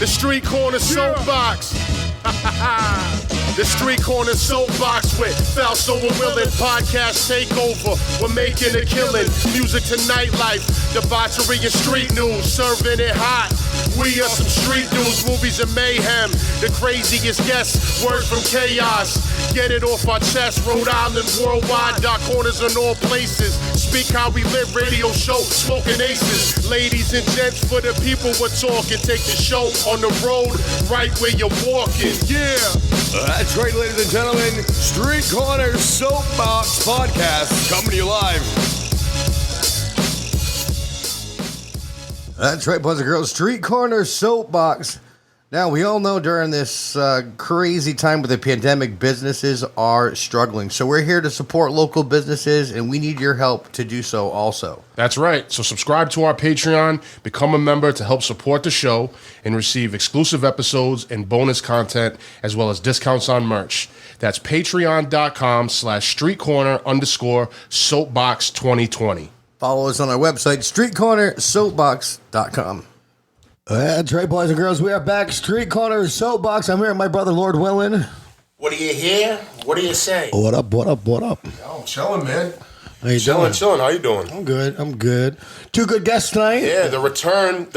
The Street Corner Soapbox. The Street Corner Soapbox with Falso and Willin. Podcast takeover. We're making a killing. Music to nightlife. Debauchery and street news. Serving it hot. We are some street news, movies and mayhem. The craziest guests, word from chaos. Get it off our chest, Rhode Island, worldwide. Dark corners in all places. Speak how we live, radio show, smoking aces. Ladies and gents, for the people we're talking. Take the show on the road, right where you're walking. Yeah. That's right, ladies and gentlemen. Street Corner Soapbox Podcast coming to you live. That's right, boys and girls. Street Corner Soapbox. Now, we all know during this crazy time with the pandemic, businesses are struggling. So we're here to support local businesses, and we need your help to do so also. That's right. So subscribe to our Patreon, become a member to help support the show, and receive exclusive episodes and bonus content, as well as discounts on merch. That's patreon.com/streetcorner_soapbox2020. Follow us on our website, streetcornersoapbox.com. That's right, boys and girls. We are back. Street Corner Soapbox. I'm here with my brother, Lord Willin. What do you hear? What do you say? What up, what up, what up? Yo, chilling, man. How you doing? Chilling. How you doing? I'm good. Two good guests tonight. Yeah, the return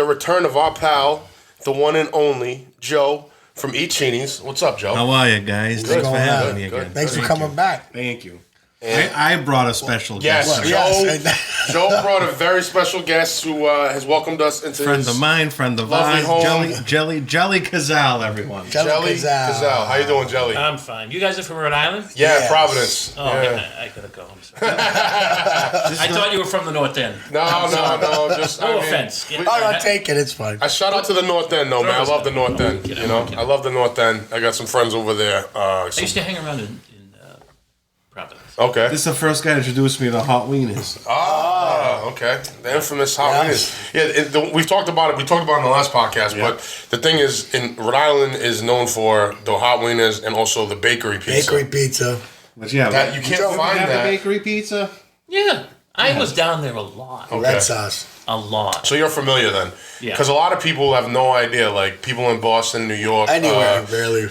of our pal, the one and only, Joe from Eat Cinis. What's up, Joe? How are you guys? Thanks for having me again. Thanks for coming back. Thank you. I brought a special guest. Yes, Joe brought a very special guest who has welcomed us into Friend his of mine, friend of lovely mine, home. Gelli Cazal, everyone. Gelli Cazal. How you doing, Gelli? I'm fine. You guys are from Rhode Island? Yeah, Yes. Providence. Oh, yeah. I gotta go. I'm sorry. I thought you were from the North End. No. Just No offense. I'll take it. It's fine. I shout out to the North End, though, man. I love the North End. You know, I love the North End. I got some friends over there. I used to hang around in Providence. Okay. This is the first guy that introduced me to hot wieners. Okay. The infamous hot wieners. Yeah, we've talked about it. We talked about it in the last podcast. But the thing is, in Rhode Island is known for the hot wieners and also the bakery pizza. Bakery pizza. But yeah, That you can't find have that. the bakery pizza. Yeah. I was down there a lot. Okay. Red sauce. A lot. So you're familiar then? Yeah. Because a lot of people have no idea. Like people in Boston, New York, Anywhere, barely.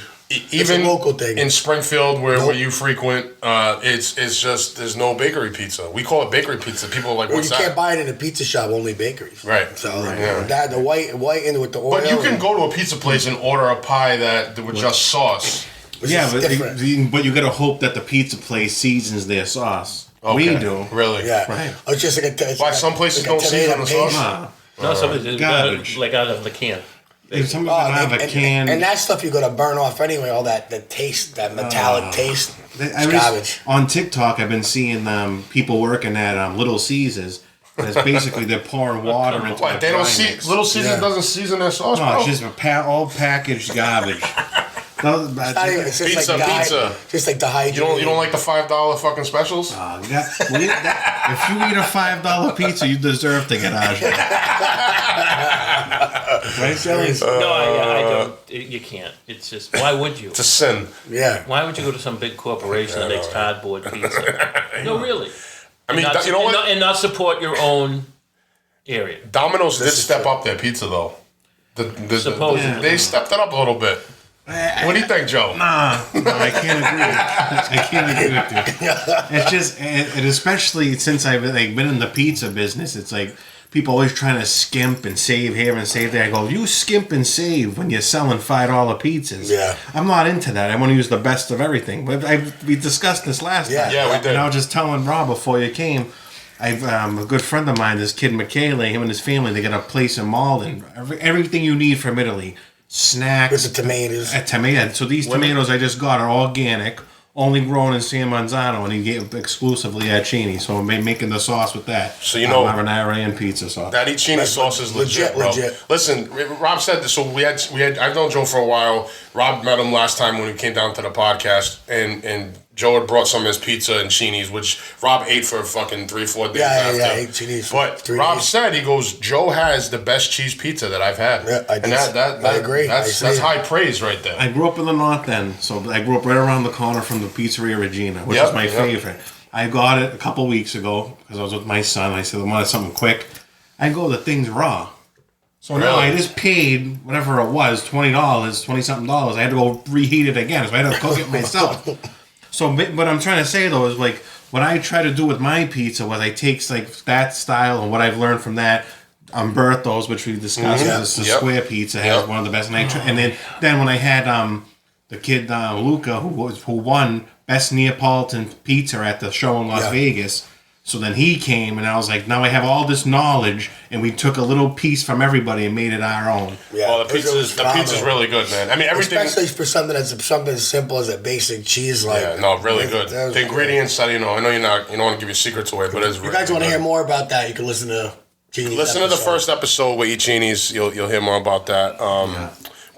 even a local thing. in Springfield, where you frequent, it's just there's no bakery pizza. We call it bakery pizza. People are like, Well, what's you that? can't buy it in a pizza shop, only bakeries. Right. So Yeah. that the white in with the oil. But you can go to a pizza place and order a pie that with just sauce. Yeah, but different. you got to hope that the pizza place seasons their sauce. Okay. We do. Really? Yeah. Right. Oh, it's just like a. Why some places don't season the sauce? Nah. No, somebody Garbage. like out of the can. If somebody gonna have a can, and that stuff you're gonna burn off anyway. All that the taste, that metallic taste. It's garbage. On TikTok, I've been seeing people working at Little Caesars. It's basically they're pouring water into What, the they don't dry see mix. Little Caesar doesn't season their sauce, No, bro. it's just all packed garbage. It's just Pizza, like pizza. Just like the hygiene. You don't like the $5 fucking specials? If you eat a $5 pizza, you deserve to get out. Right, Gelli? No, I don't. You can't. It's just, why would you? It's a sin. Yeah. Why would you go to some big corporation that makes cardboard pizza? No, really. I mean, Not, you know what? and not support your own area. Domino's did step up their pizza, though. Supposedly. They stepped it up a little bit. What do you think, Joe? Nah, I can't agree. I can't agree with you. It's just, and especially since I've been in the pizza business, it's like people always trying to skimp and save here and save there. I go, you skimp and save when you're selling $5 pizzas. Yeah. I'm not into that. I want to use the best of everything. But we discussed this last time. Yeah, we did. And I was just telling Rob before you came, I've a good friend of mine, this kid Michele, him and his family, they got a place in Malden. Everything you need from Italy. Snacks. With the tomatoes. So these tomatoes I just got are organic, only grown in San Manzano, and he get exclusively at Cini. So I'm making the sauce with that. So you know- marinara and pizza sauce. That Eat Cinis sauce is legit, bro. Listen, Rob said this. So we had. I've known Joe for a while. Rob met him last time when he came down to the podcast, and Joe had brought some of his pizza and Cinis, which Rob ate for fucking 3-4 days after. Yeah, I ate Cinis for But 3 Rob days. said, he goes, Joe has the best cheese pizza that I've had. Yeah, I did. And I agree. That's I see it. high praise right there. I grew up in the North End, so I grew up right around the corner from the Pizzeria Regina, which Yep, is my yep. favorite. I got it a couple weeks ago because I was with my son. I said, I wanted something quick. I go, the thing's raw. So now I just paid whatever it was, $20, $20-something. I had to go reheat it again, so I had to cook it myself. So what I'm trying to say though is like what I try to do with my pizza was I take like that style and what I've learned from that. Umberto's, which we discussed, is the square pizza has one of the best. And then when I had the kid Luca who won best Neapolitan pizza at the show in Las Vegas. So then he came, and I was like, now I have all this knowledge, and we took a little piece from everybody and made it our own. Yeah, well, the pizza's really good, man. I mean, everything, especially for something that's something as simple as a basic cheese. Like, really good. The ingredients, I know you don't want to give your secrets away, but it's if you guys want to hear more about that, you can listen to Cini's Listen to the first episode with Eat Cinis. You'll hear more about that.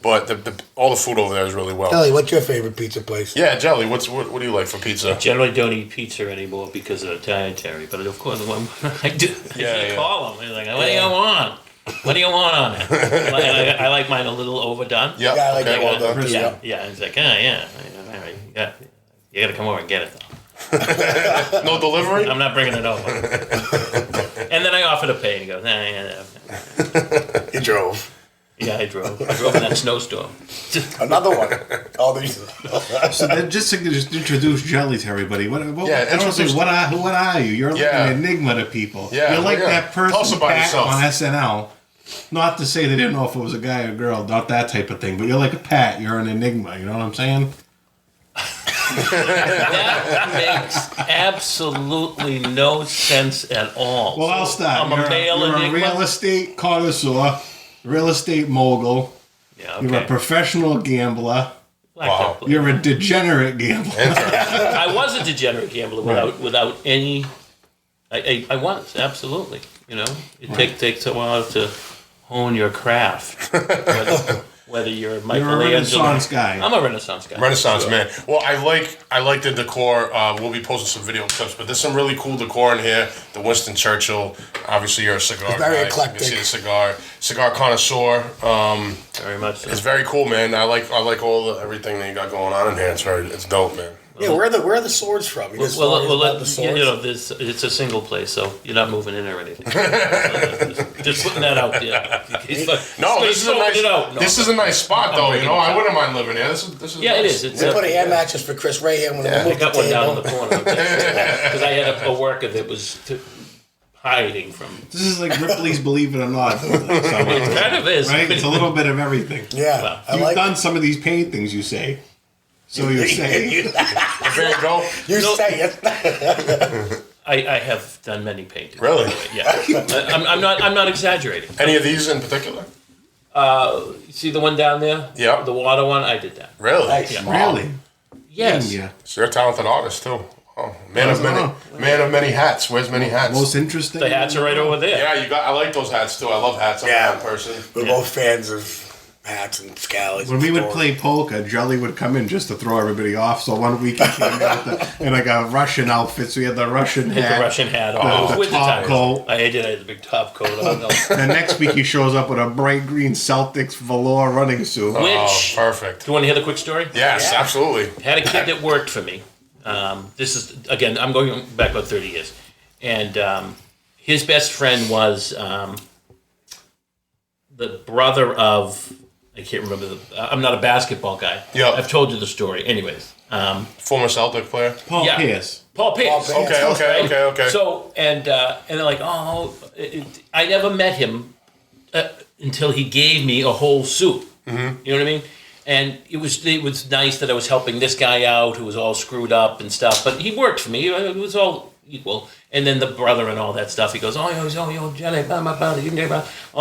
But all the food over there is really well. Jelly, what's your favorite pizza place? Yeah, Jelly, what do you like for pizza? I generally don't eat pizza anymore because of dietary, but of course, when I do, call them. They're like, what do you want? What do you want on it? I like mine a little overdone. Yeah, I like that well done. Yeah. It's like, all right, you got to come over and get it, though. No delivery? I'm not bringing it over. And then I offer to pay, and he goes, nah. You drove. Yeah, I drove in that snowstorm. Another one. All these. So then just introduce Jelly to everybody. What are you? You're like an enigma to people. Yeah, you're like that person Pat yourself. on SNL. Not to say they didn't know if it was a guy or girl, not that type of thing, but you're like a Pat. You're an enigma. You know what I'm saying? That makes absolutely no sense at all. Well, I'll stop. I'm a male you're enigma. a real estate connoisseur, real estate mogul. Yeah, okay. You're a professional gambler. Wow. You're a degenerate gambler. I was a degenerate gambler without any. I was absolutely. You know, it takes a while to hone your craft. Whether you're Michelangelo. You're a Renaissance guy. I'm a Renaissance guy. Renaissance man. Well, I like the decor. We'll be posting some video clips, but there's some really cool decor in here. The Winston Churchill. Obviously, you're a cigar It's very guy. eclectic. You see the cigar connoisseur. Very much so. It's very cool, man. I like everything that you got going on in here. It's dope, man. Yeah, where are the swords from? You the swords? You know, it's a single place, so you're not moving in or anything. just putting that out there. This is a nice spot, though. You know, I wouldn't mind living here. This is yeah, nice. it is. They put a air mattress for Chris Ray here when we I moved got the one down in table. the corner because I had a worker that was hiding from. This is like Ripley's Believe It or Not. It kind of is. Right? It's a little bit of everything. Yeah, Well, You've done some of these paintings, you say. So you say. There you go. You say it. I have done many paintings. Really? Yeah. I'm not exaggerating. Any of these in particular? See the one down there? Yeah. The water one? I did that. Really? Yeah. Really? Yes. Yeah. So you're a talented artist too. Oh, man of many hats. Wears many hats. Most interesting. The hats are right over there. Yeah, I like those hats too. I love hats. I'm a hat person. We're both fans of hats and scallies. When we would play poker, Jelly would come in just to throw everybody off. So one week he came in like a Russian outfit. So he had the Russian hat. The Russian hat on. The With top the coat. I had the big top coat on. The next week he shows up with a bright green Celtics velour running suit. Oh, perfect. Do you want to hear the quick story? Yes, absolutely. Had a kid that worked for me. This is, again, I'm going back about 30 years. And his best friend was the brother of, I can't remember, I'm not a basketball guy. Yeah. I've told you the story. Anyways. Former Celtic player. Paul Pierce. Paul Pierce. Okay. So, and they're like, I never met him until he gave me a whole suit. Mm-hmm. You know what I mean? And it was nice that I was helping this guy out who was all screwed up and stuff. But he worked for me. It was all equal. And then the brother and all that stuff. He goes, Jelly, all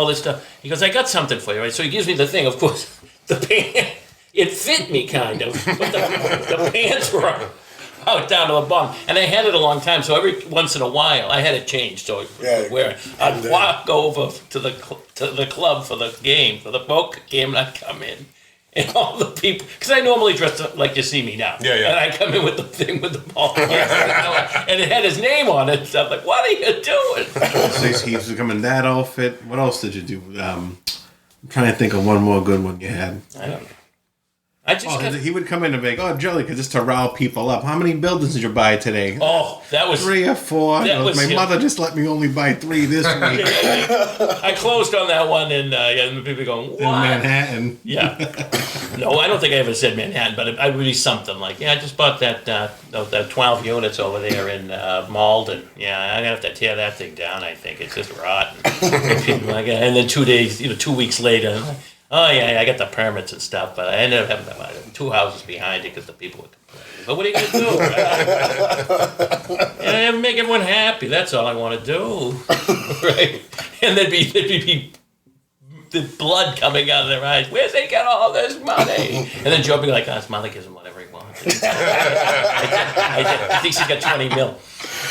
this stuff. He goes, I got something for you. Right? So he gives me the thing. Of course, the pants, it fit me kind of. But the pants were out down to the bum. And I had it a long time. So every once in a while, I had it changed. So I could wear it. I'd walk over to the club for the game, for the poker game, and I'd come in. And all the people, because I normally dress up like you see me now. Yeah. And I come in with the thing with the ball. And it had his name on it. So I'm like, what are you doing? So he's coming in that outfit. What else did you do? I'm trying to think of one more good one you had. I don't know. I just Oh, kept, he would come in and be like, "Oh, Jelly, because it's to rile people up. How many buildings did you buy today? oh, that was 3 or 4. That was My him. mother just let me only buy 3 this week I closed on that one, and people going, what? in Manhattan." Yeah. No, I don't think I ever said Manhattan, but I would be something like, I just bought that 12 units over there in Malden. Yeah, I'm going to have to tear that thing down, I think. It's just rotten. And then 2 weeks later, I'm like, oh, yeah, I got the permits and stuff, but I ended up having 2 houses behind it because the people were complaining. But what are you going to do? Right? Make everyone happy. That's all I want to do. Right? And there'd be the blood coming out of their eyes. Where's they get all this money? And then Joe would be like, his mother gives him whatever he wants. I think she's got 20 mil.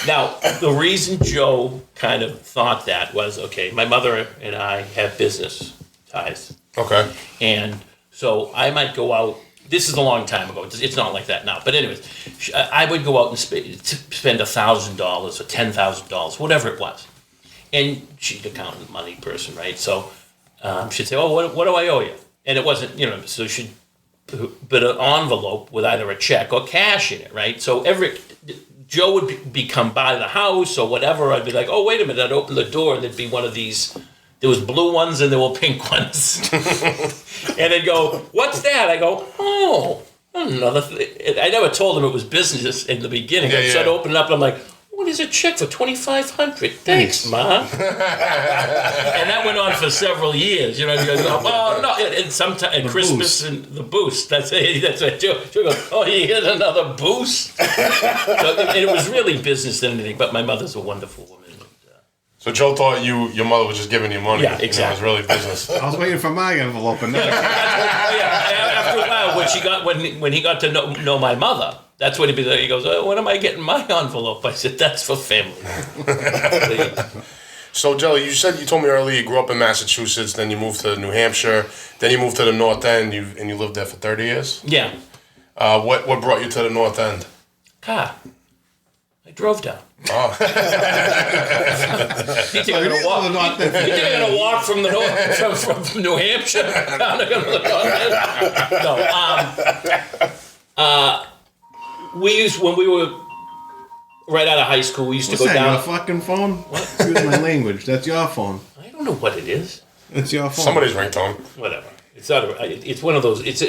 Now, the reason Joe kind of thought that was, okay, my mother and I have business ties. Okay. And so I might go out. This is a long time ago. It's not like that now. But anyways, I would go out and spend $1,000 or $10,000, whatever it was. And she'd account the money person, right? So she'd say, "Oh, what do I owe you?" And it wasn't, so she'd put an envelope with either a check or cash in it, right? So Joe would come by the house or whatever. I'd be like, "Oh, wait a minute." I'd open the door and there'd be one of these. There was blue ones and there were pink ones. And they'd go, "What's that?" I go, "Oh, another thing." I never told them it was business in the beginning. Yeah, So I'd open it up and I'm like, "What is a check for $2,500? Thanks, Ma." And that went on for several years. You go, "Oh, no." And sometimes at Christmas boost. and the boost. That's what Joe goes, "Oh, you get another boost?" It was really business than anything, but my mother's a wonderful woman. So Joe thought your mother was just giving you money. Yeah, exactly. It was really business. I was waiting for my envelope, and then After a while, when he got to know my mother, that's when he'd be there. He goes, "Oh, when am I getting my envelope?" I said, "That's for family." So Jelly, you told me earlier you grew up in Massachusetts, then you moved to New Hampshire, then you moved to the North End, and you lived there for 30 years. Yeah. What brought you to the North End? Car. I drove down. Oh. You think I'm gonna walk from the north from New Hampshire down to the North End? No. When we were right out of high school, we used to what's go that, down. your fucking phone? What? Excuse my language. That's your phone. I don't know what it is. It's your phone. Somebody's ringtone. Whatever. It's not. It's one of those. It's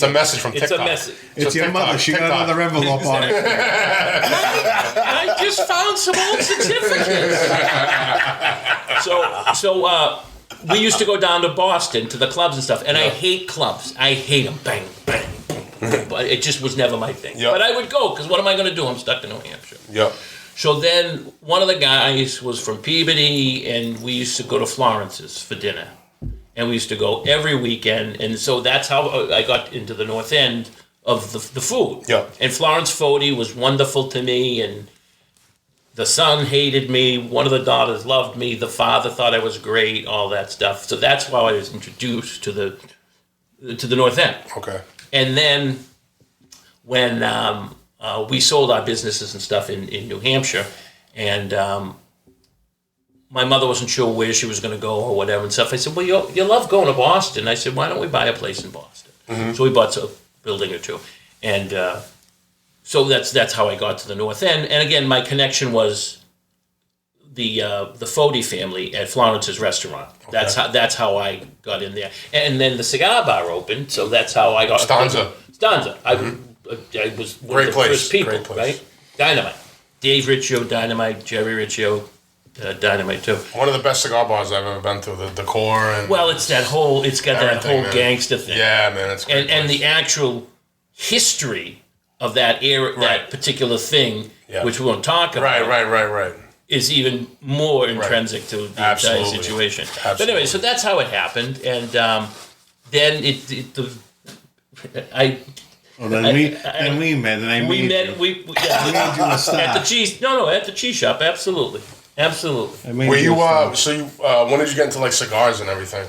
a message from TikTok. It's a message. It's your TikTok, mother. She got TikTok. another envelope on it. I just found some old certificates. So we used to go down to Boston to the clubs and stuff, and I hate clubs. I hate them. Bang, bang, bang. But it just was never my thing. Yep. But I would go, because what am I going to do? I'm stuck in New Hampshire. Yep. So then one of the guys was from Peabody, and we used to go to Florence's for dinner. And we used to go every weekend, and so that's how I got into the North End of the food. Yeah. And Florence Fody was wonderful to me, and the son hated me. One of the daughters loved me. The father thought I was great. All that stuff. So that's how I was introduced to the North End. Okay. And then when we sold our businesses and stuff in New Hampshire, and my mother wasn't sure where she was going to go or whatever and stuff. I said, "Well, you love going to Boston." I said, "Why don't we buy a place in Boston?" Mm-hmm. So we bought a building or two. And so that's how I got to the North End. And again, my connection was the Fody family at Florence's restaurant. Okay. That's how I got in there. And then the cigar bar opened, so that's how I got... Stanza. Mm-hmm. I was one of the first people, Great place. Right? Dynamite. Dave Riccio, Dynamite. Jerry Riccio, Dynamite too. One of the best cigar bars I've ever been to. The decor and it's got that whole gangster thing. Yeah, man, it's great. And the actual history of that era, that particular thing, which we won't talk about. Right. Is even more intrinsic to the entire situation. Absolutely. But anyway, so that's how it happened, and then we met. We made you a star. At the cheese shop. Absolutely. Were you when did you get into like cigars and everything?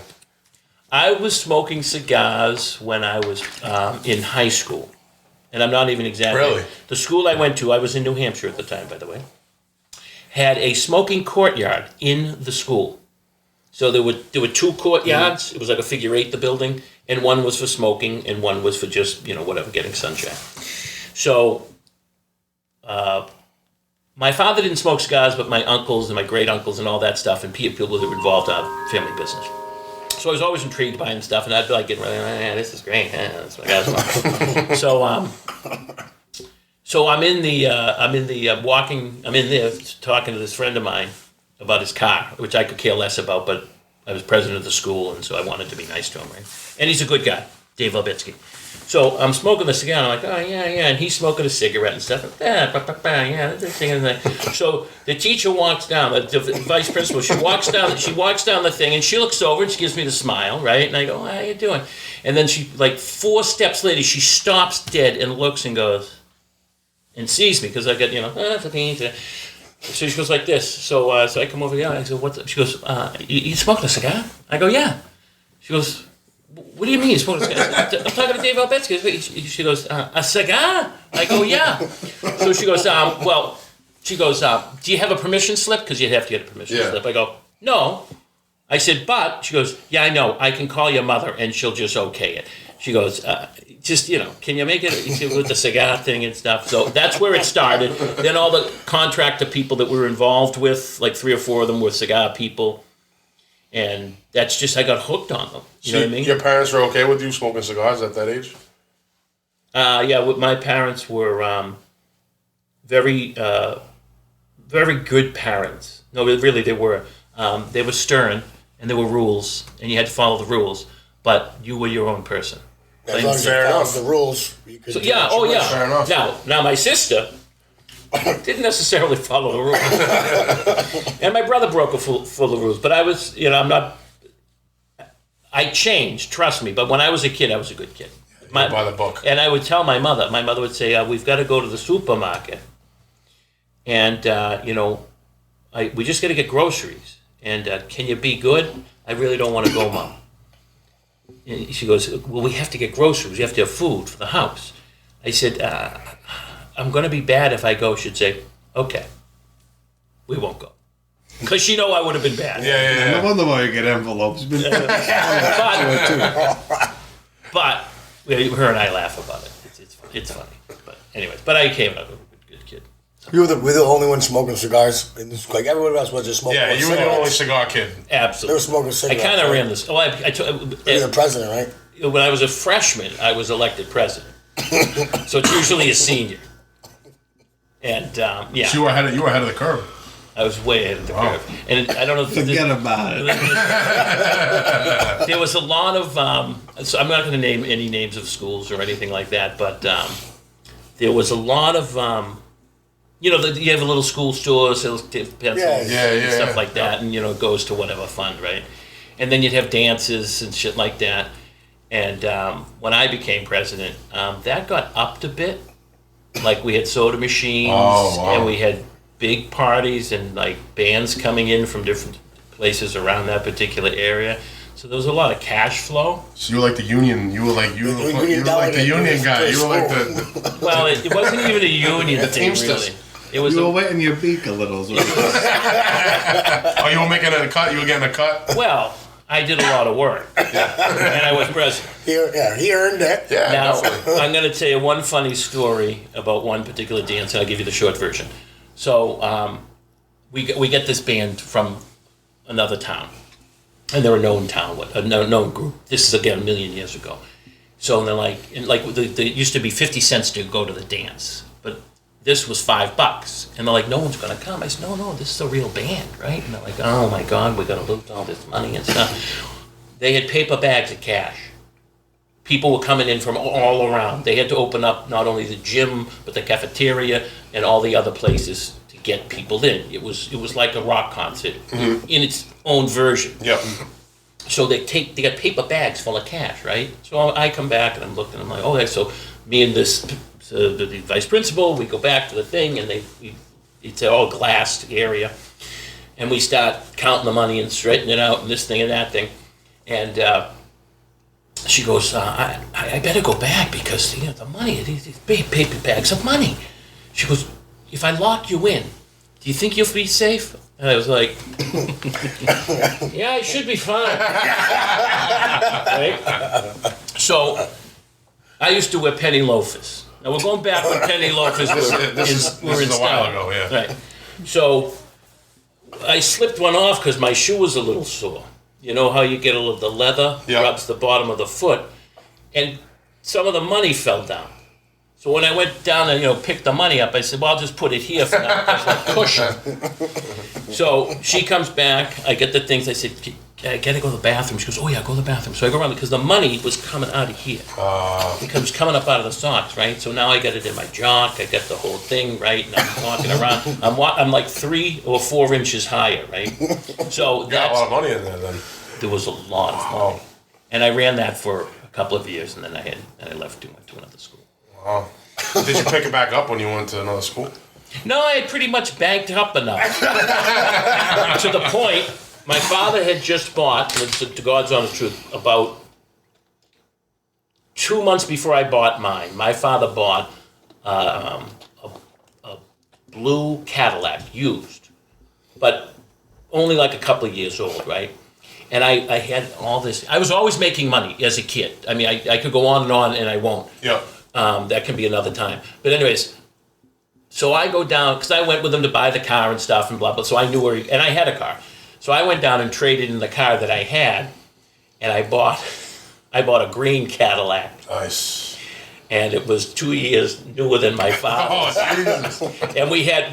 I was smoking cigars when I was in high school, and I'm not even exaggerating. Really? The school I went to, I was in New Hampshire at the time, by the way, had a smoking courtyard in the school. So there were 2 courtyards. It was like a figure 8, the building, and one was for smoking, and one was for just, whatever, getting sunshine. So, my father didn't smoke cigars, but my uncles and my great uncles and all that stuff, and people that were involved in our family business. So I was always intrigued by it and stuff, and I'd be like getting really, this is great. That's what I got. So I'm in there talking to this friend of mine about his car, which I could care less about, but I was president of the school, and so I wanted to be nice to him, right? And he's a good guy, Dave Albitsky. So I'm smoking the cigar, and I'm like, oh, yeah, and he's smoking a cigarette and stuff. So the teacher walks down, the vice principal, she walks down the thing, and she looks over, and she gives me the smile, right? And I go, how you doing? And then she, 4 steps later, she stops dead and looks and goes, and sees me, because I got, so she goes like this. So I come over here, I said, what's up? She goes, you smoking a cigar? I go, yeah. She goes, what do you mean you smoking a cigar? I'm talking to Dave Albetsky. She goes, a cigar? I go, yeah. So she goes, do you have a permission slip? Because you'd have to get a permission slip. I go, no. I said, but, she goes, yeah, I know. I can call your mother and she'll just okay it. She goes, can you make it with the cigar thing and stuff? So that's where it started. Then all the contractor people that we were involved with, 3 or 4 of them were cigar people. And that's just, I got hooked on them. You know what I mean? Your parents were okay with you smoking cigars at that age? Yeah, my parents were very, very good parents. No, really, they were. They were stern, and there were rules, and you had to follow the rules. But you were your own person. As long as you followed the rules, you could. So, yeah, oh yeah. Fair enough. Now my sister didn't necessarily follow the rules, and my brother broke full of rules. But I was, I'm not. I changed, trust me. But when I was a kid, I was a good kid. By the book. And I would tell my mother. My mother would say, "We've got to go to the supermarket, and we just got to get groceries. And can you be good? I really don't want to go, Mom." And she goes, well, we have to get groceries. We have to have food for the house. I said, I'm going to be bad if I go. She'd say, okay, we won't go. Because she know I would have been bad. Yeah. No wonder why you get envelopes. But her and I laugh about it. It's funny. But anyways, I came up with a good kid. You were the only one smoking cigars in this. Everyone else was just smoking. Yeah, you were the only cigar kid. Absolutely. They were smoking cigarettes. I kind of ran this. Oh, You're the president, right? When I was a freshman, I was elected president. So it's usually a senior. And yeah, So you were ahead of the curve. I was way ahead of the curve. And I don't know. Forget about it. There was a lot of. So I'm not going to name any names of schools or anything like that, but there was a lot of. You have a little school store, sells pencils, and stuff like that, and it goes to whatever fund, right? And then you'd have dances and shit like that. And when I became president, that got upped a bit. We had soda machines, and we had big parties and bands coming in from different places around that particular area. So there was a lot of cash flow. So you were like the union. You were like the union guy. You were like the. Well, it wasn't even a union thing, really. It was. You were wetting your beak a little. You were making a cut. You were getting a cut. Well, I did a lot of work, and I was president. He earned it. Yeah. Now, Definitely. I'm going to tell you one funny story about one particular dance, and I'll give you the short version. So, we get this band from another town, and they're a known town, a known group. This is again a million years ago. So they're there used to be 50 cents to go to the dance, but this was $5, and they're like, no one's going to come. I said, no, this is a real band, right? And they're like, oh my God, we're going to lose all this money and stuff. They had paper bags of cash. People were coming in from all around. They had to open up not only the gym, but the cafeteria and all the other places to get people in. It was like a rock concert in its own version. Yep. So they got paper bags full of cash, right? So I come back and I'm looking, I'm like, okay, so me and the vice principal, we go back to the thing, and it's an all glassed area, and we start counting the money and straightening it out and this thing and that thing, and she goes, I better go back because the money, these big paper bags of money. She goes, if I lock you in, do you think you'll be safe? And I was like, yeah, I should be fine. Right? So I used to wear penny loafers. Now we're going back when penny loafers were in a while style. ago, yeah. Right. So I slipped one off because my shoe was a little sore. You know how you get the leather rubs the bottom of the foot, and some of the money fell down. So when I went down and picked the money up, I said, "Well, I'll just put it here for now, as like cushion." So she comes back. I get the things. I said, "I gotta go to the bathroom." She goes, "Oh yeah, go to the bathroom." So I go around because the money was coming out of here. It was coming up out of the socks, right? So now I got it in my jock. I got the whole thing, right? And I'm walking around. I'm like 3 or 4 inches higher, right? So Got a lot of money in there then. there was a lot of money, and I ran that for a couple of years, and then I left and went to another school. Wow. Did you pick it back up when you went to another school? No, I had pretty much bagged up enough. To the point, my father had just bought, to God's honest truth, about 2 months before I bought mine, my father bought a blue Cadillac, used, but only like a couple of years old, right? And I had all this. I was always making money as a kid. I mean, I could go on, and I won't. Yeah. That can be another time. But anyways, so I go down, because I went with him to buy the car and stuff and blah, blah. So I knew and I had a car. So I went down and traded in the car that I had, and I bought a green Cadillac. Nice. And it was 2 years newer than my father's. Oh, Jesus. And we had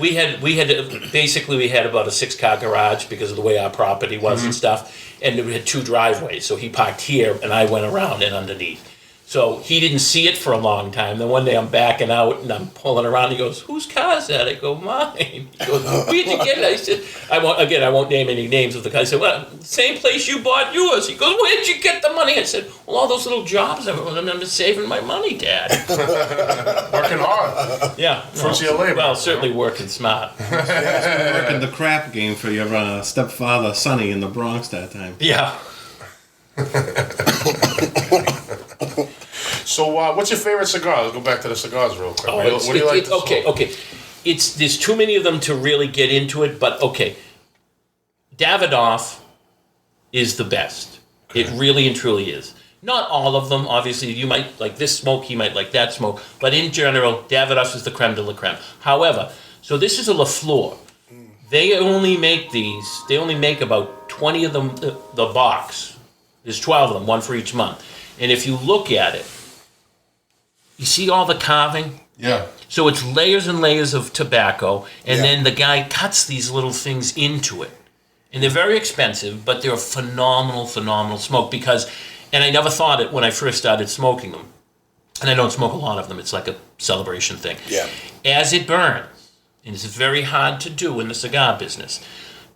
about a 6-car garage because of the way our property was and stuff. And we had 2 driveways. So he parked here and I went around and underneath. So he didn't see it for a long time. Then one day I'm backing out and I'm pulling around. He goes, "Whose car is that?" I go, "Mine." He goes, "Where'd you get it?" I said, I won't name any names of the car. I said, "Well, same place you bought yours." He goes, "Where'd you get the money?" I said, "Well, all those little jobs I'm just saving my money, Dad." Working hard. Yeah. Fruits of your labor. Well, certainly working smart. Working the crap game for your stepfather, Sonny, in the Bronx that time. Yeah. So, what's your favorite cigar? Let's go back to the cigars real quick. What do you like to smoke? Okay. There's too many of them to really get into it, but okay. Davidoff is the best. Okay. It really and truly is. Not all of them, obviously. You might like this smoke, he might like that smoke, but in general, Davidoff is the creme de la creme. However, so this is a La Fleur. They only make these. They only make about 20 of them. The box. There's 12 of them, one for each month. And if you look at it, you see all the carving? Yeah. So it's layers and layers of tobacco, and then the guy cuts these little things into it. And they're very expensive, but they're a phenomenal smoke because, and I never thought it when I first started smoking them, and I don't smoke a lot of them, it's like a celebration thing. Yeah. As it burns, and it's very hard to do in the cigar business,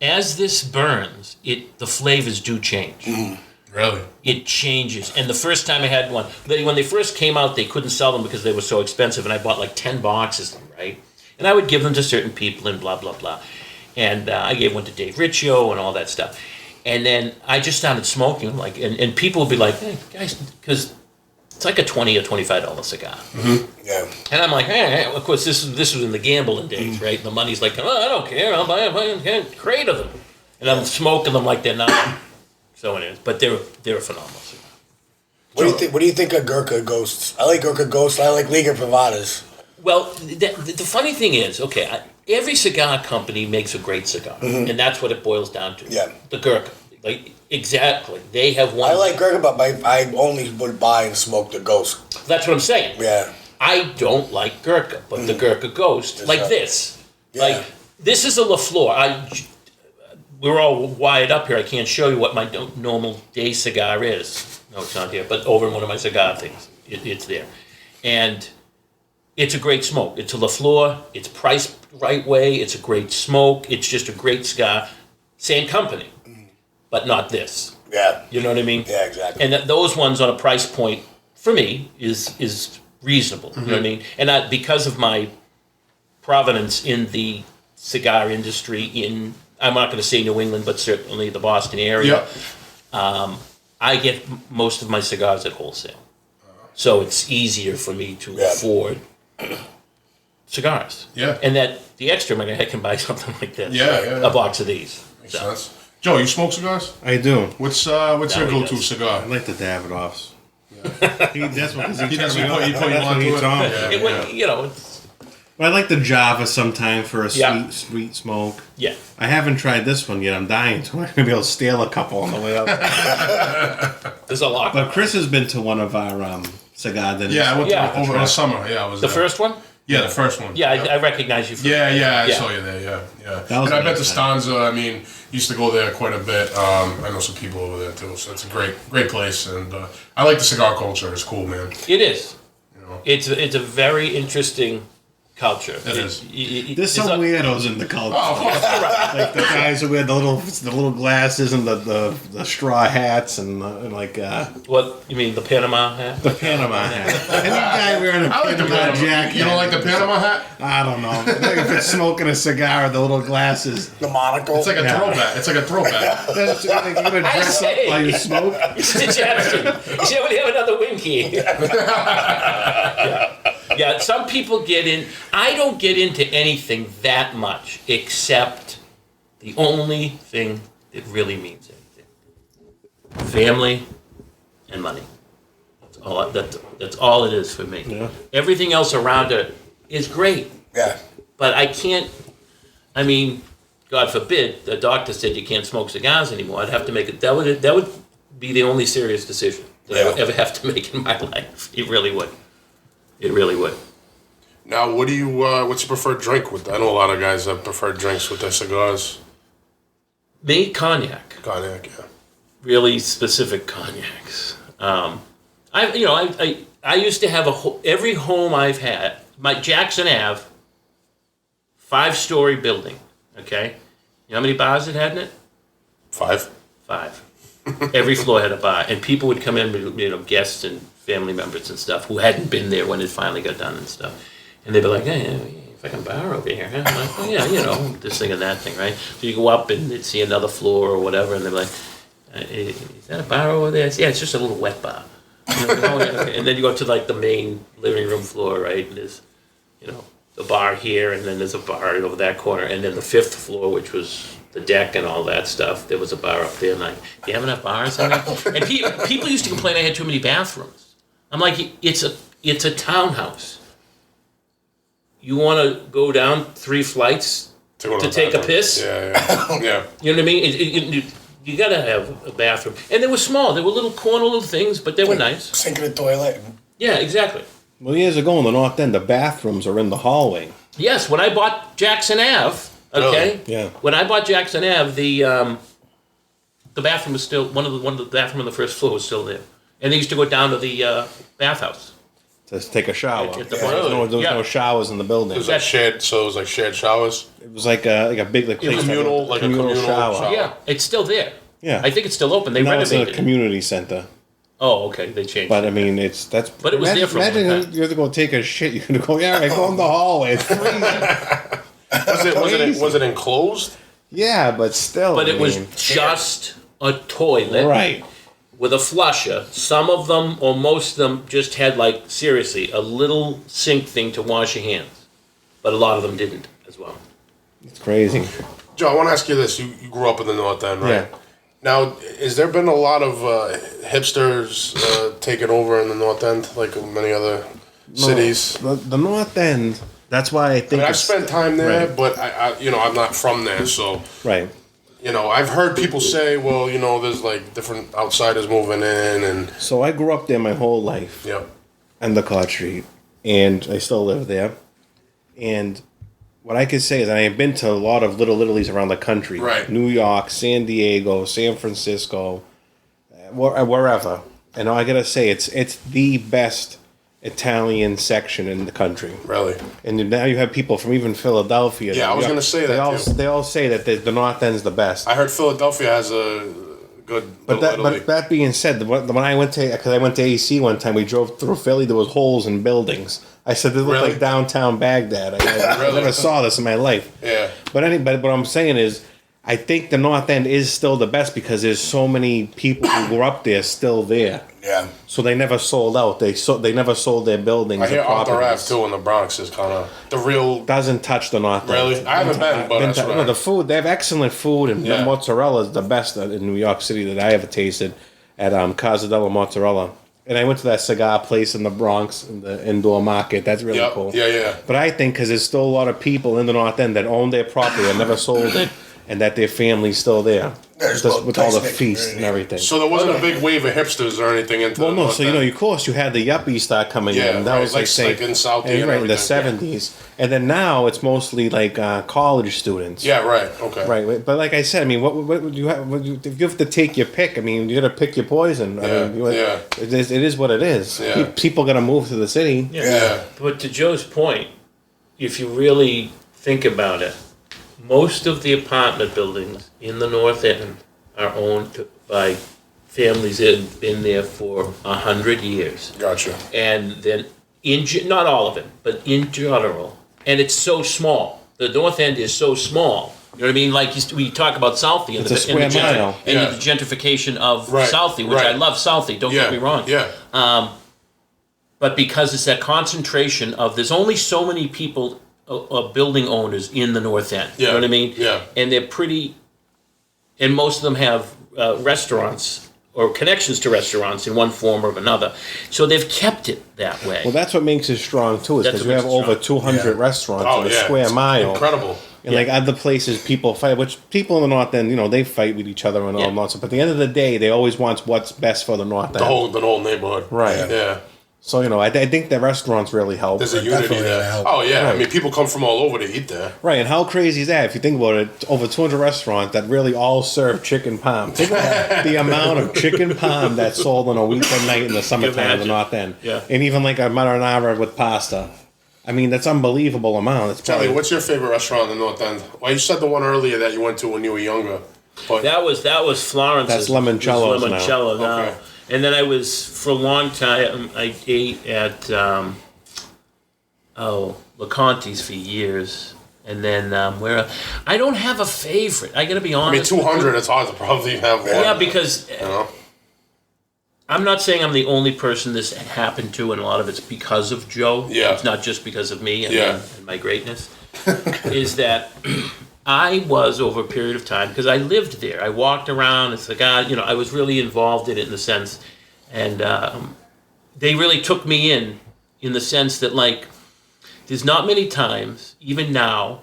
as this burns, the flavors do change. Mm-hmm. Really? It changes. And the first time I had one, when they first came out, they couldn't sell them because they were so expensive, and I bought like 10 boxes of them, right? And I would give them to certain people and blah, blah, blah. And I gave one to Dave Riccio and all that stuff. And then I just started smoking them, and people would be like, "Hey, guys," because it's like a $20 or $25 cigar. Mm-hmm. Yeah. And I'm like, hey, of course, this was in the gambling days, right? And the money's like, "Oh, I don't care, I'll buy a crate of them." And I'm smoking them like they're not. So it is, but they're phenomenal. What do you think of Gurkha Ghosts? I like Gurkha Ghosts. I like Liga Privadas. Well, the funny thing is, every cigar company makes a great cigar, and that's what it boils down to. Yeah. The Gurkha, exactly. They have one. I like Gurkha, but I only would buy and smoke the Ghost. That's what I'm saying. Yeah. I don't like Gurkha, but the Gurkha Ghost, like this, Yeah. this is a La Fleur. We're all wired up here. I can't show you what my normal day cigar is. No, it's not here, but over in one of my cigar things, it's there. And it's a great smoke. It's a La Fleur. It's priced right way. It's a great smoke. It's just a great cigar. Same company, but not this. Yeah. You know what I mean? Yeah, exactly. And those ones on a price point, for me, is reasonable. You know what I mean? And because of my provenance in the cigar industry I'm not going to say New England, but certainly the Boston area. Yeah. I get most of my cigars at wholesale. So it's easier for me to afford cigars. Yeah. And that the extra money I can buy something like this. Yeah. A box of these. Makes sense. Joe, you smoke cigars? I do. What's your he go-to does. cigar? I like the Davidoffs. That's what He turned me put on. you That's on what to he it. told me. Yeah. It would, you know, it's, But I like the Java sometime for a Yeah. sweet smoke. yeah. I haven't tried this one yet. I'm dying to. I'm gonna be able to steal a couple on the way up. There's a lot. But Chris has been to one of our cigar dinners. Yeah, I went Yeah. over the summer. Yeah, I was The there. first one? Yeah, the first one. Yeah, I recognize you from Yeah, I saw you there. Yeah. That was And I a bet nice the Stanza. I mean, used to go there quite a bit. I know some people over there too, so it's a great place. And I like the cigar culture. It's cool, man. It is. You know, It's a very interesting culture. It is. There's some weirdos in the culture. Oh, of course. Like the guys who wear the little glasses and the straw hats and like What you mean, the Panama hat? the Panama hat. Any guy wearing a I like the Panama Panama. jacket. You don't like the Panama hat? I don't know. Like if it's smoking a cigar, the little glasses. The monocle. It's like a throwback. It's like a throwback. That's like you're gonna dress up say. while you smoke. Mr. Jackson, shall we have another winky? Yeah, some people get in. I don't get into anything that much, except the only thing that really means anything: family and money. That's all it is for me. Yeah. Everything else around it is great, Yeah. but I can't. I mean, God forbid, the doctor said you can't smoke cigars anymore. I'd have to make it. That would be the only serious decision that I would ever have to make in my life. It really would. It really would. Now, what's your preferred drink with? I know a lot of guys that prefer drinks with their cigars. Me, cognac. Cognac, yeah. Really specific cognacs. I used to have every home I've had. My Jackson Ave, 5-story building. Okay, you know how many bars it had in it? 5. 5. Every floor had a bar, and people would come in, guests and family members and stuff who hadn't been there when it finally got done and stuff, and they'd be like, "Hey, fucking bar over here." Huh? I'm like, "Oh yeah, this thing and that thing, right?" So you go up and they'd see another floor or whatever, and they're like, "Is that a bar over there?" I say, "Yeah, it's just a little wet bar." And then you go to like the main living room floor, right? And there's, the bar here, and then there's a bar over that corner, and then the 5th floor, which was the deck and all that stuff. There was a bar up there, and like, do you have enough bars in there? And people used to complain I had too many bathrooms. I'm like, it's a townhouse. You want to go down 3 flights To take a piss? Yeah. You know what I mean? You gotta have a bathroom, and they were small. They were little little things, but they were nice. Sink in the toilet. Yeah, exactly. Well, years ago in the North End, the bathrooms are in the hallway. Yes, when I bought Jackson Ave, okay. Really? Yeah. When I bought Jackson Ave, the bathroom was still one of the bathroom on the first floor was still there, and they used to go down to the bathhouse. To take a shower. At the There was Yeah. no showers in the building. It was like shared showers. It was like a big place. Communal, like a communal shower. Yeah, it's still there. Yeah. I think it's still open. They Now it's renovated a it. community center. Oh, okay, they changed. But it. I mean, But it was there for a long imagine time. you have to go take a shit. You're gonna go, yeah, right, go in the hallway. It's freezing. Was it enclosed? Yeah, but still. But I it was mean, just a toilet, right. with a flusher. Some of them, or most of them, just had like seriously a little sink thing to wash your hands, but a lot of them didn't as well. It's crazy. Joe, I want to ask you this. You grew up in the North End, right? Yeah. Now, has there been a lot of hipsters taking over in the North End, like many other cities? The North End. That's why I think. I mean, I've it's- spent time there, right. but I'm not from there, so Right. I've heard people say, well, there's like different outsiders moving in, and So I grew up there my whole life. yeah, Endicott Street, and I still live there. And what I could say is I have been to a lot of little Italy's around the country. Right. New York, San Diego, San Francisco, wherever. And I gotta say, it's the best Italian section in the country. really. And now you have people from even Philadelphia. Yeah, I was gonna say they that, all too. they all say that the North End's the best. I heard Philadelphia has a good. But that being said, when I went to AC one time, we drove through Philly. There was holes in buildings. I said, "This looks Really? like downtown Baghdad." I Really? never saw this in my life. Yeah. But what I'm saying is, I think the North End is still the best because there's so many people who grew up there still there. Yeah. So they never sold out. They never sold their buildings. I hear or Arthur Ave properties. too in the Bronx is kind of the real. Doesn't touch the North End. Really? I haven't been, but that's what I- the food. They have excellent food, and Yeah. the mozzarella is the best in New York City that I ever tasted at Casa della Mozzarella. And I went to that cigar place in the Bronx, in the indoor market. That's really Yep. cool. Yeah. But I think because there's still a lot of people in the North End that own their property and never sold it, and that their family's still there. There's Just no with all the tight-knit feasts and community. everything. So there wasn't a big wave of hipsters or anything into. Well, the no. North So End. of course, you had the yuppies start coming Yeah, in. That right, was like say, in Southie and right in the everything. '70s, and then now it's mostly like college students. Yeah. Right. Okay. Right, but like I said, I mean, what would you have? If you have to take your pick, I mean, you got to pick your poison. I Yeah, mean, yeah. It is what it is. Yeah. People got to move to the city. Yeah. But to Joe's point, if you really think about it, most of the apartment buildings in the North End are owned by families that have been there for 100 years. Gotcha. And then, not all of it, but in general, and it's so small. The North End is so small. You know what I mean? Like we talk about Southie and, It's a square mile. and Yeah. the gentrification of Right, Southie, which right. I love Southie, don't Yeah. get me wrong. Yeah. But because it's that concentration of, there's only so many people, building owners in the North End. You know what I mean? Yeah. And they're pretty, and most of them have restaurants or connections to restaurants in one form or another. So they've kept it that way. Well, that's what makes it strong too, is That's because what you have makes it over strong. 200 restaurants Oh in a yeah. square It's mile. Incredible. And like other places, people fight, which people in the North End, they fight with each other and all Yeah. nonsense. But at the end of the day, they always want what's best for the North End. The whole neighborhood. Right. Yeah. So, I think the restaurants really help. There's a unity definitely there. gonna help. Oh yeah. Right. I mean, people come from all over to eat there. Right, and how crazy is that? If you think about it, over 200 restaurants that really all serve chicken parm. Think about the amount of chicken parm that's sold on a weekend night in the summertime in the imagine? North End. Yeah. And even like a marinara with pasta. I mean, that's unbelievable amount. It's Charlie, probably, what's your favorite restaurant in the North End? Well, you said the one earlier that you went to when you were younger. But That was Florence's. That's Limoncello's now. Limoncello now. Okay. And then I was, for a long time, I ate at La Conte's for years. And then I don't have a favorite. I got to be I mean, honest. with you. 200. It's hard to probably have one. Yeah, because You know. I'm not saying I'm the only person this happened to, and a lot of it's because of Joe. Yeah. It's not just because of me and, Yeah. and my greatness. Is that I was, over a period of time, because I lived there. I walked around. It's like, I was really involved in it in the sense, and they really took me in the sense that, like, there's not many times, even now,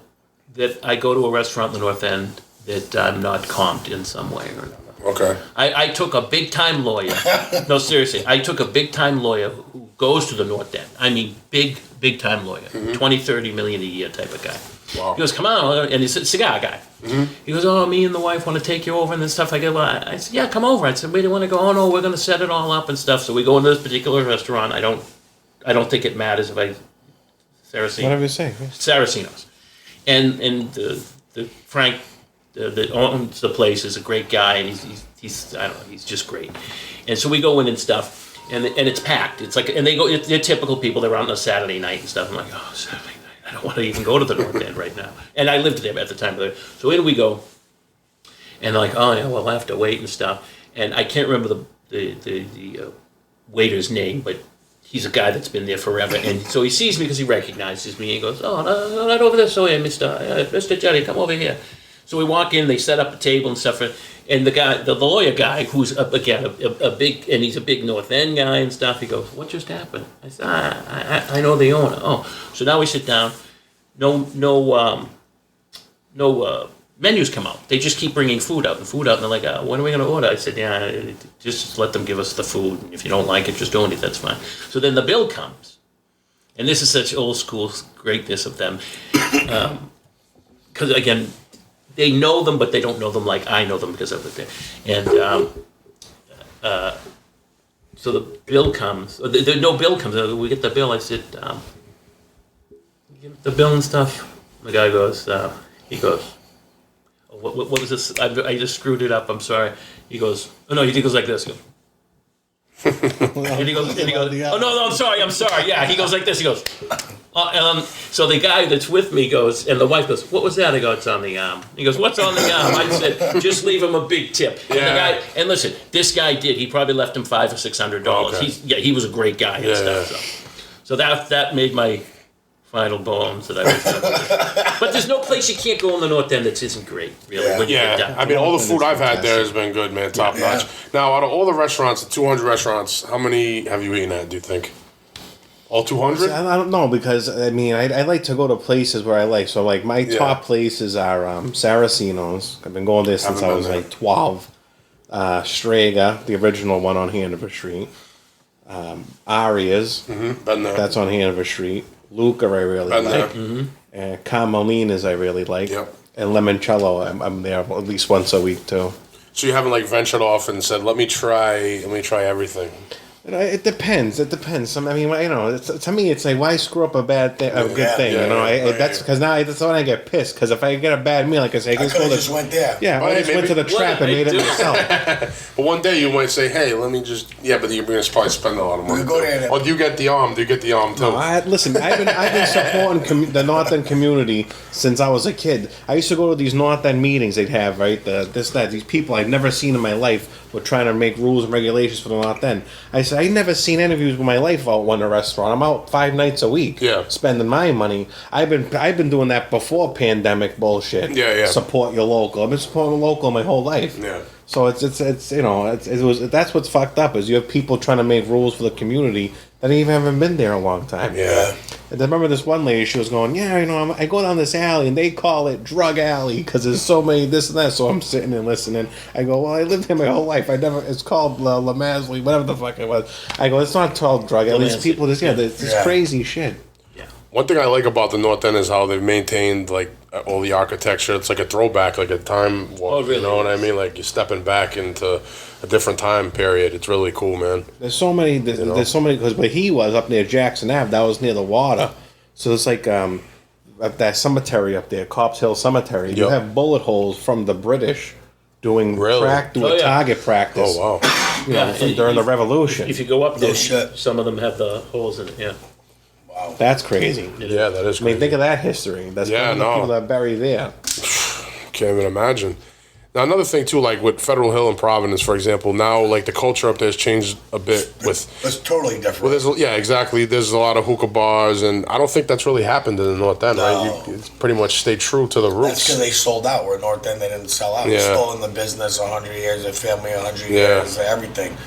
that I go to a restaurant in the North End that I'm not comped in some way or another. Okay. I took a big-time lawyer. No, seriously. I took a big-time lawyer who goes to the North End. I mean, big-time lawyer. 20, 30 million a year type of guy. Wow. He goes, come on. And he's a cigar guy. He goes, me and the wife want to take you over and then stuff. I go, I said, yeah, come over. I said, where do you want to go? Oh, no, we're going to set it all up and stuff. So we go into this particular restaurant. I don't think it matters if whatever you say. Saraceno's. And the Frank that owns the place is a great guy, and he's I don't know, he's just great. And so we go in and stuff, and it's packed. It's like, and they're typical people. They're out on a Saturday night and stuff. I'm like, Saturday night. I don't want to even go to the North End right now. And I lived there at the time. So in we go, and they're like, oh yeah, well, I have to wait and stuff. And I can't remember the waiter's name, but he's a guy that's been there forever. And so he sees me because he recognizes me. He goes, oh, no, not over this way, Mr. Jelly, come over here. So we walk in, they set up a table and stuff, and the guy, the lawyer guy, who's again a big, and he's a big North End guy and stuff. He goes, "What just happened?" I said, "I know the owner." Oh, so now we sit down. No menus come out. They just keep bringing food out, and they're like, "When are we going to order?" I said, "Yeah, just let them give us the food. If you don't like it, just don't eat. That's fine." So then the bill comes, and this is such old school greatness of them, because again. They know them, but they don't know them like I know them because I was there. And so the bill comes. No bill comes. We get the bill. I said, "Give the bill and stuff." The guy goes, he goes, oh, what was this? I just screwed it up. I'm sorry. He goes, oh no, he goes like this. He goes, and he goes, oh no, I'm sorry. Yeah, he goes like this. He goes, So the guy that's with me goes, and the wife goes, "What was that?" I go, "It's on the arm." He goes, "What's on the arm?" I said, "Just leave him a big tip." And the guy, and listen, this guy did. He probably left him $500 or $600. Okay. He was a great guy and stuff. So that made my final bones that I was. But there's no place you can't go in the North End that isn't great, really. When you get done. I mean, all the food I've had there has been good, man. Top notch. Now, out of all the restaurants, the 200 restaurants, how many have you eaten at, do you think? All 200? I don't know, because I mean, I like to go to places where I like. So like my top places are Saraceno's. I've been going there since I was like 12. Strega, the original one on Hanover Street. Arias, been there. That's on Hanover Street. Luca, I really like. And Carmelina's, I really like. Yep. And Limoncello, I'm there at least once a week too. So you haven't like ventured off and said, let me try everything. It depends. I mean, you know, to me, it's like, why screw up a good thing? You know, that's because now that's when I get pissed. Because if I get a bad meal, like I say, I just went there. Yeah, I just went to the trap and made it myself. But one day you might say, hey, let me just but you're going to probably spend a lot of money. Go there. Or do you get the arm? Do you get the arm too? No, listen, I've been supporting the North End community since I was a kid. I used to go to these North End meetings they'd have, right? These people I'd never seen in my life were trying to make rules and regulations for the North End. I said, I never seen interviews with my life out in a restaurant. I'm out 5 nights a week, spending my money. I've been doing that before pandemic bullshit. Support your local. I've been supporting local my whole life. Yeah. So it's you know that's what's fucked up is you have people trying to make rules for the community that even haven't been there a long time. Yeah. And I remember this one lady, she was going, you know, I go down this alley and they call it Drug Alley because there's so many this and that. So I'm sitting and listening. I go, well, I lived here my whole life. It's called La Masley, whatever the fuck it was. I go, it's not called Drug Alley. These people this crazy shit. One thing I like about the North End is how they've maintained like all the architecture. It's like a throwback, like a time walk. Oh, really? You know what I mean? Like you're stepping back into a different time period. It's really cool, man. There's so many. There's so many because where he was up near Jackson Ave, that was near the water. So it's like that cemetery up there, Cops Hill Cemetery. You have bullet holes from the British doing target practice. Oh wow! You know, during the Revolution. If you go up there, some of them have the holes in it. Yeah. Wow. That's crazy. Yeah, that is crazy. I mean, think of that history. That's the people that are buried there. Can't even imagine. Now, another thing, too, like with Federal Hill and Providence, for example, now, like, the culture up there has changed a bit with... It's totally different. Well, exactly. There's a lot of hookah bars, and I don't think that's really happened in the North End, right? It's pretty much stayed true to the roots. That's because they sold out. Where North End, they didn't sell out. They're still in the business 100 years, their family 100 years, everything.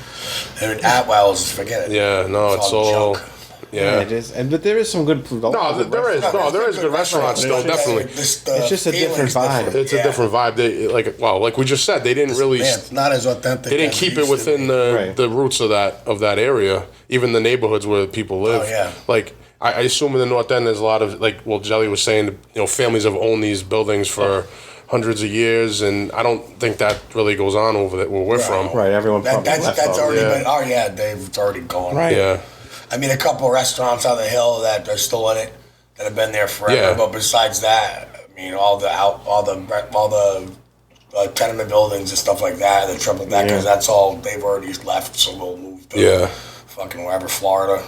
And Atwell's, forget it. Yeah, no, it's all... junk. Yeah, it is, but there is some good food. There is good restaurants still, definitely. It's just a different vibe. It's a different vibe. They like we just said, they didn't really. It's not as authentic. They didn't keep it within the roots of that area, even the neighborhoods where people live. Oh, yeah. Like I assume in the North End, there's a lot of Gelli was saying, you know, families have owned these buildings for hundreds of years, and I don't think that really goes on over there where we're from. Right, everyone. That's already been. Oh yeah, it's already gone. Right. Yeah. I mean, a couple of restaurants on the hill that are still in it that have been there forever. Yeah. But besides that, I mean, all the tenement buildings and stuff like that, the triple deckers, that's all they've already left. So we'll move to fucking wherever, Florida.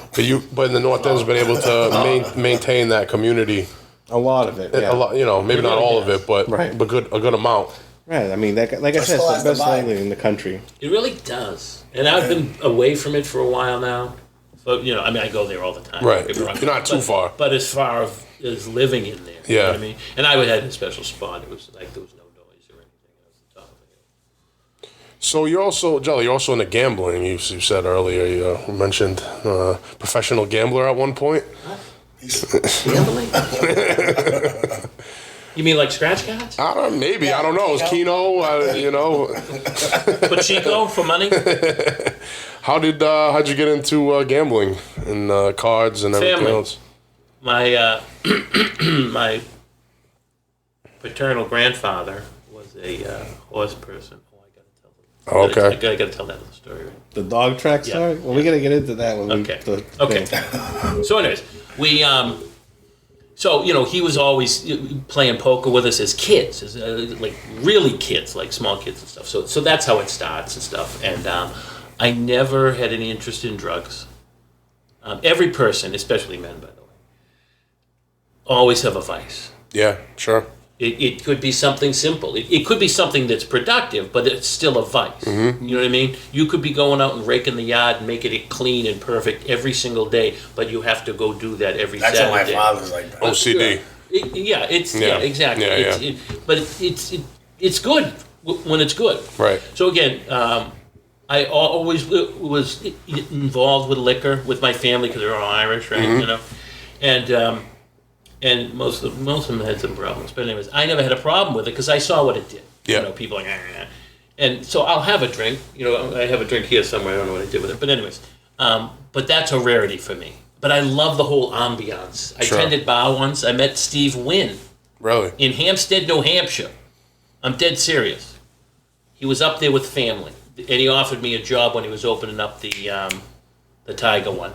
But in the North End has been able to maintain that community. A lot of it. A lot, you know, maybe not all of it, but a good amount. Right. I mean, like I said, it's the best landing in the country. It really does. And I've been away from it for a while now. So, you know, I mean, I go there all the time. Right. You're not too far. But as far as living in there, you know what I mean? And I had a special spot. It was like there was no noise or anything. It was the top of the hill. So you're also into gambling. You said earlier, you mentioned professional gambler at one point. What? Gambling? You mean like scratch cards? Maybe. I don't know. It's Keno, you know. Pachico for money? How'd you get into gambling and cards and everything else? My my paternal grandfather was a horse person. Oh, I gotta tell them. I gotta tell that little story. Right? The dog track story? Well, we gotta get into that one. Okay. So, anyways, we So, you know, he was always playing poker with us as kids, like really kids, like small kids and stuff. So that's how it starts and stuff. And I never had any interest in drugs. Every person, especially men, by the way, always have a vice. Yeah, sure. It could be something simple. It could be something that's productive, but it's still a vice. Mm-hmm. You know what I mean? You could be going out and raking the yard and making it clean and perfect every single day, but you have to go do that every That's Saturday. what my father's like that. OCD. Exactly. Yeah. But it's good when it's good. Right. So again, I always was involved with liquor with my family because they're all Irish, right? Mm-hmm. You know, and most of them had some problems. But anyways, I never had a problem with it because I saw what it did. Yeah. You know, people like, and so I'll have a drink. You know, I have a drink here somewhere. I don't know what I did with it. But anyways, but that's a rarity for me. But I love the whole ambiance. I Sure. attended bar once. I met Steve Wynn Really? in Hampstead, New Hampshire. I'm dead serious. He was up there with family, and he offered me a job when he was opening up the Tiger one.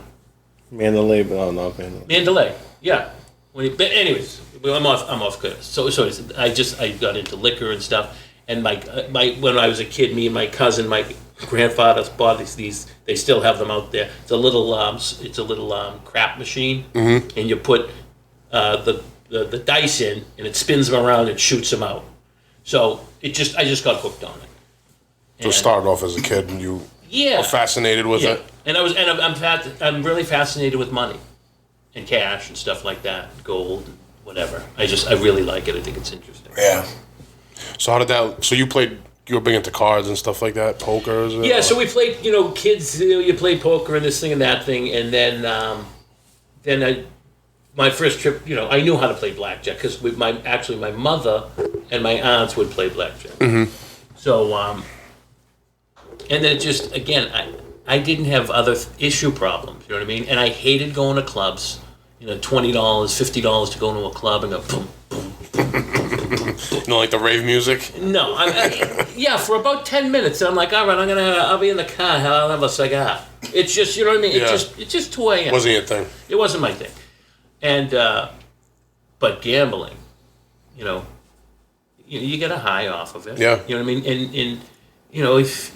Mandalay, but no, Mandalay. Mandalay, yeah. But anyways, I'm off good. So I got into liquor and stuff. And my when I was a kid, me and my cousin, my grandfather's bought these. They still have them out there. It's a little crap machine, and you put the dice in, and it spins them around and shoots them out. So I just got hooked on it. So it started off as a kid, and you were fascinated with it. And I'm really fascinated with money, and cash and stuff like that, gold, and whatever. I really like it. I think it's interesting. Yeah. So how did that? So you were big into cards and stuff like that, poker? Yeah, so we played, kids, you play poker and this thing and that thing, and then my first trip, I knew how to play blackjack because my mother and my aunts would play blackjack. Mm-hmm. So, and then just, again, I didn't have other issue problems, you know what I mean? And I hated going to clubs, $20, $50 to go to a club and go boom, boom, boom, boom, boom, boom, boom. Like the rave music? No, for about 10 minutes, I'm like, all right, I'll be in the car, I'll have a cigar. It's just, you know what I mean? Yeah. It's just who I am. Wasn't your thing? It wasn't my thing. And, but gambling, you get a high off of it. Yeah. You know what I mean? And if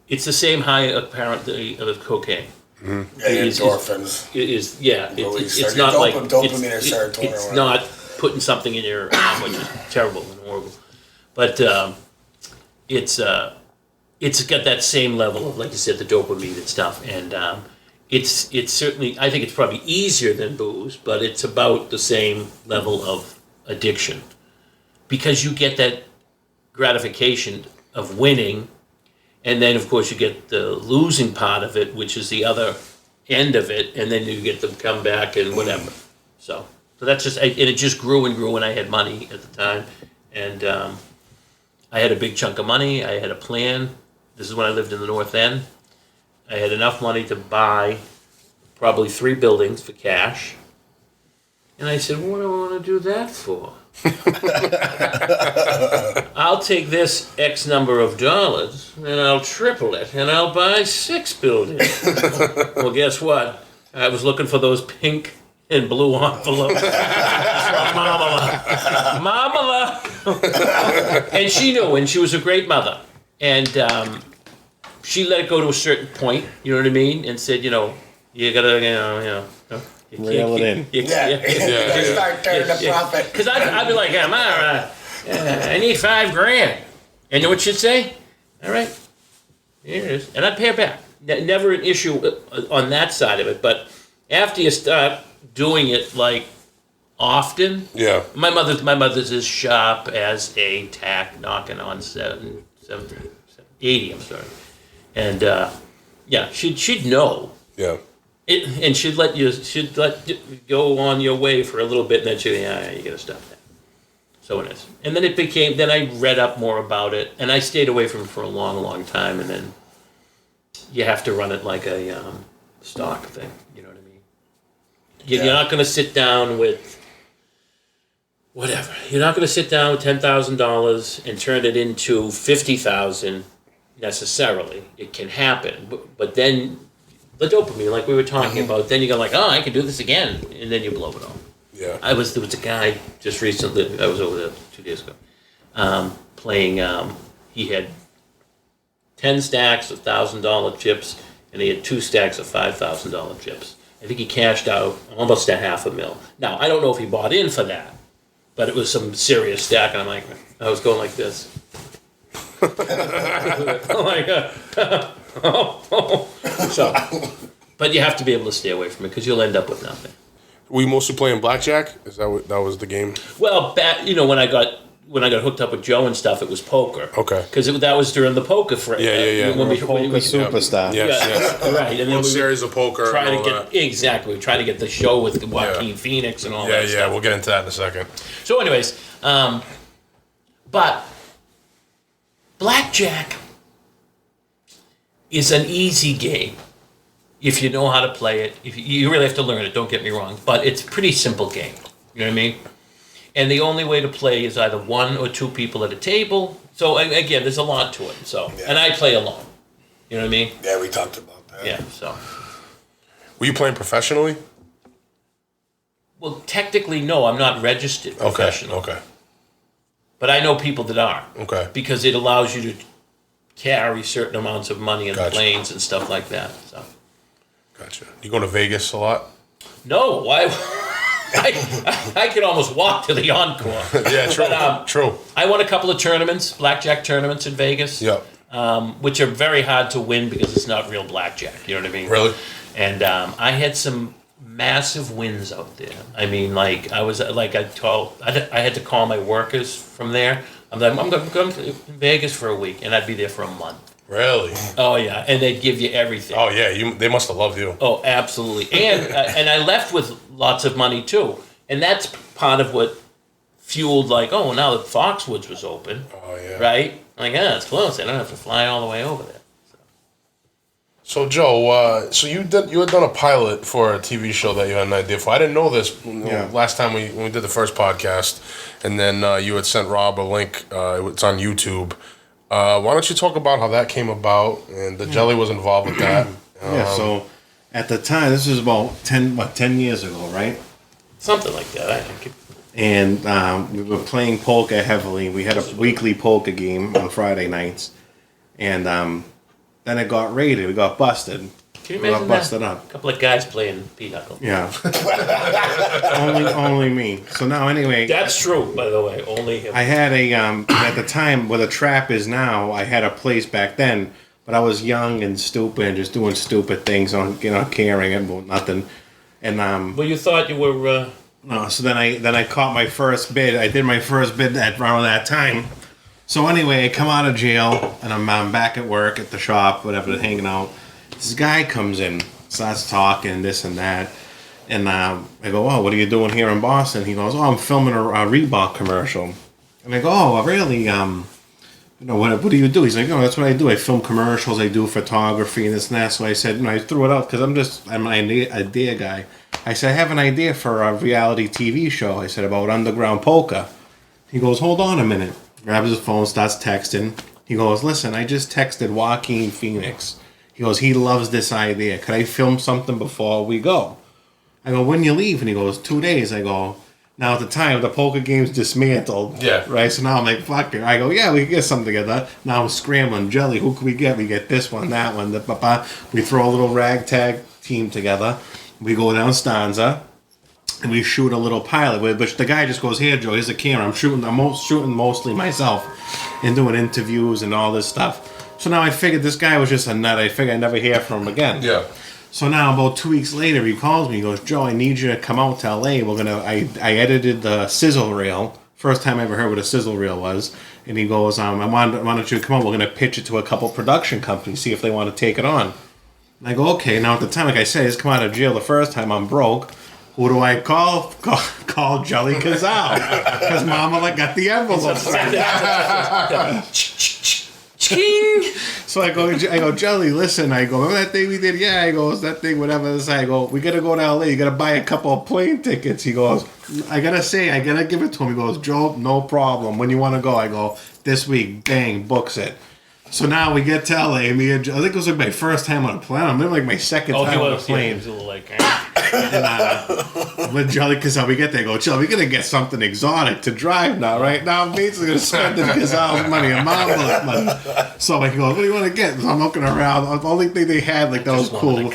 it's the same high apparently of cocaine. Mm-hmm. Yeah, endorphins. It's not like dopamine or serotonin. It's not putting something in your arm, which is terrible and horrible. But it's got that same level of, like you said, the dopamine and stuff. And it's certainly, I think it's probably easier than booze, but it's about the same level of addiction because you get that gratification of winning. And then, of course, you get the losing part of it, which is the other end of it, and then you get the comeback and whatever. So that's just, and it just grew and grew, and I had money at the time, and I had a big chunk of money. I had a plan. This is when I lived in the North End. I had enough money to buy probably 3 buildings for cash, and I said, what do I want to do that for? I'll take this X number of dollars and I'll triple it and I'll buy 6 buildings. Well, guess what? I was looking for those pink and blue envelopes. Mama. And she knew, and she was a great mother. And she let it go to a certain point, you know what I mean? And said, you gotta, Reel it in. Start turning the profit. Because I'd be like, I need $5,000. And you know what she'd say? All right, here it is. And I'd pay her back. Never an issue on that side of it. But after you start doing it like often, my mother's as sharp as a tack knocking on 80. I'm sorry, and she'd know. Yeah. And she'd let you go on your way for a little bit, and then she'd you gotta stop that. So it is. And then then I read up more about it, and I stayed away from it for a long, long time, and then you have to run it like a stock thing, you know what I mean? You're not gonna sit down with whatever. You're not gonna sit down with $10,000 and turn it into $50,000 necessarily. It can happen, but then the dopamine, like we were talking about, then you go like, oh, I can do this again, and then you blow it all. Yeah. There was a guy just recently, I was over there 2 days ago, playing, he had 10 stacks of $1,000 chips, and he had 2 stacks of $5,000 chips. I think he cashed out almost $500,000. Now, I don't know if he bought in for that, but it was some serious stack, and I'm like, I was going like this. Oh my God. So, but you have to be able to stay away from it because you'll end up with nothing. Were you mostly playing blackjack? Is that what that was the game? Well, when I got hooked up with Joe and stuff, it was poker. Okay. Because that was during the poker fray. Yeah. When we, Poker superstar. Yes. right. And then One series of poker. trying and to all get exactly. We're trying to get the show with Joaquin Phoenix and all that that. stuff. We'll get into that in a second. So, anyways, but blackjack is an easy game if you know how to play it. If you really have to learn it, don't get me wrong, but it's a pretty simple game. You know what I mean? And the only way to play is either one or two people at a table. So again, there's a lot to it. So, and I play alone. You know what I mean? Yeah, we talked about that. Yeah. So, Were you playing professionally? well, technically, no, I'm not registered professional. Okay. But I know people that are. Okay. Because it allows you to carry certain amounts of money in Gotcha. planes and stuff like that. So. Gotcha. You going to Vegas a lot? No, why? I could almost walk to the Encore. Yeah, true. But, True. I won a couple of tournaments, blackjack tournaments in Vegas. Yep. Which are very hard to win because it's not real blackjack. You know what I mean? Really? And I had some massive wins out there. I mean, like I had to call my workers from there. I'm like, I'm going to Vegas for a week, and I'd be there for a month. Really? Oh yeah, and they'd give you everything. Oh yeah, they must have loved you. Oh, absolutely. And I left with lots of money too. And that's part of what fueled now that Foxwoods was open. Oh yeah. Right? Like, it's close. I don't have to fly all the way over there. So Joe, you had done a pilot for a TV show that you had an idea for. I didn't know this last time when we did the first podcast, and then you had sent Rob a link. It's on YouTube. Why don't you talk about how that came about, and the Jelly was involved with that? So at the time, this was about 10 years ago, right? Something like that, I think. And we were playing poker heavily. We had a weekly poker game on Friday nights. And then it got raided. We got busted. Can you We imagine got busted that? up. A couple of guys playing pinochle. Yeah. only me. So now, anyway. That's true, by the way. Only him. I had at the time where the trap is now, I had a place back then, but I was young and stupid and just doing stupid things on, caring about nothing. And Well, you thought you were. no, so then I caught my first bid. I did my first bid around that time. So anyway, I come out of jail and I'm back at work at the shop, whatever, hanging out. This guy comes in, starts talking this and that, and I go, "Oh, what are you doing here in Boston?" He goes, "Oh, I'm filming a Reebok commercial." And I go, "Oh, really? What do you do?" He's like, "Oh, that's what I do. I film commercials. I do photography and this and that." So I said, I threw it out because I'm an idea guy. I said, "I have an idea for a reality TV show." I said, "About underground poker." He goes, "Hold on a minute." Grabs his phone, starts texting. He goes, "Listen, I just texted Joaquin Phoenix." He goes, "He loves this idea. Could I film something before we go?" I go, "When you leave?" And he goes, 2 days. I go, now at the time, the poker game's dismantled. Yeah. Right? So now I'm like, fuck it. I go, "Yeah, we can get something together." Now I'm scrambling. Jelly, who can we get? We get this one, that one. We throw a little ragtag team together. We go down Stanza. And we shoot a little pilot with, which the guy just goes, "Here, Joe, here's a camera." I'm shooting mostly myself and doing interviews and all this stuff. So now I figured this guy was just a nut. I figured I'd never hear from him again. Yeah. So now about 2 weeks later, he calls me. He goes, "Joe, I need you to come out to LA. I edited the sizzle reel. First time I ever heard what a sizzle reel was." And he goes, "I wanted you to come out. We're going to pitch it to a couple production companies, see if they want to take it on." And I go, "Okay." Now at the time, like I said, I just come out of jail the first time. I'm broke. Who do I call? Call Gelli Cazal. Because Mama got the envelope. So I go, "Jelly, listen." I go, "Remember that thing we did?" "Yeah." I goes, "That thing, whatever this." I go, "We got to go to LA. You got to buy a couple of plane tickets." He goes, I got to give it to him. He goes, "Joe, no problem. When you want to go?" I go, "This week." Bang, books it. So now we get to LA. I think it was like my first time on a plane. I'm like my second time on a plane. He was like, And with Gelli Cazal, we get there, go, Gelli, we're going to get something exotic to drive now, right? Now I'm basically going to spend this Cazal's money and Mom's money. So I go, what do you want to get? So I'm looking around. The only thing they had, like, that was cool,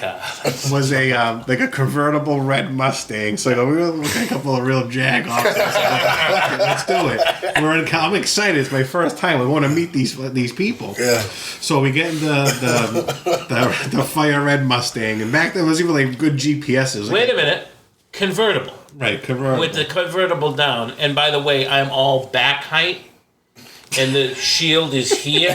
was a like a convertible red Mustang. So I go, we're going to get a couple of real Jag-offs. Let's do it. I'm excited. It's my first time. We want to meet these people. Yeah. So we get in the fire red Mustang, and back then it was even like good GPSs. Wait a minute, convertible. Right, convertible. With the convertible down, and by the way, I'm all back height, and the shield is here.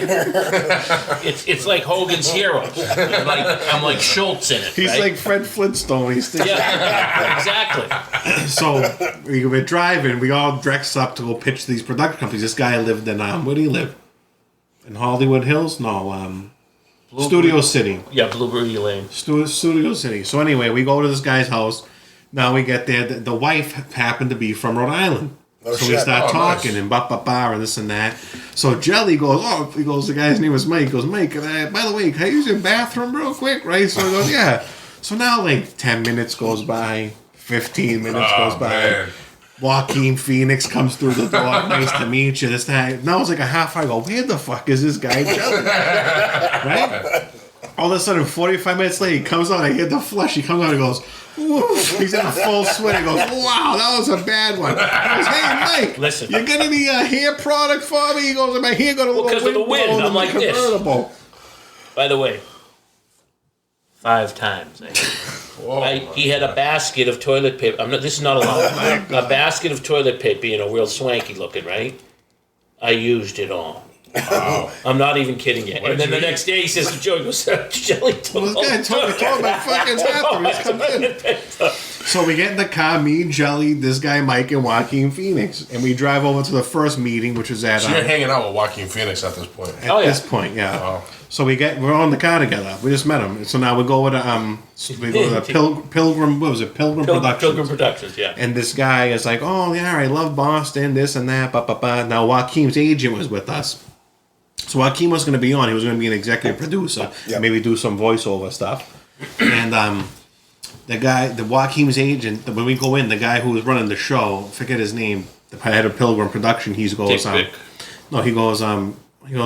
It's like Hogan's Heroes. I'm like Schultz in it. He's right? like Fred Flintstone. Yeah, exactly. So we're driving. We all dress up to go pitch these production companies. This guy lived in where do you live? In Hollywood Hills? No, Studio City. Yeah, Blueberry Lane. Studio City. So anyway, we go to this guy's house. Now we get there. The wife happened to be from Rhode Island. Oh, so we start talking and and this and that. So Gelli goes, the guy's name was Mike. He goes, Mike, by the way, can I use your bathroom real quick? Right? So he goes, yeah. So now like 10 minutes goes by, 15 minutes goes by. Man. Joaquin Phoenix comes through the door. Nice to meet you. This time. Now it's like a half hour. I go, where the fuck is this guy, Gelli? Right? All of a sudden, 45 minutes later, he comes out. I hear the flush. He comes out and goes, woof. He's in a full sweat. He goes, wow, that was a bad one. I goes, hey, Mike, listen, you got any hair product for me? He goes, my hair got a little because of the wind. I'm like convertible. This. By the way, 5 times. He had a basket of toilet paper. This is not a lot. A basket of toilet paper, real swanky looking, right? I used it all. Wow. I'm not even kidding you. And then the next day he says to Joe, he goes, Gelli took this guy told my fucking bathroom. He's come in. So we get in the car, me, Gelli, this guy, Mike, and Joaquin Phoenix. And we drive over to the first meeting, which was at... So you're hanging out with Joaquin Phoenix at this point? At this point, yeah. Oh. So we're on the car together. We just met him. So now we go with Pilgrim. What was it? Pilgrim Productions. Pilgrim Productions, yeah. And this guy is like, oh yeah, I love Boston, this and that. Now Joaquin's agent was with us. So Joaquin was going to be on. He was going to be an executive producer, maybe do some voiceover stuff. And the Joaquin's agent, when we go in, the guy who was running the show, forget his name, the head of Pilgrim Production, he goes,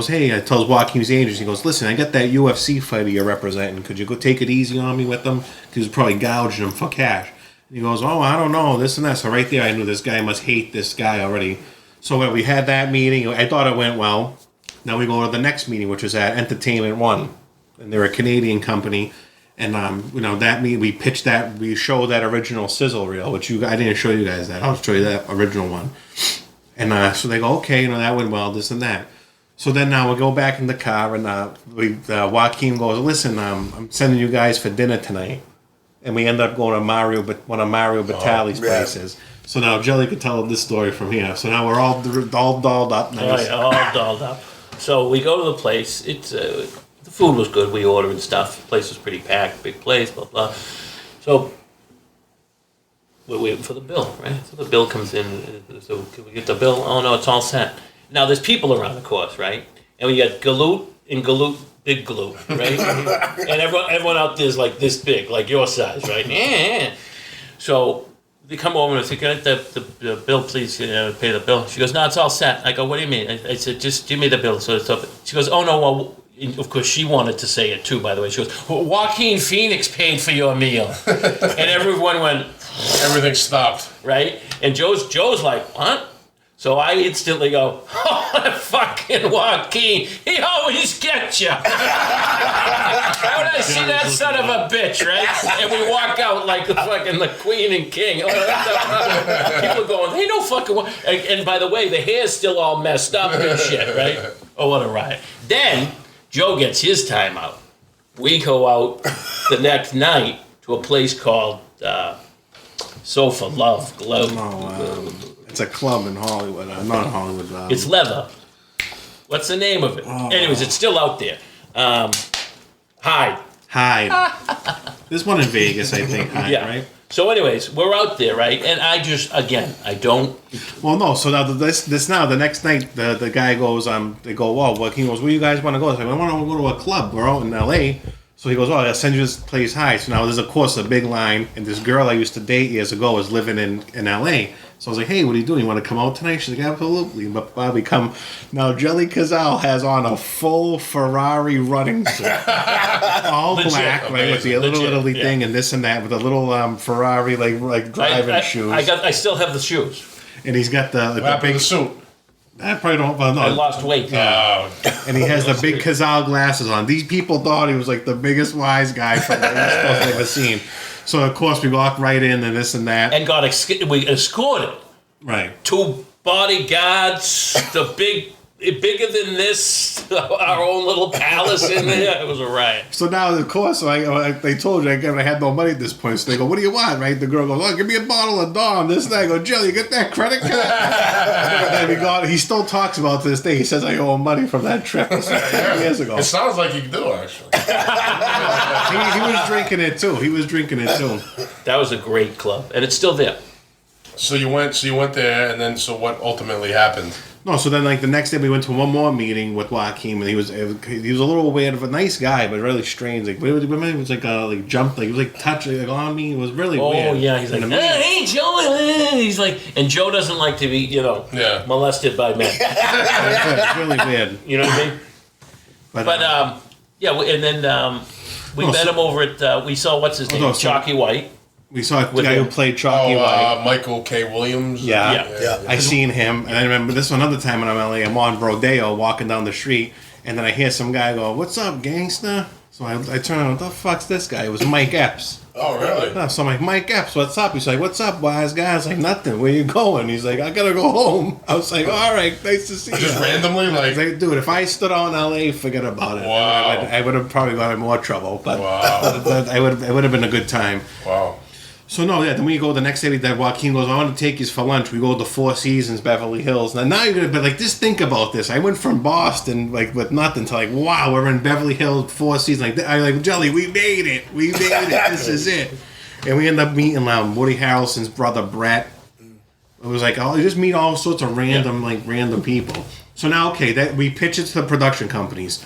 hey, I tells Joaquin's agent, he goes, listen, I got that UFC fighter you're representing. Could you go take it easy on me with them? Because he's probably gouging him for cash. And he goes, oh, I don't know, this and that. So right there, I knew this guy must hate this guy already. So when we had that meeting, I thought it went well. Now we go to the next meeting, which was at Entertainment One. And they're a Canadian company. And, that meeting, we pitched that, we showed that original sizzle reel, which I didn't show you guys that. I'll show you that original one. And so they go, okay, that went well, this and that. So then now we go back in the car, and Joaquin goes, listen, I'm sending you guys for dinner tonight. And we end up going to one of Mario Batali's places. So now Gelli could tell this story from here. So now we're all dolled up. Nice. All dolled up. So we go to the place. It's the food was good. We ordered stuff. The place was pretty packed, big place, blah, blah. So we're waiting for the bill, right? So the bill comes in. So can we get the bill? Oh, no, it's all set. Now, there's people around the course, right? And we got Galoot and Galoot, big Galoot, right? And everyone out there is like this big, like your size, right? Yeah. So they come over and say, can I get the bill, please, pay the bill? She goes, no, it's all set. I go, what do you mean? I said, just give me the bill. So it's up. She goes, oh, no, well, of course, she wanted to say it too, by the way. She goes, well, Joaquin Phoenix paid for your meal. And everyone went... Everything stopped. Right? And Joe's like, what? So I instantly go, oh, fucking Joaquin, he always gets you. How would I see that son of a bitch, right? And we walk out like the queen and king. People are going, hey, no fucking... And by the way, the hair's still all messed up and shit, right? Oh, what a riot. Then Joe gets his time out. We go out the next night to a place called Sofa Love. It's a club in Hollywood. Not Hollywood. It's Leather. What's the name of it? Anyways, it's still out there. Hyde. There's one in Vegas, I think. Hyde, yeah. Right? So anyways, we're out there, right? And I don't... Well, no, so now the next night, the guy goes, they go, whoa, he goes, where you guys want to go? I said, I want to go to a club. We're out in L.A., So he goes, I'll send you this place high. So now there's, of course, a big line. And this girl I used to date years ago was living in L.A. So I was like, hey, what are you doing? You want to come out tonight? She's like, absolutely. But Bobby, come. Now, Gelli Cazal has on a full Ferrari running suit. All Legit. black, right? With the little thing and this and that. With a little Ferrari, like driving shoes. I still have the shoes. And he's got the big suit. I probably don't. Well, no. I lost weight. And he has the big Cazal glasses on. These people thought he was like the biggest wise guy from the East Coast I've ever seen. So of course we walked right in and this and that. And we escorted. Right. 2 bodyguards, bigger than this, our own little palace in there. It was a riot. So now, of course, they told you I had no money at this point. So they go, what do you want, right? The girl goes, oh, give me a bottle of Dom, this and that. I go, Gelli, you get that credit card? He still talks about to this day. He says I owe him money from that trip. This was 10 years ago. It sounds like you do, actually. He was drinking it, too. That was a great club. And it's still there. So you went there, and then so what ultimately happened? No, so then like the next day we went to one more meeting with Joaquin, and he was a little weird of a nice guy, but really strange. Like it was like jumped, like he was like touching on me. It was really weird. Oh yeah, he's like, hey Joe, he's like, and Joe doesn't like to be molested by men. It's really weird. You know what I mean? But and then we met him over at we saw what's his name, Chalky White. We saw the guy who played Chalky White. Michael K. Williams. Yeah. I seen him, and I remember this another time when I'm in LA. I'm on Rodeo walking down the street, and then I hear some guy go, "What's up, gangsta?" So I turn around, what the fuck's this guy? It was Mike Epps. Oh, really? No, so I'm like, Mike Epps, what's up? He's like, what's up, wise guy? I was like, nothing. Where you going? He's like, I gotta go home. I was like, all right, nice to see you. Just randomly, like, dude, if I stood out in LA, forget about it. Wow. I would have probably got in more trouble, but wow. it would have been a good time. Wow. So then we go the next day that Joaquin goes, I want to take you for lunch. We go to Four Seasons, Beverly Hills. Now you're gonna be like, just think about this. I went from Boston like with nothing to like, wow, we're in Beverly Hills, Four Seasons. Like I like Gelli, we made it. This is it. And we end up meeting Woody Harrelson's brother Brett. It was like, you just meet all sorts of random people. So now that we pitch it to the production companies.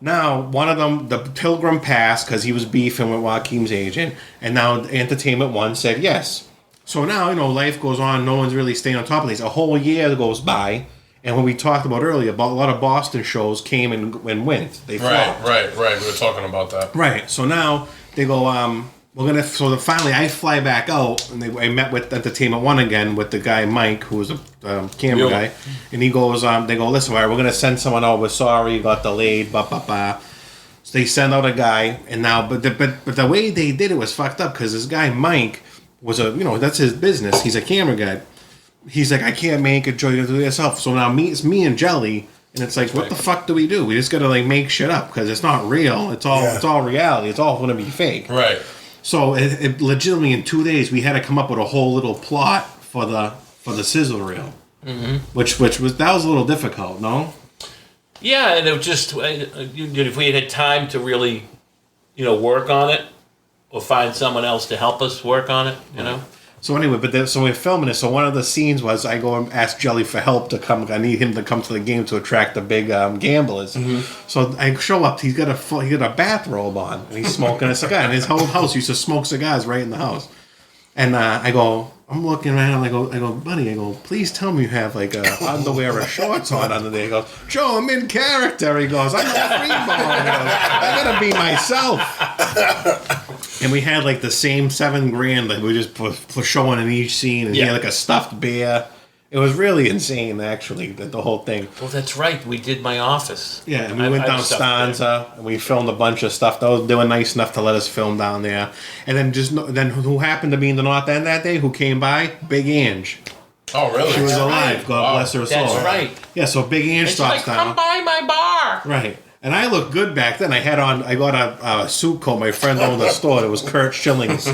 Now, one of them, the Pilgrim passed because he was beefing with Joaquin's agent, and now Entertainment One said yes. So now, life goes on. No one's really staying on top of these. A whole year goes by, and when we talked about earlier, a lot of Boston shows came and went. They flopped. Right. We were talking about that. Right. So now they go, finally I fly back out, and I met with Entertainment One again with the guy Mike, who was a camera guy, and he goes, they go, listen, all right, we're gonna send someone over. Sorry, got delayed, So they send out a guy, and now, but the way they did it was fucked up because this guy Mike was that's his business. He's a camera guy. He's like, I can't make it, Joe, you do it yourself. So now it's me and Gelli. And it's like, what the fuck do? We just gotta make shit up because it's not real. It's all reality. It's all gonna be fake. Right. So it legitimately in 2 days we had to come up with a whole little plot for the sizzle reel, which was a little difficult, no? Yeah, and it was just if we had time to really, work on it, or find someone else to help us work on it, So anyway, so we're filming it. So one of the scenes was I go and ask Gelli for help to come. I need him to come to the game to attract the big gamblers. So I show up. He's got a bathrobe on, and he's smoking a cigar. And his whole house used to smoke cigars right in the house. And I'm looking around. I go, buddy. Please tell me you have underwear or shorts on under there. He goes, Joe, I'm in character. He goes, I'm a free ball. He goes, I gotta be myself. And we had the same $7,000 that we just put showing in each scene, and he had a stuffed bear. It was really insane, actually, the whole thing. Well, that's right. We did my office. Yeah, and we went down Stanza, and we filmed a bunch of stuff. They were nice enough to let us film down there. And then who happened to be in the North End that day? Who came by? Big Ange. Oh, really? She was alive. God bless her soul. That's right. Yeah, so Big Ange stops down. Come by my bar. Right. And I looked good back then. I got a suit coat. My friend owned a store. It was Kurt Schilling's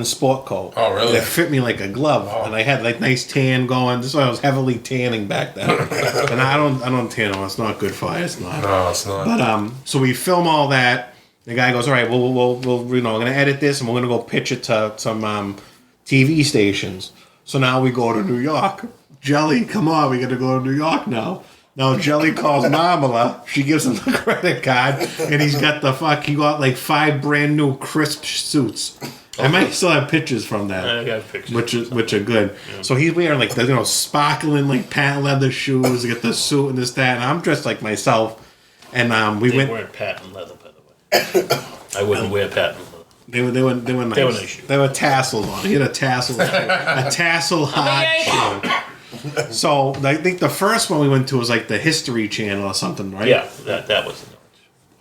sport coat. Oh, really? And it fit me like a glove. Oh. And I had nice tan going. This is why I was heavily tanning back then. And I don't tan on. It's not good for you. It's not. No, it's not. But so we film all that. The guy goes, all right, we're going to edit this, and we're going to go pitch it to some TV stations. So now we go to New York. Gelli, come on, we got to go to New York now. Now Jelly calls Marmala. She gives him the credit card, and he's got he got like 5 brand new crisp suits. I might still have pictures from that. I got pictures. Which are good. Yeah. So he's wearing like the sparkling like patent leather shoes, get the suit and this, that, and I'm dressed like myself. And they weren't patent leather, by the way. I wouldn't wear patent leather. They were nice. They were nice shoes. They were tassels on. He had a tassel hot shoe. So I think the first one we went to was like the History Channel or something, right? Yeah, that was the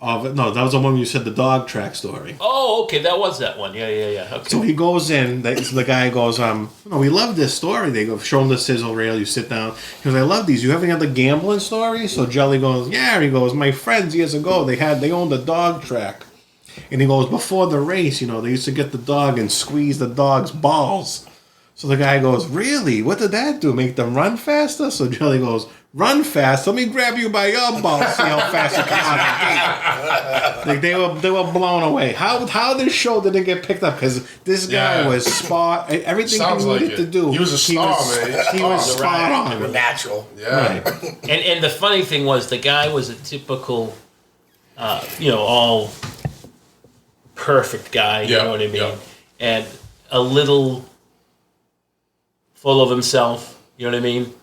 no, that was the one you said the dog track story. Oh, okay, that was that one. Yeah. Okay. So he goes in. The guy goes, we love this story. They go, show him the sizzle reel. You sit down. He goes, I love these. You have any other gambling stories? So Jelly goes, yeah. He goes, my friends years ago, they owned a dog track. And he goes, before the race, they used to get the dog and squeeze the dog's balls. So the guy goes, really? What did that do? Make them run faster? So Jelly goes, run fast. Let me grab you by your balls. See how fast you come out the gate. Like they were blown away. How this show didn't get picked up? Because this guy was spot. Everything he needed to do. He was a star, man. He was spot on. Natural. Yeah. Right. And the funny thing was, the guy was a typical, all perfect guy. You know what I mean? Yeah. And a little full of himself. You know what I mean?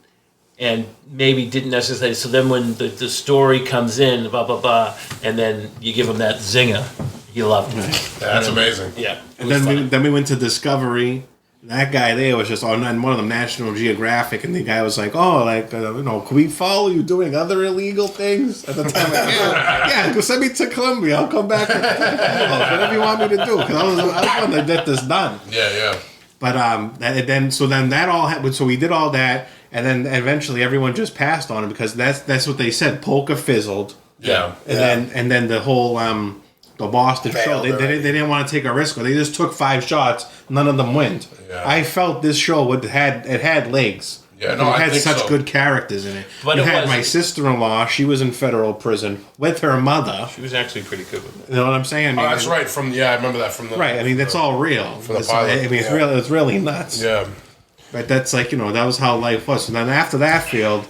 And maybe didn't necessarily. So then when the story comes in, blah, blah, blah, and then you give him that zinger, he loved it. That's amazing. Yeah. And then we went to Discovery. That guy there was just on one of them, National Geographic, and the guy was like, can we follow you doing other illegal things? At the time, go send me to Colombia. I'll come back. Whatever you want me to do. Because I was wanting to get this done. Yeah. But then that all happened. So we did all that. And then eventually everyone just passed on it because that's what they said. Poker fizzled. Yeah. And then the whole the Boston show they didn't want to take a risk. They just took 5 shots. None of them went. Yeah. I felt this show had legs. Yeah, no, it had I think such so. good characters in it. But you it had was- my sister-in-law. She was in federal prison with her mother. She was actually pretty good with it. You know what I'm saying? Oh, that's right. I remember that from the. Right. I mean, that's all real. From the pilot. It's real. It's really nuts. Yeah. But that's that was how life was. And then after that field,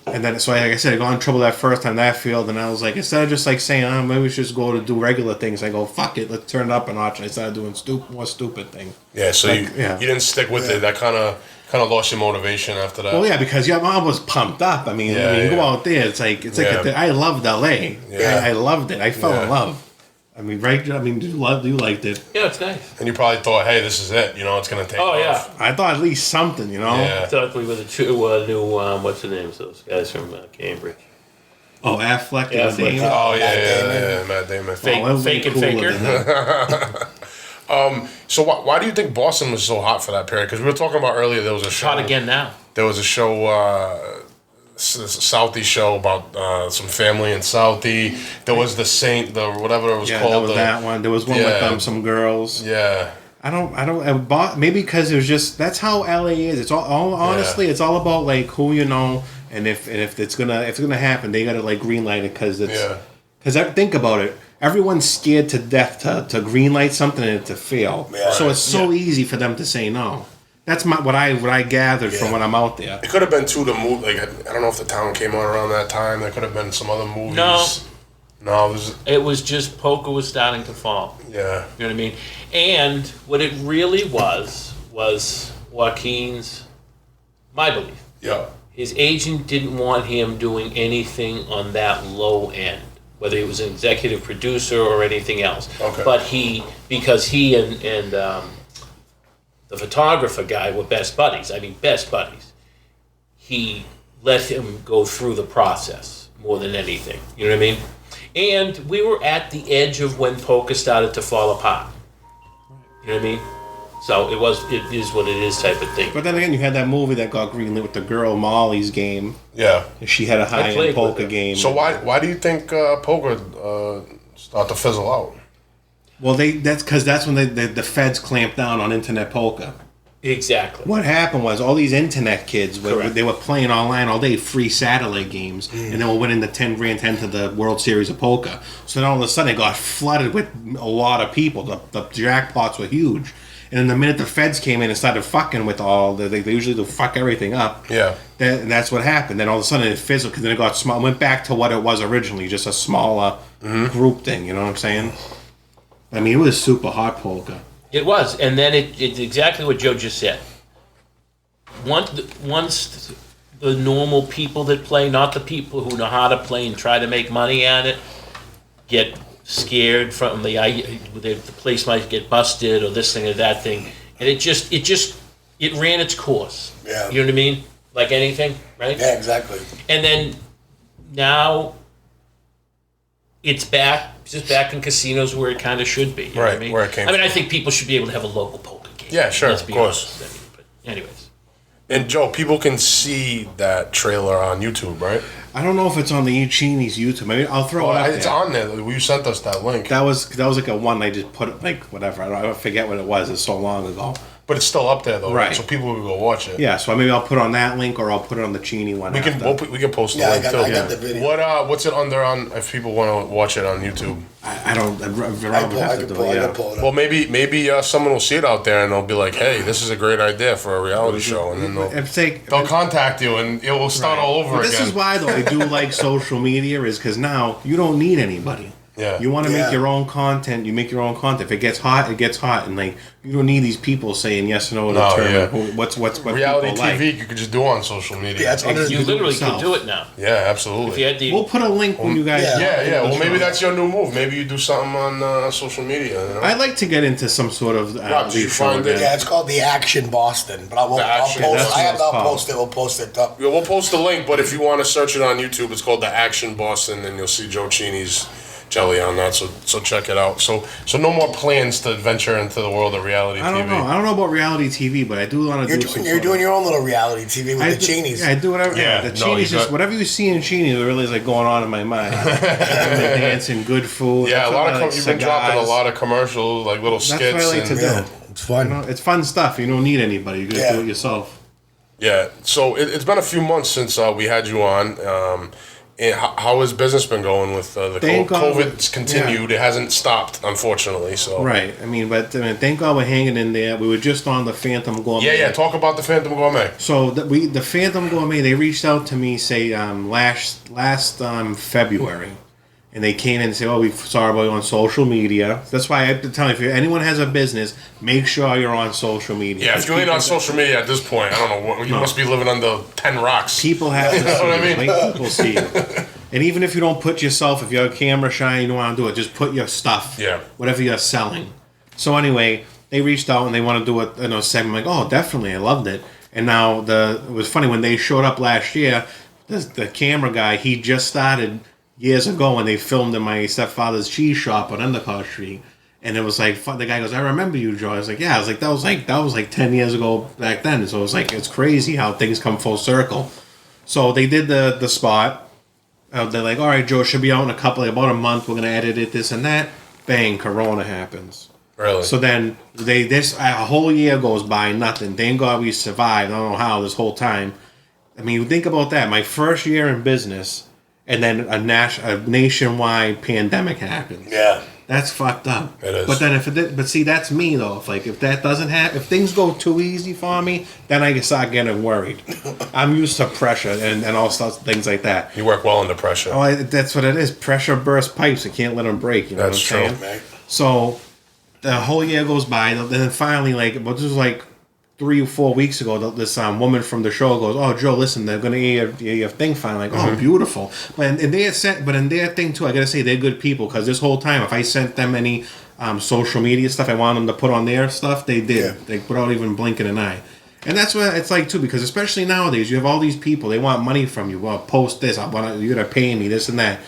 and then, so like I said, I got in trouble that first time, that field, and I was like, instead of just like saying, maybe we should just go to do regular things, I go, fuck it, let's turn it up a notch. And I started doing more stupid things. Yeah, so you didn't stick with it. That kind of lost your motivation after that. Well, yeah, because your mom was pumped up. I mean, when you go out there, it's like I loved LA. Yeah. I loved it. I fell in love. I mean, right? I mean, you liked it. Yeah, it's nice. And you probably thought, hey, this is it. It's going to take off. Yeah. I thought at least something, Yeah. I thought we were the two new, what's the names of those guys from Cambridge? Oh, Affleck and Damon. Oh, yeah, Matt Damon. Fake and Faker. So why do you think Boston was so hot for that period? Because we were talking about earlier, there was a show. Hot again now. There was a show, Southie show about some family in Southie. There was the Saint, whatever it was called. There was that one. There was one with some girls. Yeah. I don't. Maybe because it was just that's how LA is. It's all honestly, it's all about like who you know, and if it's gonna happen, they gotta like greenlight it because think about it. Everyone's scared to death to greenlight something and it to fail. Yeah. So it's so easy for them to say no. That's what I gathered from when I'm out there. It could have been too the movie. Like I don't know if The Town came on around that time. There could have been some other movies. No, it was just poker was starting to fall. Yeah, you know what I mean. And what it really was Joaquin's, my belief. Yeah. His agent didn't want him doing anything on that low end, whether he was an executive producer or anything else. Okay. But because he and the photographer guy were best buddies. I mean, best buddies. He let him go through the process more than anything. You know what I mean? And we were at the edge of when poker started to fall apart. You know what I mean? So it is what it is type of thing. But then again, you had that movie that got greenlit with the girl Molly's game. Yeah. She had a high-end poker game. So why do you think poker start to fizzle out? Well, that's when the feds clamped down on internet poker. Exactly. What happened was all these internet kids, they were playing online all day, free satellite games, and they were winning the 10 grand to enter the World Series of Poker. So then all of a sudden it got flooded with a lot of people. The jackpots were huge. And then the minute the feds came in and started fucking with they usually do fuck everything up. Yeah. And that's what happened. Then all of a sudden it fizzled because then it got small. Went back to what it was originally, just a smaller group thing. You know what I'm saying? I mean, it was super hot poker. It was, and then it's exactly what Joe just said. Once the normal people that play, not the people who know how to play and try to make money at it, get scared from the place might get busted or this thing or that thing, and it ran its course. Yeah. You know what I mean? Like anything, right? Yeah, exactly. And then now it's just back in casinos where it kind of should be. You know what I mean? Where it came I mean, I think people should be able to have a local poker game. Yeah, sure, Let's of be course. honest. I mean, but anyways. And Joe, people can see that trailer on YouTube, right? I don't know if it's on the Eat Cinis YouTube. Maybe I'll throw it up It's there. on there. You sent us that link. That was like a one I just put it like whatever. I forget what it was. It's so long ago. But it's still up there, though, right? Right. So people will go watch it. Yeah, so maybe I'll put on that link or I'll put it on the Chini one. We can post the link, too. I got the video. What's it under on if people want to watch it on YouTube? I don't. I can pull it Well, up. maybe someone will see it out there and they'll be like, "Hey, this is a great idea for a reality show," and then they'll contact you and it will start all over again. This is why though I do like social media is because now you don't need anybody. Yeah. You want to make your own content. You make your own content. If it gets hot, it gets hot, and like you don't need these people saying yes or no to determine what's what reality people TV. like. You could just do on social media. Yeah, it's under You literally could do it now. Yeah, absolutely. If you had the, We'll put a link when you guys. Yeah. Well, maybe that's your new move. Maybe you do something on social media. You know? I'd like to get into some sort of. Rob, did you find it? Yeah, it's called The Action Boston, but I'll post it. We'll post it up. Yeah, we'll post the link, but if you want to search it on YouTube, it's called The Action Boston, and you'll see Joe Chini's jelly on that. So check it out. So no more plans to venture into the world of reality TV. I don't know about reality TV, but I do want to do. You're doing your own little reality TV with the Chinis. Yeah, I do whatever. Yeah, the Chinis just whatever you see in Chini, really is like going on in my mind. Dancing, good food. Yeah, a lot of like you've been dropping a lot of commercials, like little skits. That's what I like to do. It's fun. You know, it's fun stuff. You don't need anybody. You just do it yourself. Yeah. So it's been a few months since we had you on. And how has business been going with the COVID's continued? Yeah. It hasn't stopped, unfortunately. So right. I mean, thank God we're hanging in there. We were just on the Phantom Gourmet. Yeah. Talk about the Phantom Gourmet. So the Phantom Gourmet, they reached out to me last February. And they came in and said, "Oh, we saw about you on social media." That's why I have to tell you, if anyone has a business, make sure you're on social media. Yeah, if you ain't on social media at this point, I don't know, you must be living under 10 rocks. People have to see what I mean? Make people see you. And even if you don't put yourself, if you're a camera shy and you don't want to do it, just put your stuff. Yeah. Whatever you're selling. So anyway, they reached out and they want to do a segment. I'm like, oh, definitely, I loved it. And now it was funny when they showed up last year. The camera guy, he just started years ago when they filmed in my stepfather's cheese shop on Endicott Street, and it was like the guy goes, "I remember you, Joe." I was like, "Yeah." I was like, "That was like 10 years ago back then." So it was like it's crazy how things come full circle. So they did the spot. They're like, "All right, Joe, should be out in about a month. We're gonna edit it, this and that." Bang, Corona happens. Really? So then a whole year goes by, nothing. Thank God we survived. I don't know how this whole time. I mean, think about that. My first year in business. And then a nationwide pandemic happens. Yeah, that's fucked up. It is. But then but see, that's me though. If that doesn't happen, if things go too easy for me, then I start getting worried. I'm used to pressure and all sorts of things like that. You work well under pressure. Oh, that's what it is. Pressure bursts pipes. You can't let them break. You know that's what I'm true. saying? So the whole year goes by, and then finally, this was like 3 or 4 weeks ago, this woman from the show goes, "Oh, Joe, listen, they're gonna get your thing finally." Like, oh, beautiful. But in their thing too, I gotta say they're good people because this whole time, if I sent them any social media stuff I want them to put on their stuff, they did. Yeah. They without even blinking an eye. And that's what it's like too, because especially nowadays, you have all these people they want money from you. Well, post this. You're gonna pay me this and that.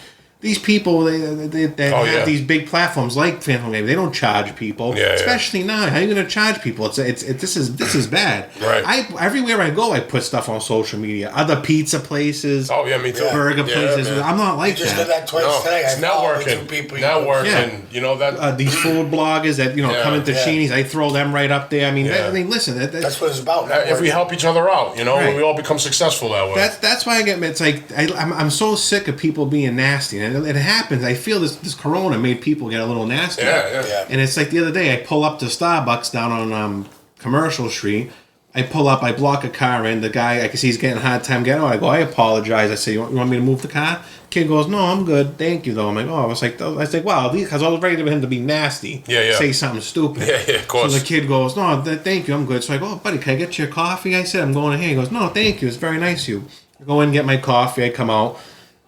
these people that have these big platforms like Phantom Game, they don't charge people, especially now. How are you going to charge people? This is bad. Right. Everywhere I go, I put stuff on social media. Other pizza places. Oh yeah, me too. Burger places. Man. I'm not like you just did that twice today. It's networking. You know that these food bloggers that come into Cinis, I throw them right up there. I mean, listen, that's what it's about. If we help each other out, we all become successful that way. That's why I get. It's like I'm so sick of people being nasty, and it happens. I feel this Corona made people get a little nasty. Yeah. And it's like the other day, I pull up to Starbucks down on Commercial Street. I pull up, I block a car in. The guy, I can see he's getting a hard time getting out. I go, I apologize. I say, you want me to move the car? Kid goes, no, I'm good. Thank you, though. I'm like, oh, I was like, wow, because I was ready for him to be nasty. Say something stupid. Yeah, of course. So the kid goes, no, thank you, I'm good. So I go, oh, buddy, can I get you a coffee? I said, I'm going ahead. He goes, no, thank you. It's very nice of you. I go in and get my coffee. I come out.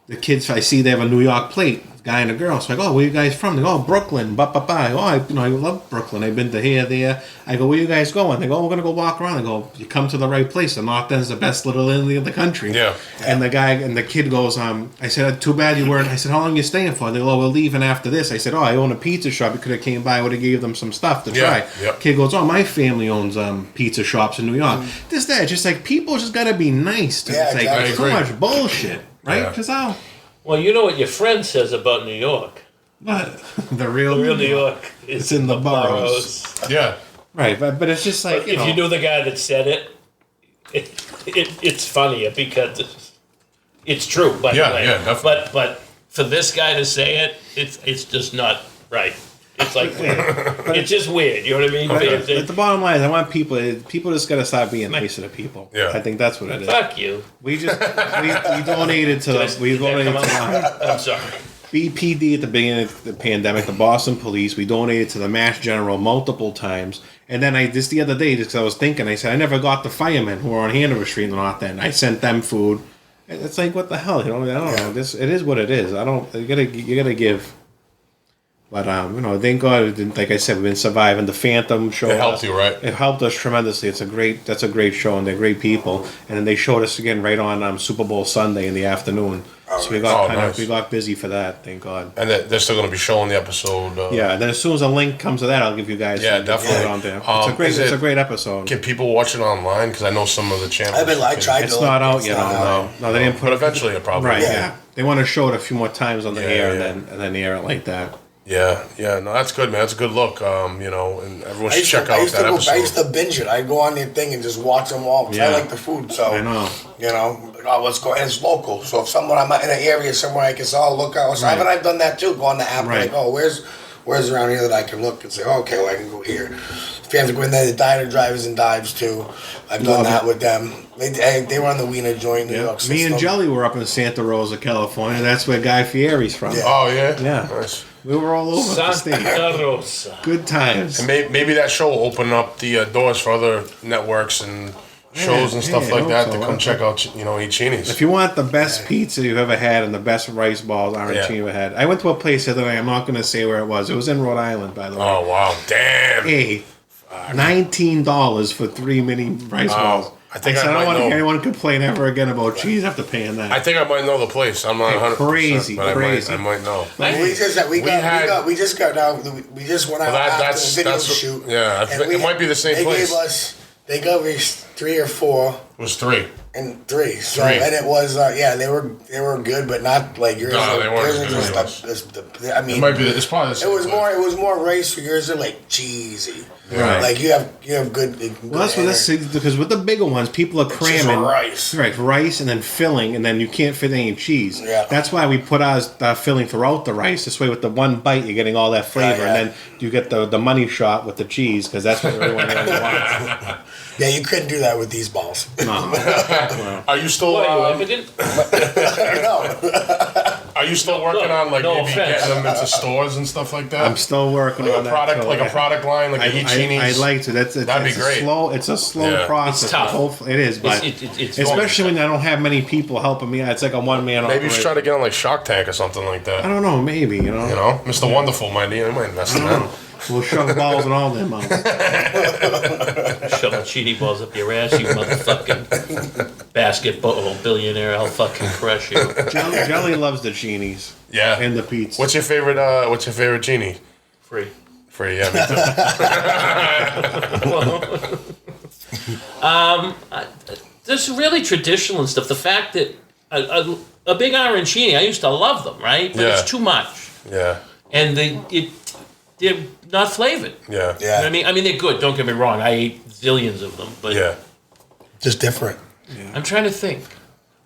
The kids, I see they have a New York plate. Guy and a girl. So I go, oh, where you guys from? They go, oh, Brooklyn. I go, oh, I love Brooklyn. I've been to here, there. I go, where you guys going? They go, oh, we're gonna go walk around. I go, you come to the right place. The North End's the best little inn in the country. Yeah. And the guy and the kid goes, I said, too bad you weren't. I said, how long are you staying for? They go, oh, we're leaving after this. I said, oh, I own a pizza shop. You could have came by. I would have gave them some stuff to try. Yeah. Kid goes, oh, my family owns pizza shops in New York. Just like people just gotta be nice. To it's like exactly. so much bullshit, right? Cazal? Well, you know what your friend says about New York. What? The real New York. It's in the boroughs. Yeah. Right, but it's just like, if you knew the guy that said it's funnier because it's true. By the way. Yeah, definitely. But for this guy to say it, it's just not right. It's like it's just weird. You know what I mean? But the bottom line is, I want people just got to stop being nicer to people. Yeah. I think that's what it is. Fuck you. We donated to I'm sorry. BPD at the beginning of the pandemic, the Boston Police. We donated to the Mass General multiple times. And then just the other day, just because I was thinking, I said, I never got the firemen who were on Hanover Street in the North End. I sent them food. It's like, what the hell? I don't know. It is what it is. You gotta give. But thank God, like I said, we've been surviving. The Phantom show. It helped you, right? It helped us tremendously. That's a great show, and they're great people. And then they showed us again right on Super Bowl Sunday in the afternoon. So we got busy for that. Thank God. And they're still going to be showing the episode. And then as soon as a link comes to that, I'll give you guys. Yeah, definitely. On there. It's a great episode. Can people watch it online? Because I know some of the channels. It's not out yet. No, they didn't put. But eventually, it probably. Right. Yeah. They want to show it a few more times on the air, and then air it like that. Yeah, no, that's good, man. That's a good look, and everyone should check out that episode. I used to binge it. I'd go on their thing and just watch them all, because I like the food, so. I know. Let's go, and it's local, so if I'm in an area somewhere I can say, oh, look out, so I've done that too, go on the app and like, oh, where's around here that I can look and say, oh, okay, well, I can go here. If you have to go in there, the diner drivers and dives too. I've done that with them. They were on the Wiener joint, New York system. Me and Jelly were up in Santa Rosa, California. That's where Guy Fieri's from. Yeah. Oh, yeah? Yeah. Nice. We were all over the state. Santa Rosa. Good times. And maybe that show will open up the doors for other networks and shows and stuff like that to come check out, Eat Cinis. If you want the best pizza you've ever had and the best rice balls Arancini ever had, I went to a place the other day. I'm not going to say where it was. It was in Rhode Island, by the way. Oh, wow. Damn. Hey, $19 for 3 mini rice balls. I don't want to hear anyone complain ever again about cheese after paying that. I think I might know the place. I'm not 100%. Crazy. I might know. We just went out after the video shoot. Yeah, it might be the same place. They gave us 3 or 4. It was 3. And 3. So, and it was, they were good, but not like yours. No, they weren't good. It might be. It's probably the same. It was more rice. Yours are like cheesy. Right. Like you have good. Well, that's what this is, because with the bigger ones, people are cramming rice. Right, rice and then filling, and then you can't fit any cheese. Yeah. That's why we put our filling throughout the rice. This way, with the one bite, you're getting all that flavor, and then you get the money shot with the cheese, because that's what everyone really wants. Yeah, you couldn't do that with these balls. No. Are you still? No. Are you still working on maybe getting them into stores and stuff like that? I'm still working on a product, that. A product line, like a Eat Cinis. I'd like to. That'd be great. It's a slow process. It's tough. It is, but it's especially when I don't have many people helping me. It's like a one-man operation. Maybe you should try to get on like Shark Tank or something like that. I don't know. Maybe Mr. Wonderful might invest in that. We'll shove balls in all them mouths. Shove Chini balls up your ass, you motherfucking basketball billionaire. I'll fucking crush you. Jelly loves the Cinis. Yeah. And the pizza. What's your favorite Genie? Free. Free, yeah, me too. This is really traditional and stuff. The fact that a big arancini, I used to love them, right? But it's too much. Yeah. And they're not flavored. Yeah. You know what I mean? I mean, they're good. Don't get me wrong. I ate zillions of them. But just different. I'm trying to think.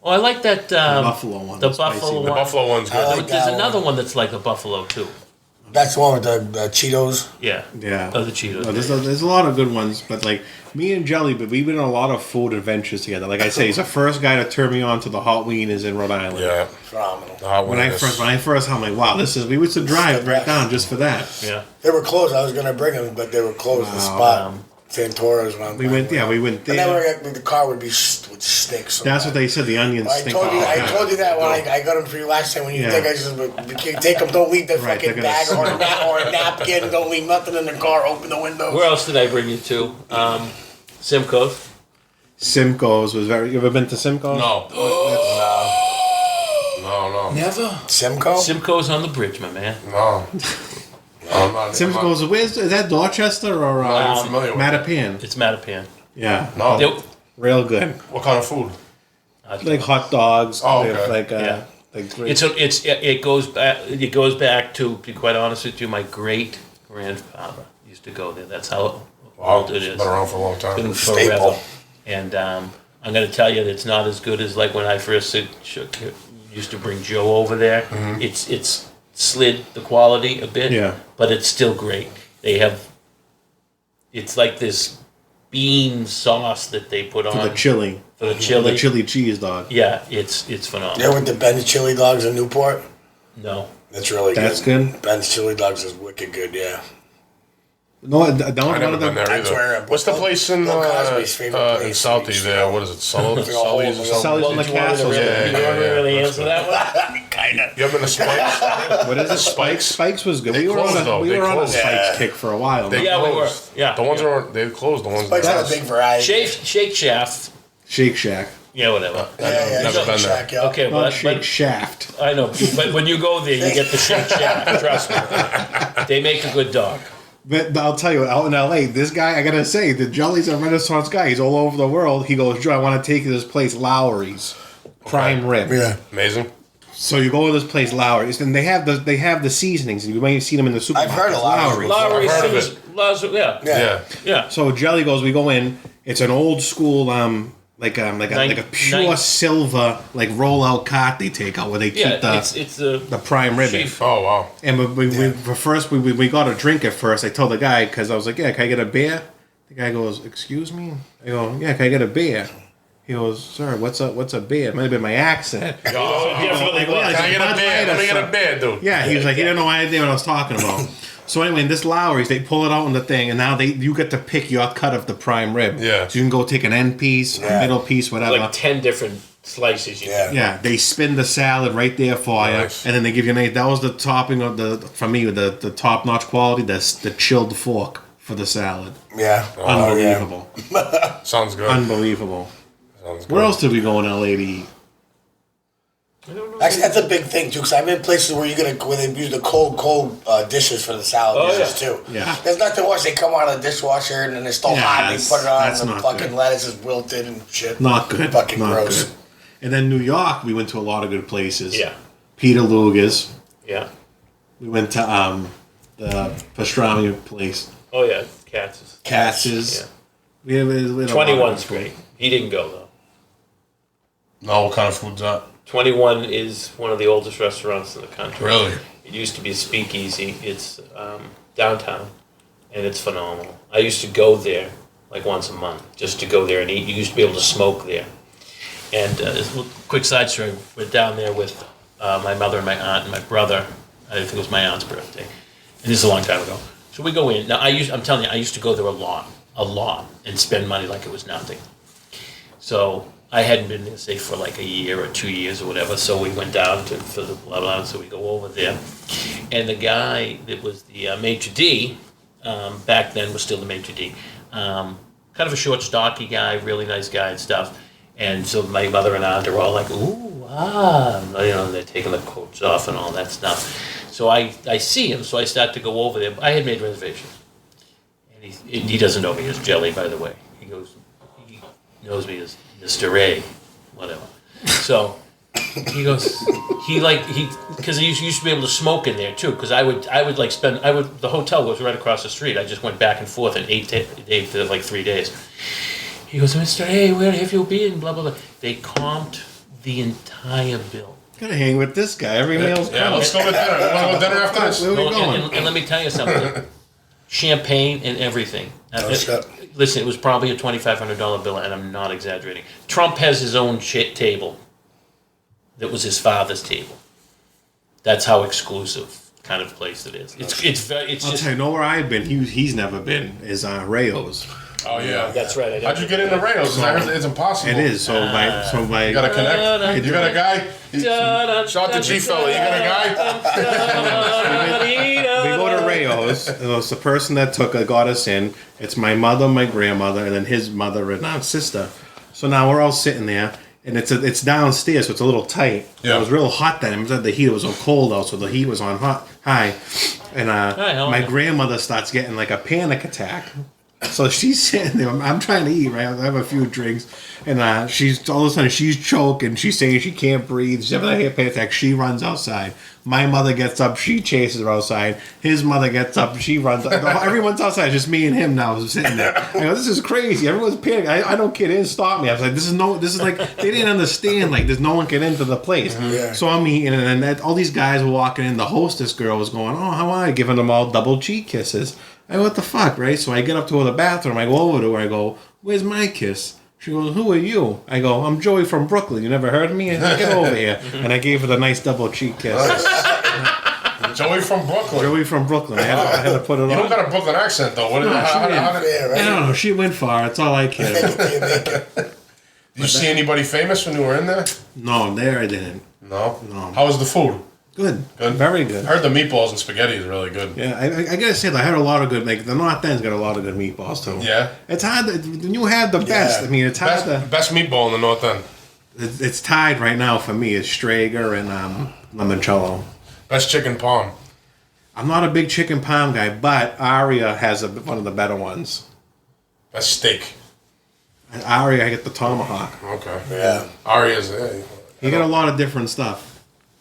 Oh, I like that. The buffalo one. The buffalo one. The buffalo one's good. like There's that another one. one that's like the buffalo, too. That's the one with the Cheetos. Yeah. Yeah. Oh, the Cheetos. No, there's a lot of good ones, but like me and Jelly, but we've been on a lot of food adventures together. Like I say, he's the first guy to turn me on to the hot wieners in Rhode Island. Yeah. Phenomenal. The hot When I first, I'm like, wow, we used to drive right down just for that. Yeah. They were closed. I was gonna bring them, but they were closed. The spot. Santora's when We went there. And then the car would stink. So That's bad. what they said. The onions I stink. told you. all the I time. told you that when I got them for you last time. When you Yeah. think I just you can't take them, don't leave the Right, fucking they're gonna bag or smell. or a napkin. Don't leave nothing in the car. Open the windows. Where else did I bring you to? Simcoe's. Simcoe's was very. You ever been to Simcoe's? No. No. Never. Simcoe. Simcoe's on the bridge, my man. No. I'm not. Simcoe's. Where's is that? Dorchester or I'm familiar with it. Mattapan? It's Mattapan. Yeah. No. They- Real good. What kind of food? Like hot dogs. Oh, with, okay. Like Yeah. like great. It goes back to be quite honest with you, my great grandfather used to go there. That's how old it It's is. been around for a long time. Been Staple. forever. And I'm going to tell you that it's not as good as like when I first used to bring Joe over there. Mm-hmm. It's slid the quality a bit. Yeah. But it's still great. They have. It's like this bean sauce that they put for on the chili. for the chili. The chili cheese dog. Yeah, it's phenomenal. Yeah, with the Ben's chili dogs in Newport. No. That's really good. That's good. Ben's chili dogs is wicked good. Yeah. No, don't I one never of been them. there That's where either. What's the place in Bill Cosby's favorite in place. Southie there? What is it? Sully's or Sully's. something? Sully's Well, in the did you want me to Castles. really, Yeah, you want me to yeah, really that's answer that one? Kinda. You ever been to Spike's? What is it? Spikes? Spikes was good. They We were closed, on though. a They Spikes closed. Yeah. kick for a while. They Yeah, we were. closed. Yeah. The ones that are they closed. The ones Spike's that got a big variety. Shake Shaft. Shake Shack. Yeah, whatever. Yeah, Never Shake been there. Shack, yeah. Okay, Not but Shake Shaft. I know. But when you go there, you get the Shake Shaft. Trust me. They make a good dog. But I'll tell you, out in LA, this guy, I gotta say, the Jelly's a Renaissance guy. He's all over the world. He goes, Joe, I want to take you to this place, Lowry's. Prime rib. Yeah. Amazing. So you go to this place, Lowry's, and they have the seasonings. You may have seen them in the supermarket. I've heard of Lowry's. Lowry I've heard of Sims. Yeah. Yeah. Yeah. So Jelly goes, we go in. It's an old school, like a pure silver like rollout cart they take out where they keep It's the prime rib. in. Chief. Oh wow. And we got a drink at first. I told the guy because I was like, yeah, can I get a beer? The guy goes, excuse me. I go, yeah, can I get a beer? He goes, sir, what's a beer? It might have been my accent. Oh, definitely was. can I get a beer? Let me get a beer, dude. Yeah, he was like, he didn't know what I was talking about. So anyway, in this Lowry's, they pull it out in the thing, and now you get to pick your cut of the prime rib. Yeah. So you can go take an end piece, a middle piece, whatever. Like 10 different slices. Yeah, they spin the salad right there for Nice. you, and then they give you that was the topping of for me the top notch quality. That's the chilled fork for the salad. Yeah. Unbelievable, Sounds good. unbelievable. Sounds good. Where else did we go in LA to eat? Actually, that's a big thing too, because I've been in places where where they use the cold dishes for the salad dishes too. Yeah. There's nothing worse. They come out of the dishwasher and then it's still Yeah, hot. They put it on that's and the not fucking good. lettuce is wilted and shit. Not good. Fucking not gross. good. And then New York, we went to a lot of good places. Yeah. Peter Luger's. Yeah. We went to the pastrami place. Oh, yeah. Katz's. Katz's. Yeah. We had a lot of 21's food. great. He didn't go, though. No, what kind of food's that? 21 is one of the oldest restaurants in the country. Really? It used to be a speakeasy. It's downtown, and it's phenomenal. I used to go there like once a month just to go there and eat. You used to be able to smoke there. And this little quick side story, we're down there with my mother and my aunt and my brother. I think it was my aunt's birthday. And this is a long time ago. So we go in. Now, I'm telling you, I used to go there a lot, and spend money like it was nothing. So I hadn't been there, say, for like a year or 2 years or whatever, so we went down for the blah, blah, so we go over there. And the guy that was the maitre d', back then was still the maitre d', kind of a short, stocky guy, really nice guy and stuff. And so my mother and aunt are all like, ooh, they're taking the coats off and all that stuff. So I see him, so I start to go over there. I had made reservations. And he doesn't know me as Jelly, by the way. He knows me as Mr. A, whatever. So he goes, because he used to be able to smoke in there too. Because I would the hotel was right across the street. I just went back and forth and ate for like 3 days. He goes, Mr. A, where have you been? Blah, blah, blah. They comped the entire bill. Gotta hang with this guy. Every meal's Yeah, let's go to dinner. You want to go to dinner after this? Where we going? And let me tell you something. Champagne and everything. Listen, it was probably a $2,500 bill, and I'm not exaggerating. Trump has his own table. That was his father's table. That's how exclusive kind of place it is. I'll tell you, know where I've been. He's never been. Is Rayo's. Oh yeah, that's right. How'd you get into Rayo's? Because I heard it's impossible. It is. So my. You gotta connect. You got a guy. Shout out to G fella. You got a guy. We go to Rayo's. It's the person that got us in. It's my mother, my grandmother, and then his mother and sister. So now we're all sitting there. And it's downstairs, so it's a little tight. Yeah. It was real hot then. The heat was so cold out, so the heat was on high. And my grandmother starts getting like a panic attack. So she's sitting there. I'm trying to eat, right? I have a few drinks. And she's all of a sudden she's choking. She's saying she can't breathe. She's having a panic attack. She runs outside. My mother gets up. She chases her outside. His mother gets up. She runs. Everyone's outside. Just me and him now sitting there. I go, this is crazy. Everyone's panicking. I don't get in. Stop me. I was like, this is like they didn't understand. Like there's no one get into the place. Yeah. So I'm eating, and all these guys were walking in. The hostess girl was going, oh, how are you? Giving them all double cheek kisses. I go, what the fuck, right? So I get up to the bathroom. I go over to her. I go, where's my kiss? She goes, who are you? I go, I'm Joey from Brooklyn. You never heard of me? Get over here. And I gave her the nice double cheek kiss. Joey from Brooklyn. Joey from Brooklyn. I had to put it on. You don't got a Brooklyn accent, though. What? I don't know. She went far. That's all I care. Did you see anybody famous when you were in there? No, there I didn't. No? How was the food? Good. Good? Very good. I heard the meatballs and spaghetti is really good. Yeah, I gotta say that I had a lot of good, like, the North End's got a lot of good meatballs, too. Yeah? It's hard, when you have the best, I mean, it's hard Best meatball in the North End. It's tied right now for me, it's Strager and limoncello. Best chicken palm. I'm not a big chicken palm guy, but Aria has one of the better ones. Best steak. At Aria, I get the tomahawk. Okay. Yeah. Aria's You get a lot of different stuff.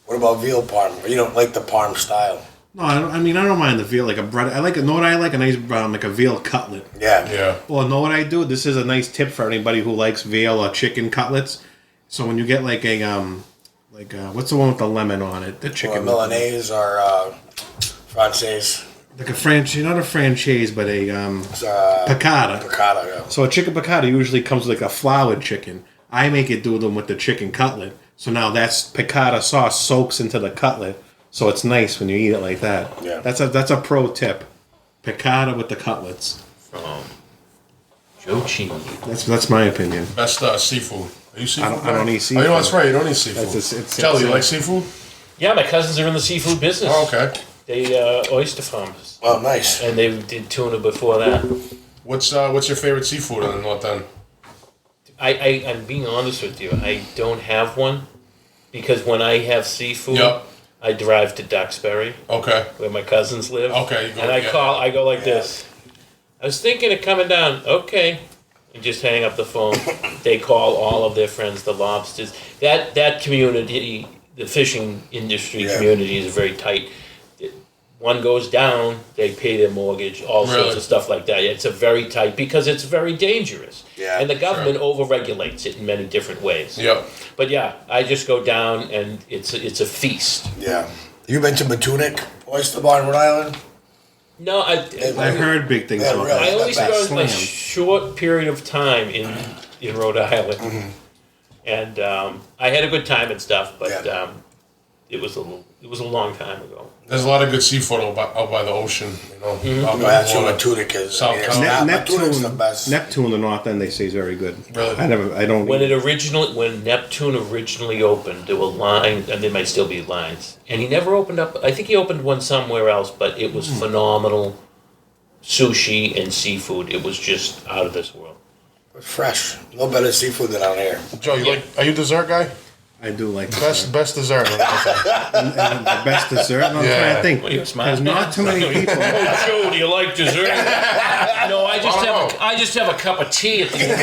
What about veal parm? You don't like the parm style? No, I don't mind the veal, like a bread. Know what I like? A nice like a veal cutlet. Yeah. Yeah. Well, know what I do? This is a nice tip for anybody who likes veal or chicken cutlets. So when you get like a what's the one with the lemon on it? The chicken. Or Milanese or Francaise. Like a franchise, not a franchise, but a piccata. Piccata, yeah. So a chicken piccata usually comes with like a floured chicken. I make it do them with the chicken cutlet. So now that's piccata sauce soaks into the cutlet. So it's nice when you eat it like that. Yeah. That's a pro tip. Piccata with the cutlets. From Joe Chini. That's my opinion. Best seafood. Are you seafood? I don't eat seafood. Oh, you know, that's right. You don't eat seafood. Kelly, you like seafood? Yeah, my cousins are in the seafood business. Oh, okay. They oyster farmers. Oh, nice. And they did tuna before that. What's your favorite seafood in the North End? I'm being honest with you. I don't have one because when I have seafood, I drive to Duxbury, where my cousins live. Okay, and I go like this. I was thinking of coming down. Okay, and just hang up the phone. They call all of their friends, the lobsters. That community, the fishing industry community, is very tight. One goes down, they pay their mortgage, all sorts of stuff like that. It's a very tight, because it's very dangerous. Yeah, and the government overregulates it in many different ways. Yep. But yeah, I just go down and it's a feast. Yeah. You been to Matunic Oyster Bar in Rhode Island? No, I heard big things about that. I only spent a short period of time in Rhode Island, and I had a good time and stuff, but it was a long time ago. There's a lot of good seafood out by the ocean, you know. That's what Matunic is. South Matunic's the best. Neptune, the North End, they say is very good. Really? When Neptune originally opened, there were lines, and there might still be lines. And he never opened up. I think he opened one somewhere else, but it was phenomenal. sushi and seafood. It was just out of this world. It's fresh. No better seafood than out here. Joe, are you a dessert guy? I do like Best dessert. and the best dessert. I'm trying to think. What are you, smiling? There's not too many people. Oh, Joe, do you like dessert? No, I just have a cup of tea at the end.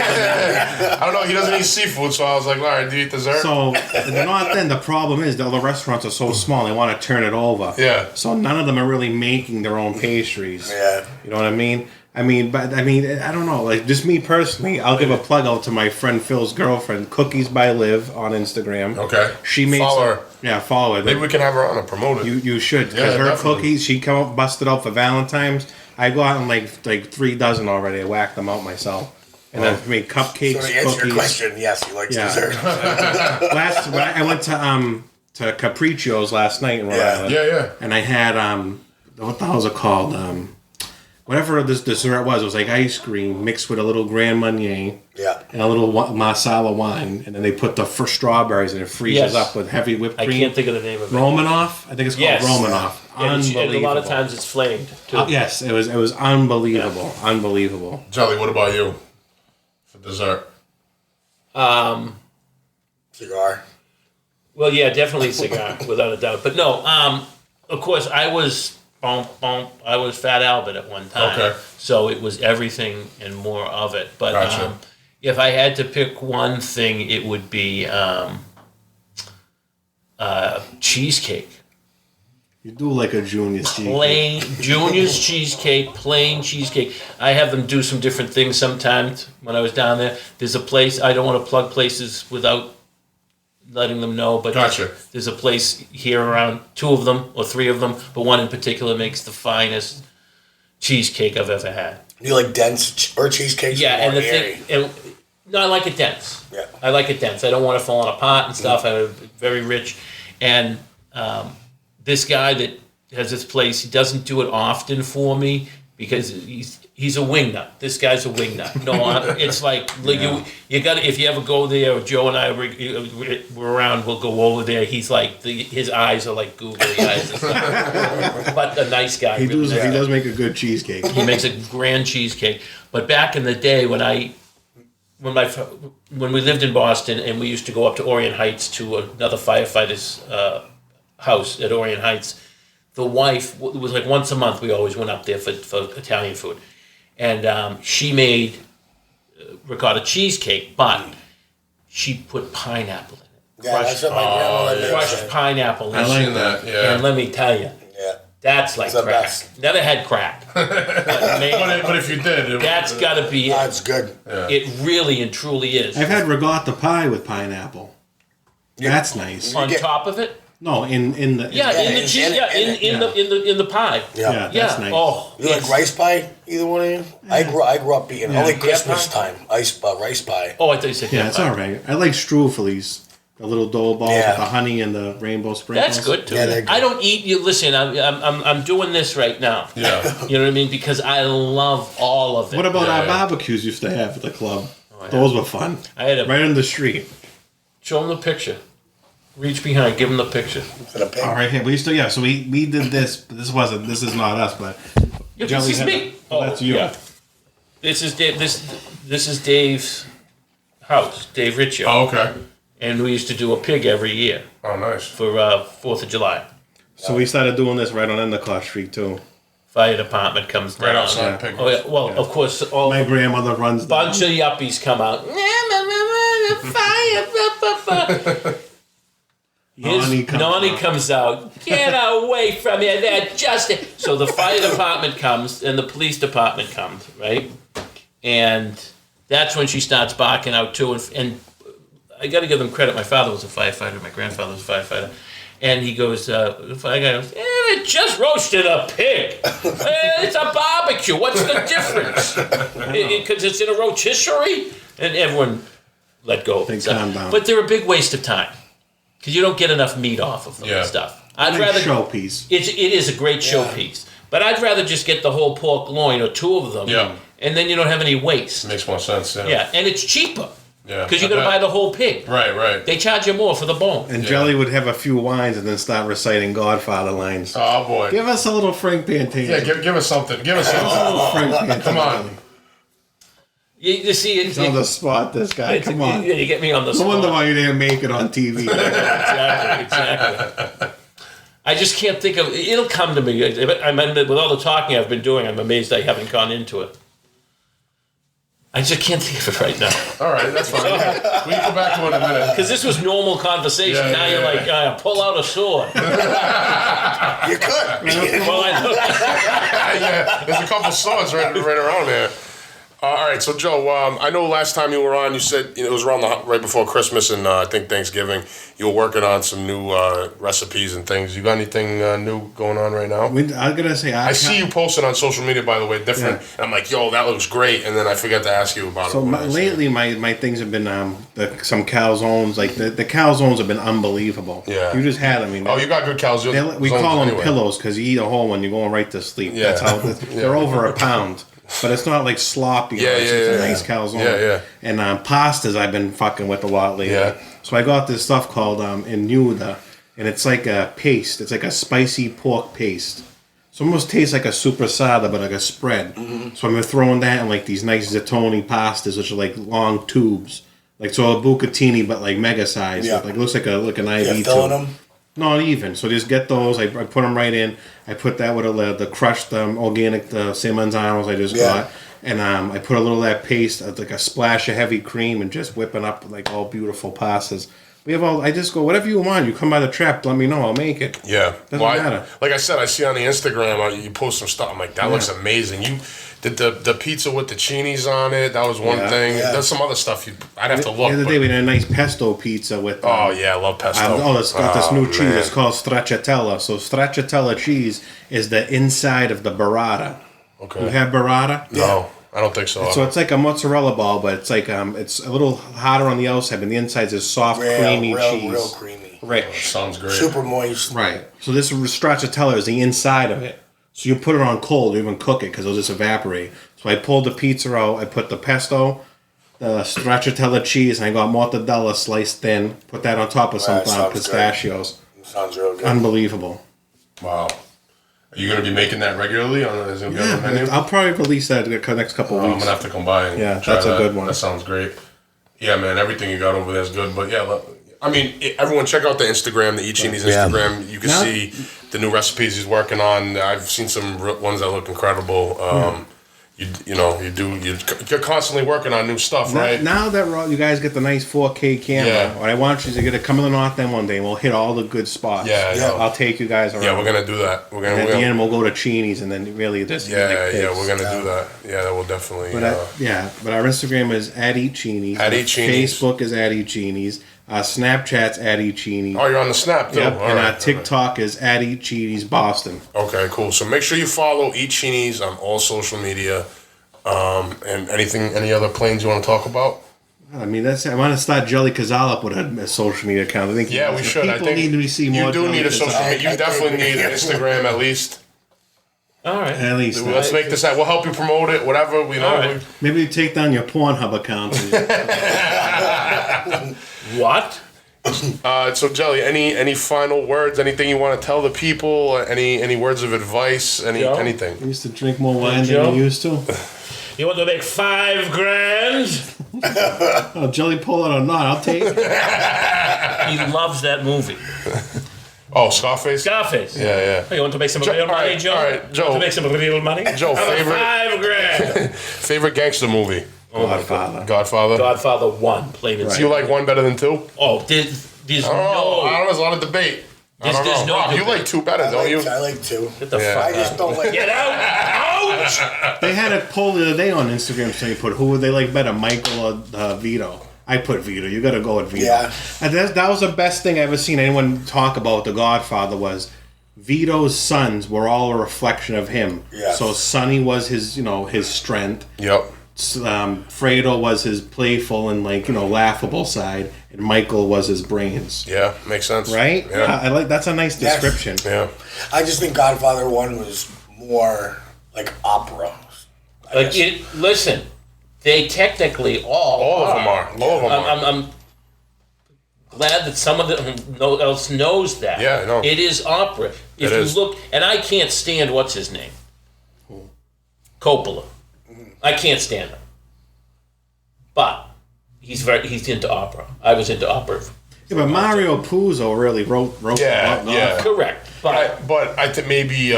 I don't know. He doesn't eat seafood, so I was like, all right, do you eat dessert? So the North End, the problem is all the restaurants are so small. They want to turn it over. Yeah. So none of them are really making their own pastries. Yeah. You know what I mean? I don't know. Like, just me personally, I'll give a plug out to my friend Phil's girlfriend, Cookies by Liv on Instagram. Okay. She makes Follow her. Yeah, follow her. Maybe we can have her on and promote it. You should, because Yeah, her definitely. cookies, she come up busted out for Valentine's. I go out and like 3 dozen already. I whacked them out myself, and then made cupcakes, So to answer cookies. your question, yes, he likes Yeah. dessert. I went to Capriccio's last night in Rhode Yeah. Island. Yeah. And I had what the hell is it called? Whatever this dessert was, it was like ice cream mixed with a little Grand Marnier Yeah. and a little Marsala wine, and then they put the first strawberries and it freezes Yes. up with heavy whipped I cream. can't think of the name of it. Romanoff, I think it's called Yes. Romanoff. And Unbelievable. a lot of times it's flamed too. Yes, it was unbelievable, unbelievable. Jelly, what about you for dessert? Cigar. Well, yeah, definitely cigar, without a doubt. But no, of course, I was Fat Albert at one time. Okay. So it was everything and more of it. But Gotcha. if I had to pick one thing, it would be cheesecake. You do like a Junior's cheesecake. Plain Junior's cheesecake, plain cheesecake. I have them do some different things sometimes when I was down there. There's a place, I don't want to plug places without letting them know, but Gotcha. there's a place here around, 2 of them or 3 of them, but one in particular makes the finest cheesecake I've ever had. You like dense or cheesecake? Yeah, and the thing, no, I like it dense. Yeah. I like it dense. I don't want it falling apart and stuff. I'm very rich, and this guy that has this place, he doesn't do it often for me because he's a wingnut. This guy's a wingnut. No, it's like you got if you ever go there, Joe and I we're around, we'll go over there. He's like his eyes are like googly eyes and stuff. But a nice guy. He really. does make a good cheesecake. He makes a grand cheesecake. But back in the day when we lived in Boston and we used to go up to Orient Heights to another firefighter's house at Orient Heights, the wife, it was like once a month we always went up there for Italian food. And she made ricotta cheesecake, but she put pineapple in it. Yeah, that's what my grandmother did. Crushed pineapple. I like Seen that, yeah. And let me tell you, Yeah. that's like It's the crack. best. Never had crack. But if you did, That's got to be it. That's good. It really and truly is. I've had ricotta pie with pineapple. That's nice. On get- top of it? No, in the In the cheese, in the pie. Yeah. yeah, Yeah. that's nice. Oh, You like rice pie? Either one of you? I grew up eating only Christmas pie? time. Rice pie. Oh, I thought you said Yeah, that it's pie. all right. I like strufelies, the little dough balls Yeah. with the honey and the rainbow sprinkles. That's good too. Yeah, they're good. I don't eat. You listen. I'm doing this right now. Yeah. You know what I mean? Because I love all of it. What about Yeah, our yeah. barbecues used to have at the club? yeah. Those were fun. I had a Right in the street. show them the picture. Reach behind. Give them the picture. For the pig. All right, here we used to. Yeah, so we did this. But this is not us, but Yeah, Jelly this is had- me. Oh, that's you. Yeah. This is Dave. This is Dave's house. Dave Riccio. Oh, okay. And we used to do a pig every year Oh, nice. for 4th of July. So we started doing this right on Endicott Street too. Fire department comes down. Right outside Yeah. Pig. Oh yeah. Well, of course, all My grandmother runs. bunch of yuppies come out. Fire! Nani comes out. Get away from here! They're just so the fire department comes and the police department comes, right? And that's when she starts barking out too. And I got to give them credit. My father was a firefighter. My grandfather was a firefighter. And he goes, the fire guy goes, they just roasted a pig. It's a barbecue. What's the difference? Because it's in a rotisserie? And everyone let go of it. calm down. But they're a big waste of time. Because you don't get enough meat off of them Yeah. and stuff. I'd Nice rather showpiece. it is a great showpiece. But I'd rather just get the whole pork loin or 2 of them. Yeah. And then you don't have any waste. Makes more sense, yeah. Yeah, and it's cheaper. Yeah. Because you got to buy the whole pig. Right. They charge you more for the bone. And Jelly would have a few wines and then start reciting Godfather lines. Oh boy. Give us a little Frank Pantene. Yeah, give us something. Give us something. Frank Pantene. Come on. You see, He's on the spot, this guy. Come on. Yeah, you get me on the No spot. wonder why you didn't make it on TV. Exactly. I just can't think of. It'll come to me. I mean, with all the talking I've been doing, I'm amazed I haven't gone into it. I just can't think of it right now. All right, that's fine. We can come back to it in a minute. Because this was normal conversation. Yeah, Now you're like, pull out a sword. You could. Well, I know. Yeah, there's a couple songs right around there. All right, so Joe, I know last time you were on, you said it was around right before Christmas and I think Thanksgiving. You were working on some new recipes and things. You got anything new going on right now? I'm gonna say I see you posted on social media, by the way, different. Yeah. And I'm like, yo, that looks great, and then I forgot to ask you about So it. lately, my things have been some calzones. Like the calzones have been unbelievable. Yeah. You just had them. I mean, Oh, you got good cows. we call them pillows because you eat a whole one, you're going right to sleep. Yeah. That's how they're over a pound. But it's not like sloppy. It's a nice calzone. Yeah. And pastas I've been fucking with a lot lately. Yeah. So I got this stuff called Inuda, and it's like a paste. It's like a spicy pork paste. So it almost tastes like a supersada, but like a spread. Mm-hmm. So I'm throwing that in like these nice zitoni pastas, which are like long tubes. Like so a bucatini, but like mega size. Yeah. Like looks like an IV tube. Filling them? Not even. So just get those. I put them right in. I put that with the crushed organic San Manzanos I just got. And I put a little of that paste, like a splash of heavy cream, and just whipping up like all beautiful pastas. We have all. I just go, whatever you want. You come by the trap, let me know. I'll make it. Yeah. Doesn't matter. Like I said, I see on the Instagram, you post some stuff. I'm like, that looks amazing. You did the pizza with the Cinis on it. That was one thing. Yeah. There's some other stuff. I'd have to look. The other day we had a nice pesto pizza with. Oh, yeah, I love pesto. It's got this new cheese. Man. It's called stracciatella. So stracciatella cheese is the inside of the burrata. Okay. You have burrata? No, I don't think so. So it's like a mozzarella ball, but it's like it's a little hotter on the outside, but the inside is soft, creamy cheese. Real creamy. Rich. Sounds great. Super moist. Right. So this stracciatella is the inside of it. So you put it on cold, or even cook it, because it'll just evaporate. So I pulled the pizza out, I put the pesto, the stracciatella cheese, and I got mortadella sliced thin, put that on top of some pistachios. Sounds real good. Unbelievable. Wow. Are you going to be making that regularly? Is it gonna be on the menu? I'll probably release that the next couple I'm weeks. going to have to come by and try that's that. a good one. That sounds great. Yeah, man, everything you got over there is good. But yeah, I mean, everyone check out the Instagram, the Eat Cinis Instagram. You can see the new recipes he's working on. I've seen some ones that look incredible. You're constantly working on new stuff, right? Now that you guys get the nice 4K camera, what I want you to come to the North End one day and we'll hit all the good spots. Yeah. I'll take you guys around. Yeah, we're gonna do that. At the end, we'll go to Cinis and then really just we're gonna do that. Yeah, that will definitely. But our Instagram is @EatCinis. Facebook is @EatCinis. Snapchat's @EatCinis. Oh, you're on the Snap too. Yep. All And right, TikTok is @EatCinis Boston. Okay, cool. So make sure you follow Eat Cinis on all social media. And any other planes you want to talk about? I mean, I want to start Gelli Cazal up with a social media account. I think Yeah, we should. I think need to see more. you do need a Gelli social Cazal. media. You definitely need Instagram at least. All right. At least. Let's make this out. We'll help you promote it. Whatever we know. All right. Maybe you take down your Pornhub account. What? So Jelly, any final words? Anything you want to tell the people? Any words of advice? Anything? You used to drink more wine Joe? than you used to. You want to make $5,000? Oh, Jelly pull out a knot. I'll take it. He loves that movie. Oh, Scarface. Scarface. Yeah. Oh, you want to make some real money, Joe? all right, Joe. Want to make some real money? Joe, How about favorite- $5,000. Favorite gangster movie? Godfather. Godfather. Godfather 1, plain and Do simple. you like one better than two? Oh, there's I don't know. There's a lot of debate. I don't There's know. no Rob, you debate. like two better, don't you? I like two. Get the Yeah. fuck I just out. don't like. Get out! Ouch! They had a poll the other day on Instagram saying you put who would they like better, Michael or Vito. I put Vito. You got to go with Vito. Yeah. And that was the best thing I ever seen anyone talk about The Godfather was Vito's sons were all a reflection of him. Yes. So Sonny was his strength. Yep. Fredo was his playful and laughable side, and Michael was his brains. Yeah, makes sense. Right? Yeah. I like that's a nice Yes. description. Yeah. I just think Godfather 1 was more like opera. Listen, They technically all of them are. All of them are. I'm glad that someone else knows that. Yeah, I know. It is opera. If you look, and I can't stand what's his name, Coppola. I can't stand him, but he's into opera. I was into opera. Yeah, but Mario Puzo really wrote yeah. Correct. But I think maybe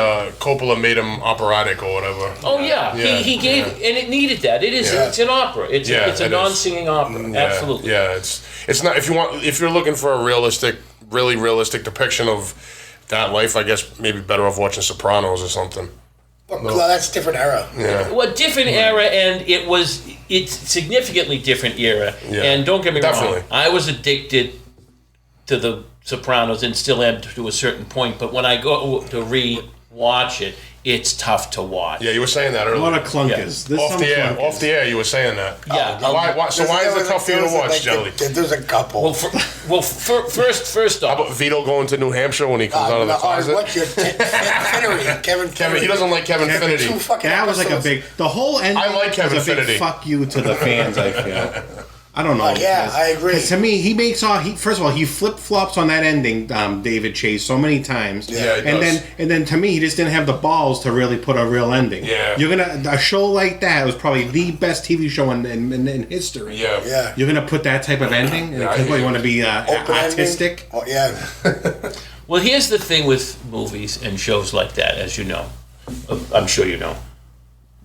Coppola made him operatic or whatever. Oh yeah. He gave, and it needed that. It is. It's an opera. It's a non-singing opera. Absolutely. Yeah, it's not if you're looking for a really realistic depiction of that life, I guess maybe better off watching Sopranos or something. Well, that's a different era. Yeah. Well, different era, and it's significantly different era. Yeah. And don't get me wrong, I was addicted to the Sopranos and still am to a certain point. But when I go to re-watch it, it's tough to watch. Yeah, you were saying that earlier. A lot of clunkers. Yeah. Off the air, you were saying that. Yeah. Why is it tough for you to watch, Jelly? There's a couple. First off. How about Vito going to New Hampshire when he comes out of the closet? What's your Kevin? He doesn't like Kevin Finnerty. That was like the whole ending. I like Kevin was a big Finnerty. fuck you to the fans, I feel. I don't know. I agree. Because to me, first of all, he flip flops on that ending, David Chase, so many times. Yeah, and then to me, he just didn't have the balls to really put a real ending. Yeah. A show like that was probably the best TV show in history. Yeah. You're gonna put that type of ending because you want to be artistic. Oh yeah. Well, here's the thing with movies and shows like that, as you know. I'm sure you know.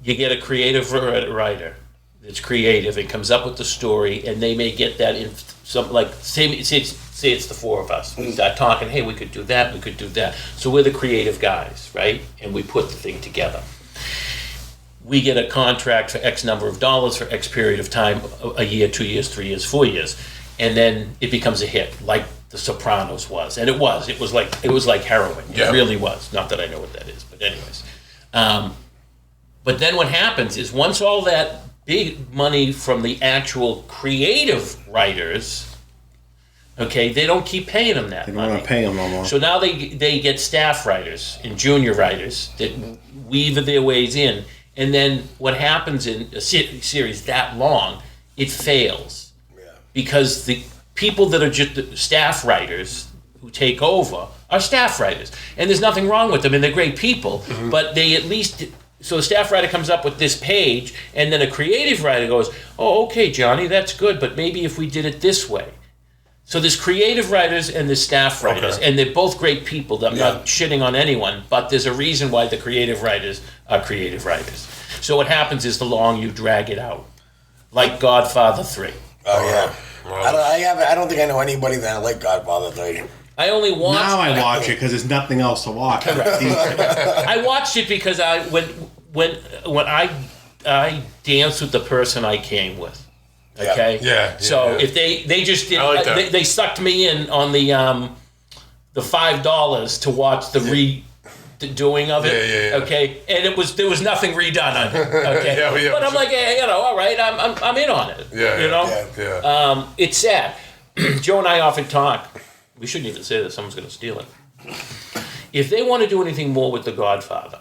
You get a creative writer. It's creative. It comes up with the story, and they may get that in some say it's the four of us. We start talking. Hey, we could do that. We could do that. So we're the creative guys, right? And we put the thing together. We get a contract for X number of dollars for X period of time, a year, 2 years, 3 years, 4 years, and then it becomes a hit, like The Sopranos was, and it was. It was like heroin. Yeah. It really was. Not that I know what that is, but anyways. But then what happens is once all that big money from the actual creative writers, okay, they don't keep paying them that money. They don't want to pay them no more. So now they get staff writers and junior writers that weave their ways in. And then what happens in a series that long, it fails. Yeah. Because the people that are just staff writers who take over are staff writers. And there's nothing wrong with them, and they're great people, but they at least... So the staff writer comes up with this page, and then a creative writer goes, oh, okay, Johnny, that's good, but maybe if we did it this way. So there's creative writers and there's staff writers, and they're both great people. I'm not shitting on anyone, but there's a reason why the creative writers are creative writers. So what happens is the long you drag it out. Like Godfather 3. Oh, yeah. I don't think I know anybody that like Godfather 3. I only watched... Now I watch it because there's nothing else to watch. I watched it because when I danced with the person I came with. Okay. Yeah. So if they just did, like they sucked me in on the $5 to watch the doing of it. Yeah. Okay, and there was nothing redone on it. Okay. But I'm like, hey, all right, I'm in on it. Yeah. It's sad. Joe and I often talk. We shouldn't even say that someone's going to steal it. If they want to do anything more with The Godfather,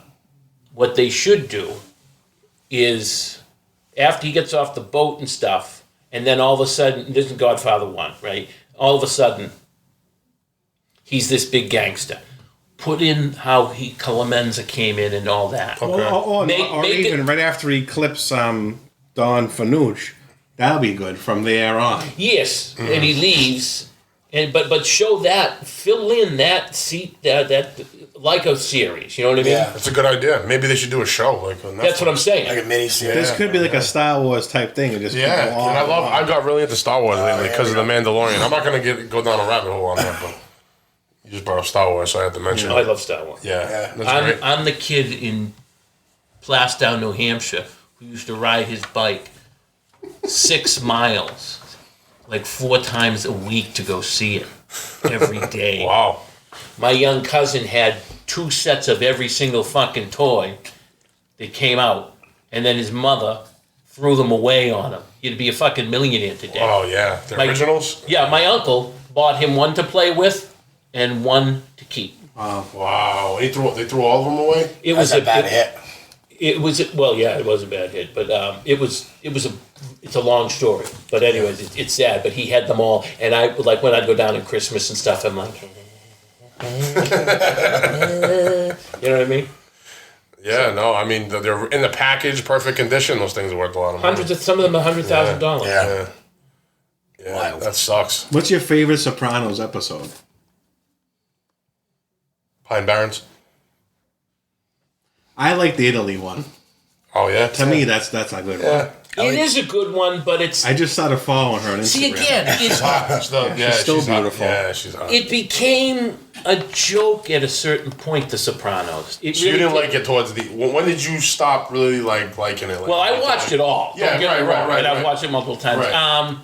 what they should do is, after he gets off the boat and stuff, and then all of a sudden, this is Godfather 1, right? All of a sudden, he's this big gangster. Put in how Clemenza came in and all that. Okay. Or even right after he clips Don Fanucci, that'll be good from there on. Yes, and he leaves... But show that, fill in that seat that like a series. You know what I mean? Yeah, that's a good idea. Maybe they should do a show That's what I'm saying. like a mini series. This could be like a Star Wars type thing. And just I got really into Star Wars lately because of The Mandalorian. I'm not gonna go down a rabbit hole on that, but you just brought up Star Wars, so I have to mention it. I love Star Wars. Yeah. That's great. I'm the kid in Plastown, New Hampshire, who used to ride his bike 6 miles. Like 4 times a week to go see it every day. Wow. My young cousin had 2 sets of every single fucking toy that came out, and then his mother threw them away on him. He'd be a fucking millionaire today. Oh yeah, the originals. Yeah, my uncle bought him one to play with and one to keep. Wow. They threw all of them away. It was a bad hit. It was a bad hit, but it was a it's a long story. But anyways, it's sad. But he had them all, and I like when I'd go down at Christmas and stuff. I'm like, you know what I mean? Yeah, no, I mean they're in the package, perfect condition. Those things are worth a lot of money. Some of them $100,000. Yeah, that sucks. What's your favorite Sopranos episode? Pine Barrens. I like the Italy one. Oh yeah. To me, that's a good one. It is a good one, but it's. I just started following her on Instagram. See again, She's still beautiful. Yeah, she's hot. it became a joke at a certain point. The Sopranos. So you didn't like it towards the. When did you stop really liking it? Well, I watched it all. Yeah, Don't get me wrong, right. I've watched it multiple times. Right.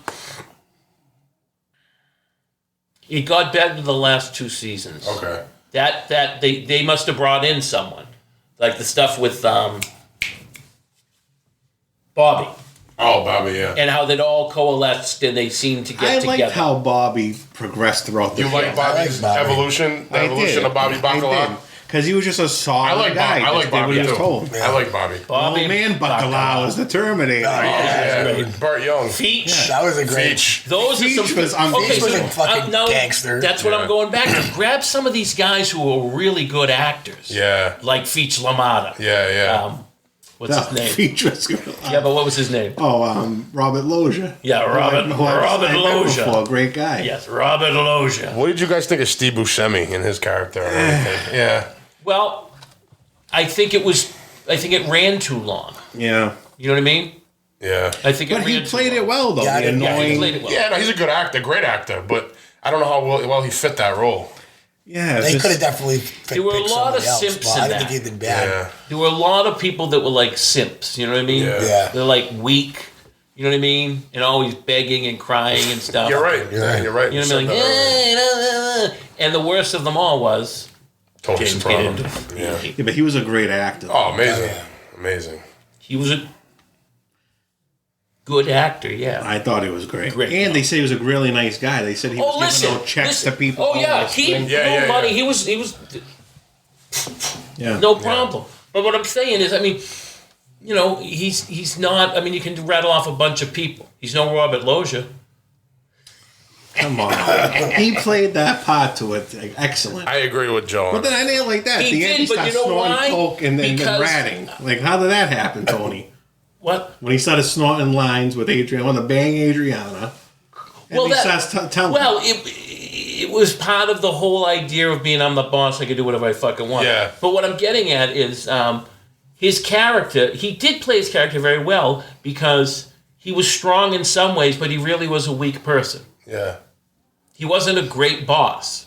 It got better to the last 2 seasons. Okay. That they must have brought in someone, like the stuff with Bobby. Oh, Bobby, yeah. And how they'd all coalesced and they seemed to get together. I liked how Bobby progressed throughout the You show. like Bobby's evolution? The evolution of Bobby Bacalao? Because he was just a solid I like guy. Bobby. I like Bobby He was too. told. I like Bobby. Bobby Oh man, Bacalao is the Terminator. Yeah, Burt Young. Feach. That was a great. Feach. Those are some. Feach was unbelievable. Feach was a fucking gangster. That's what Yeah. I'm going back to. Grab some of these guys who are really good actors. Yeah. Like Feach LaMotta. Yeah. What's his name? Feach was good. Yeah, but what was his name? Robert Loggia. Yeah, Robert Loggia. Before, great guy. Yes, Robert Loggia. What did you guys think of Steve Buscemi in his character and everything? Yeah. Well, I think it ran too long. Yeah. You know what I mean? Yeah. I think But he played it well, though. Yeah, The yeah, annoying. he played it well. Yeah, no, he's a good actor, great actor, but I don't know how well he fit that role. Yeah, They just- could have definitely There were a picked lot of somebody else, simps but in I didn't that. think he did bad. Yeah. There were a lot of people that were like simps. You know what I mean? Yeah. Yeah. They're like weak. You know what I mean? And always begging and crying and stuff. You're right. Yeah, you're right. You know what I mean? Like, and the worst of them all was Tony James Soprano. Gandolfini. Yeah. Yeah, but he was a great actor. Oh, amazing. Yeah. Amazing. He was a good actor, yeah. I thought he was great. Great. And they say he was a really nice guy. They said he was giving out checks to people. Oh all yeah, this he thing. no money. He was Yeah. no problem. But what I'm saying is, I mean, you know, he's not. I mean, you can rattle off a bunch of people. He's no Robert Loggia. Come on. He played that part to it excellent. I agree with Joe. But then I didn't like that. At He the end, did, he but started you know snorting why? coke and then Because- ratting. Like, how did that happen, Tony? What? When he started snorting lines with Adriana, when to bang Adriana, and he starts telling. Well, it was part of the whole idea of being I'm the boss. I can do whatever I fucking want. Yeah. But what I'm getting at is his character. He did play his character very well because he was strong in some ways, but he really was a weak person. Yeah. He wasn't a great boss.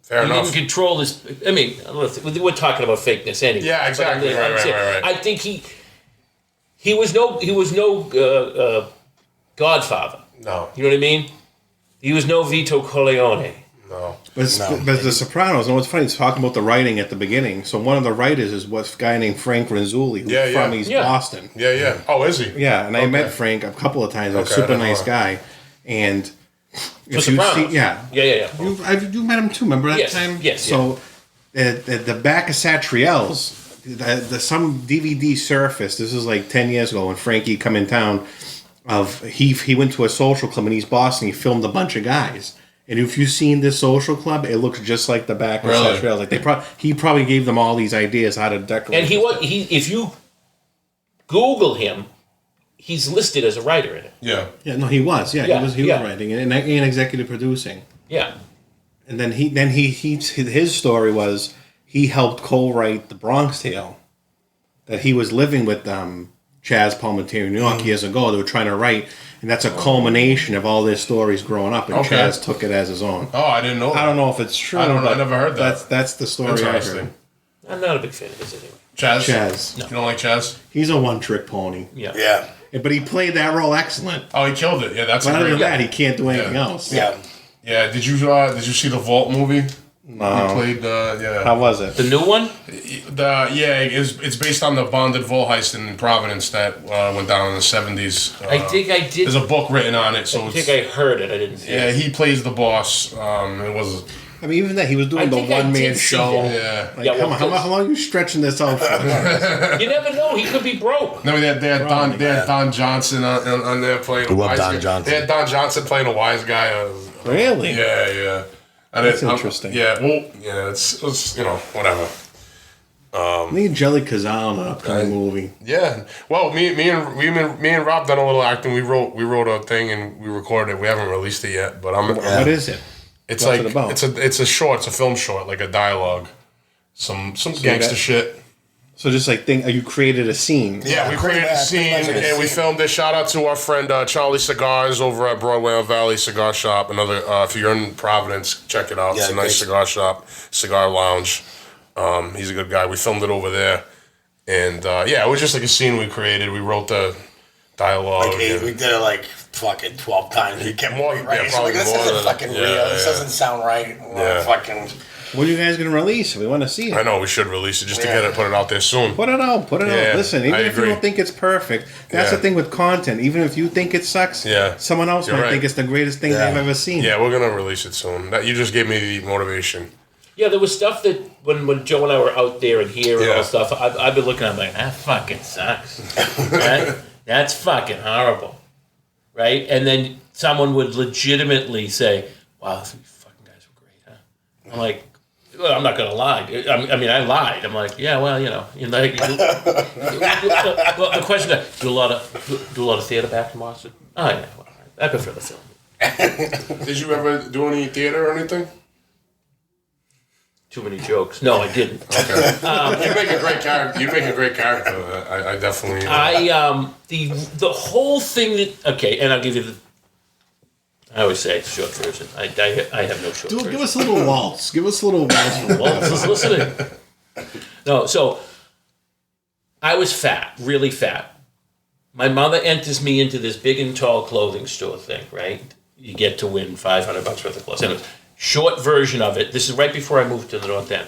Fair He enough. didn't control his. I mean, listen, we're talking about fakeness anyway. Yeah, exactly. But I'm saying, Right. I think he was no Godfather. No. You know what I mean? He was no Vito Corleone. No. But The Sopranos, and what's funny, it's talking about the writing at the beginning. So one of the writers is a guy named Frank Renzulli, who's Yeah, yeah. from East Yeah. Boston. Yeah. Oh, is he? Yeah, and I Okay. met Frank a couple of times. Okay, I Super didn't nice know. guy. And The if you Sopranos. see, yeah. You met him too, remember that Yes, time? yes, So at the back of Satriel's, some DVD surfaced. This is like 10 years ago when Frankie come in town. He went to a social club in East Boston. He filmed a bunch of guys. And if you've seen this social club, it looks just like the back of Really? Satriel's. Like he probably gave them all these ideas how to decorate. And if you Google him, he's listed as a writer in it. Yeah. Yeah, no, he was. Yeah, Yeah, he was yeah. writing and executive producing. Yeah. And then his story was he helped co-write the Bronx Tale that he was living with Chaz Palminteri in New York years ago. They were trying to write, and that's a culmination of all their stories growing up. And Okay. Chaz took it as his own. Oh, I didn't know that. I don't know if it's true. I don't know. but I never heard that. That's the story I Interesting. heard. I'm not a big fan of his anyway. Chaz? Chaz. You don't like Chaz? He's a one-trick pony. Yeah. Yeah. But he played that role excellent. Oh, he killed it. Yeah, that's But a other great than that, he can't do anything Yeah. else. Yeah. Yeah, did you see the Vault movie? No. He played yeah. How was it? The new one? It's based on the bonded vault heist in Providence that went down in the 70s. I think I did. There's a book written on it, so I it's, think I heard it. I didn't see yeah, it. he plays the boss. It was I mean, even that he was doing the one-man show. Yeah. Like, how long are you stretching this out for? You never know. He could be broke. No, they had Don Johnson on there playing a wise guy. They had Don Johnson playing a wise guy. Really? Yeah. And that's interesting. It's whatever. Me and Gelli Cazal in an upcoming movie. Yeah. Well, me and Rob done a little acting. We wrote a thing and we recorded it. We haven't released it yet, but What is it? It's What's like it about? it's a film short, like a dialogue, some gangster shit. So just like you created a scene. Yeah, we created a scene and we filmed it. Shout out to our friend Charlie Cigars over at Broadway on Valley Cigar Shop. Another, if you're in Providence, check it out. It's a nice cigar shop, cigar lounge. He's a good guy. We filmed it over there, and it was just like a scene we created. We wrote the dialogue. We did it like fucking 12 times. He kept more, right? Yeah, probably this more isn't fucking real. This doesn't sound right. Fucking. What are you guys gonna release? We want to see it. I know we should release it just to put it out there soon. Put it out. Listen, even if you don't think it's perfect, that's the thing with content. Even if you think it sucks, someone else might think it's the greatest thing they've ever seen. Yeah, we're gonna release it soon. You just gave me the motivation. Yeah, there was stuff that when Joe and I were out there and here and all stuff, I've been looking at it like, that fucking sucks. Right? That's fucking horrible. Right? And then someone would legitimately say, wow, these fucking guys were great, huh? I'm like, well, I'm not going to lie. I mean, I lied. I'm like, yeah, well, well, the question is, do a lot of theater back in Boston? Oh, yeah, well, I prefer the film. Did you ever do any theater or anything? Too many jokes. No, I didn't. Okay. You make a great character. You make a great character. I definitely. The whole thing that and I'll give you I always say short version. I have no short version. Give us a little waltz. Give us a little waltz. Waltz is listening. No, so I was fat, really fat. My mother enters me into this big and tall clothing store thing. Right, you get to win $500 worth of clothes. Anyways, short version of it. This is right before I moved to the North End.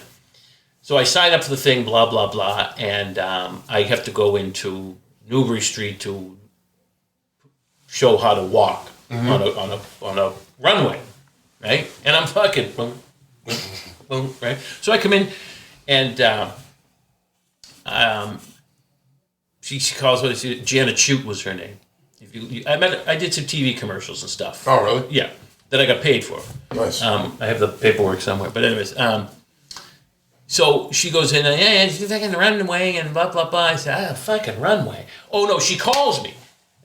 So I sign up for the thing, blah, blah, blah, and I have to go into Newbury Street to show how to walk on a runway, right? And I'm fucking boom, boom, boom, right? So I come in, and she calls her, Janet Chute was her name. I did some TV commercials and stuff. Oh, really? Yeah. That I got paid for. Nice. I have the paperwork somewhere. But anyways, so she goes in, she's fucking runway and blah, blah, blah. I said, fucking runway. Oh, no, she calls me.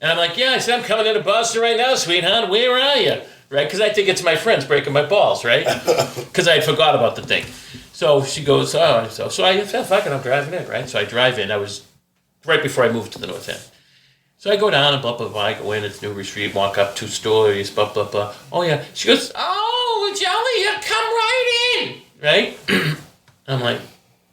And I'm like, I said, I'm coming into Boston right now, sweetheart. Where are you? Right? Because I think it's my friends breaking my balls, right? Because I had forgot about the thing. So she goes, so I said, fuck it, I'm driving in, right? So I drive in. I was right before I moved to the North End. So I go down and blah, blah, blah. I go in, it's Newbury Street, walk up 2 stories, blah, blah, blah. Oh, yeah. She goes, oh, Gelli, come right in. Right? I'm like,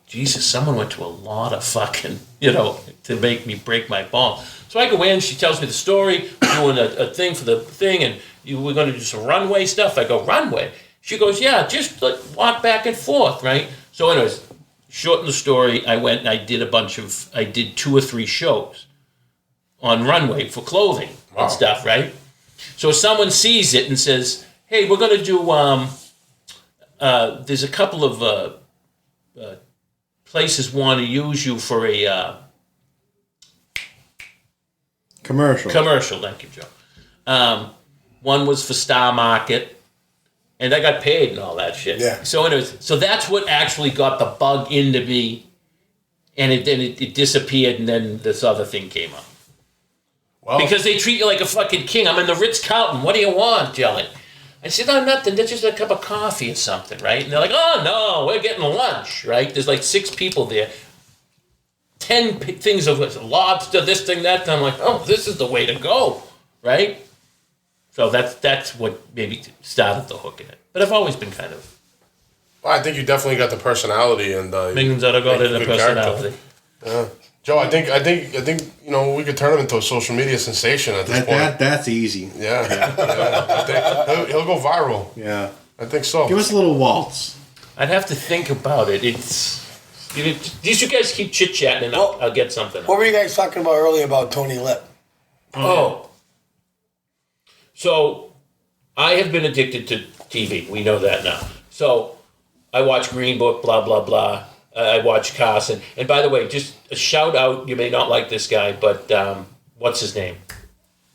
Jesus, someone went to a lot of fucking, to make me break my ball. So I go in, she tells me the story, we're doing a thing for the thing, and we're going to do some runway stuff. I go, runway? She goes, yeah, just walk back and forth, right? So anyways, shorten the story, I went and I did 2 or 3 shows on runway for clothing and stuff, right? So someone sees it and says, hey, we're going to do, there's a couple of places want to use you for a commercial. Thank you, Joe. One was for Star Market, and I got paid and all that shit. Yeah. So anyways, so that's what actually got the bug into me, and it disappeared, and then this other thing came up. Wow. Because they treat you like a fucking king. I'm in the Ritz-Carlton. What do you want, Gelli? I said, no, nothing. That's just a cup of coffee or something, right? And they're like, oh, no, we're getting lunch, right? There's like 6 people there. 10 things of lobster, this thing, that. And I'm like, oh, this is the way to go, right? So that's what maybe started the hook in it. But I've always been kind of... Well, I think you definitely got the personality and... Things that I got in the personality. Yeah. Joe, I think we could turn him into a social media sensation at this point. That's easy. Yeah. I think he'll go viral. Yeah. I think so. Give us a little waltz. I'd have to think about it. These you guys keep chit-chatting and I'll get something. What were you guys talking about earlier about Tony Lip? Oh. So, I have been addicted to TV. We know that now. So I watch Green Book, blah, blah, blah. I watch Carson. And by the way, just a shout out, you may not like this guy, but what's his name?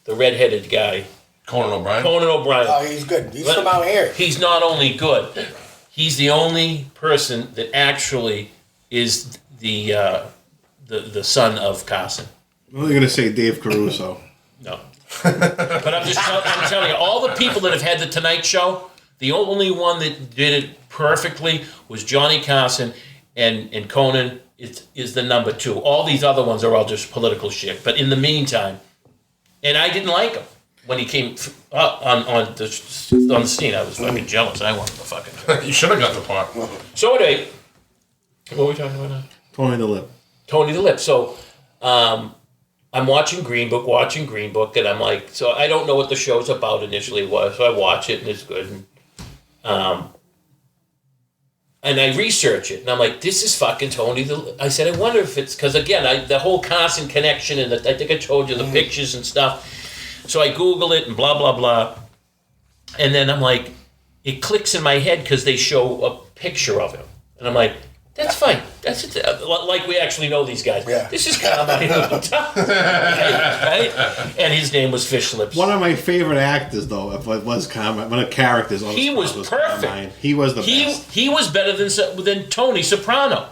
The redheaded guy. Conan O'Brien. Oh, he's good. He's from out here. He's not only good, he's the only person that actually is the son of Carson. Well, you're going to say Dave Caruso. No. But I'm telling you, all the people that have had the Tonight Show, the only one that did it perfectly was Johnny Carson, and Conan is the number 2. All these other ones are all just political shit. But in the meantime, and I didn't like him when he came on the scene. I was fucking jealous. I wanted the fucking. You should have got the part. So anyway, what were we talking about now? Tony the Lip. So, I'm watching Green Book, and I'm like, so I don't know what the show's about initially was, so I watch it and it's good. And I research it, and I'm like, this is fucking Tony the Lip. I said, I wonder if it's, because again, the whole Carson connection, and I think I told you the pictures and stuff. So I Google it and blah, blah, blah. And then I'm like, it clicks in my head because they show a picture of him. And I'm like, that's fine. That's it. Like we actually know these guys. Yeah. This is Carmine. Right? And his name was Fish Lips. One of my favorite actors, though, if it was Carmine, one of the characters. He was perfect. Carmine. He was the best. He was better than Tony Soprano.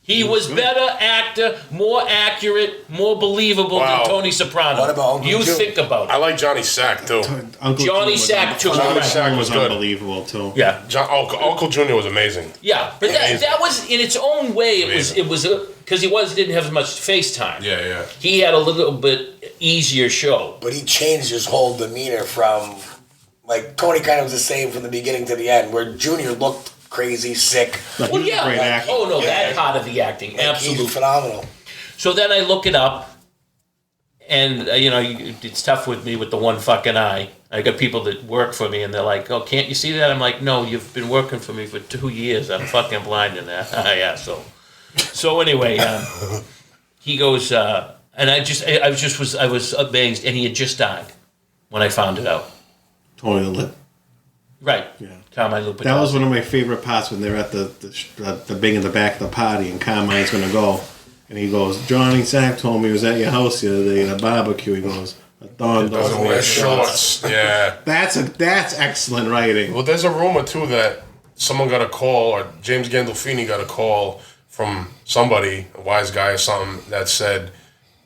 He was better actor, more accurate, more believable than Tony Soprano. What about Uncle June? Think about it. I like Johnny Sack too. Johnny Sack too. Johnny Sack was good. unbelievable too. Yeah. Uncle Junior was amazing. Yeah, but that was in its own way. It was because didn't have as much face time. Yeah. He had a little bit easier show. But he changed his whole demeanor from, like, Tony kind of was the same from the beginning to the end, where Junior looked crazy, sick. Well, yeah. Great actor. Oh no, that part of the acting, absolutely He's phenomenal. So then I look it up, and it's tough with me with the one fucking eye. I got people that work for me, and they're like, "Oh, can't you see that?" I'm like, "No, you've been working for me for 2 years. I'm fucking blind in that." Yeah. So anyway, he goes, and I was amazed, and he had just died when I found it out. Tony the Lip. Right. Yeah. Carmine Lupita. That was one of my favorite parts when they're at the big in the back of the party, and Carmine's going to go. And he goes, Johnny Sack told me he was at your house the other day at a barbecue. He goes, Don doesn't wear shorts. Yeah. That's excellent writing. Well, there's a rumor, too, that someone got a call, or James Gandolfini got a call from somebody, a wise guy or something, that said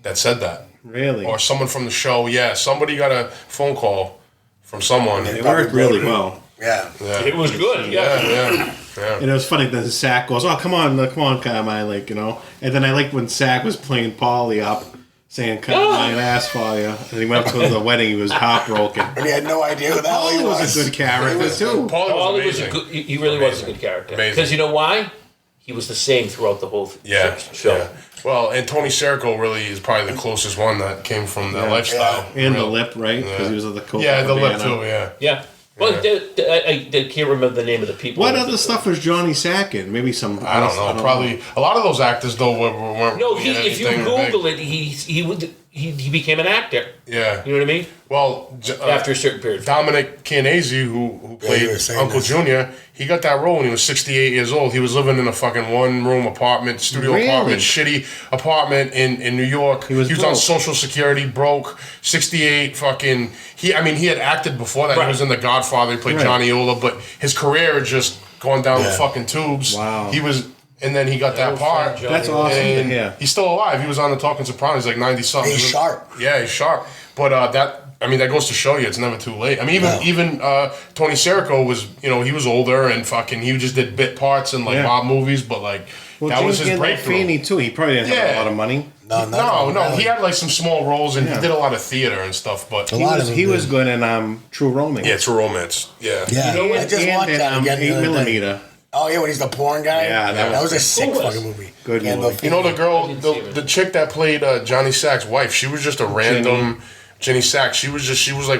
that. Really? Or someone from the show. Yeah, somebody got a phone call from someone. It worked really well. Yeah. It was good. Yeah. And it was funny that Sack goes, "Oh, come on, Carmine," And then I liked when Sack was playing Paulie up, saying, "Carmine asked for you," and he went to the wedding. He was heartbroken. And he had no idea who that Paulie was. was a good character too. Paulie was amazing. He really was a good character. Because you know why? He was the same throughout the whole show. Yeah. Well, and Tony Serco really is probably the closest one that came from that lifestyle. And the Lip, right? Because he was at the Coca. Yeah, the Lip too. Yeah. Well, I can't remember the name of the people. What other stuff was Johnny Sack in? Maybe some. I don't know. Probably a lot of those actors though weren't. No, if you Google it, he became an actor. Yeah. You know what I mean? Well, after a certain period. Dominic Chianese, who played Uncle Junior, he got that role when he was 68 years old. He was living in a fucking one-room apartment, apartment, shitty apartment in New York. He was on Social Security, broke, 68, fucking... He had acted before that. Right. He was in The Godfather. He played Johnny Ola, but his career had just gone down the fucking tubes. Wow. He was... And then he got that part. That's awesome. And he's still alive. He was on the Talking Sopranos. He's like 90-something. He's sharp. Yeah, he's sharp. But that goes to show you it's never too late. I mean, even Tony Serco was, he was older and fucking, he just did bit parts in mob movies, but that was his breakthrough. Gandolfini too. He probably didn't have a lot of money. No. He had some small roles and he did a lot of theater and stuff. But he was good in True Romance. Yeah, True Romance. Yeah. Yeah. I just watched that again. 8mm. Oh yeah, when he's the porn guy. Yeah, that was a sick fucking movie. Good movie. You know the girl, the chick that played Johnny Sack's wife. She was just a random Jenny Sack. She was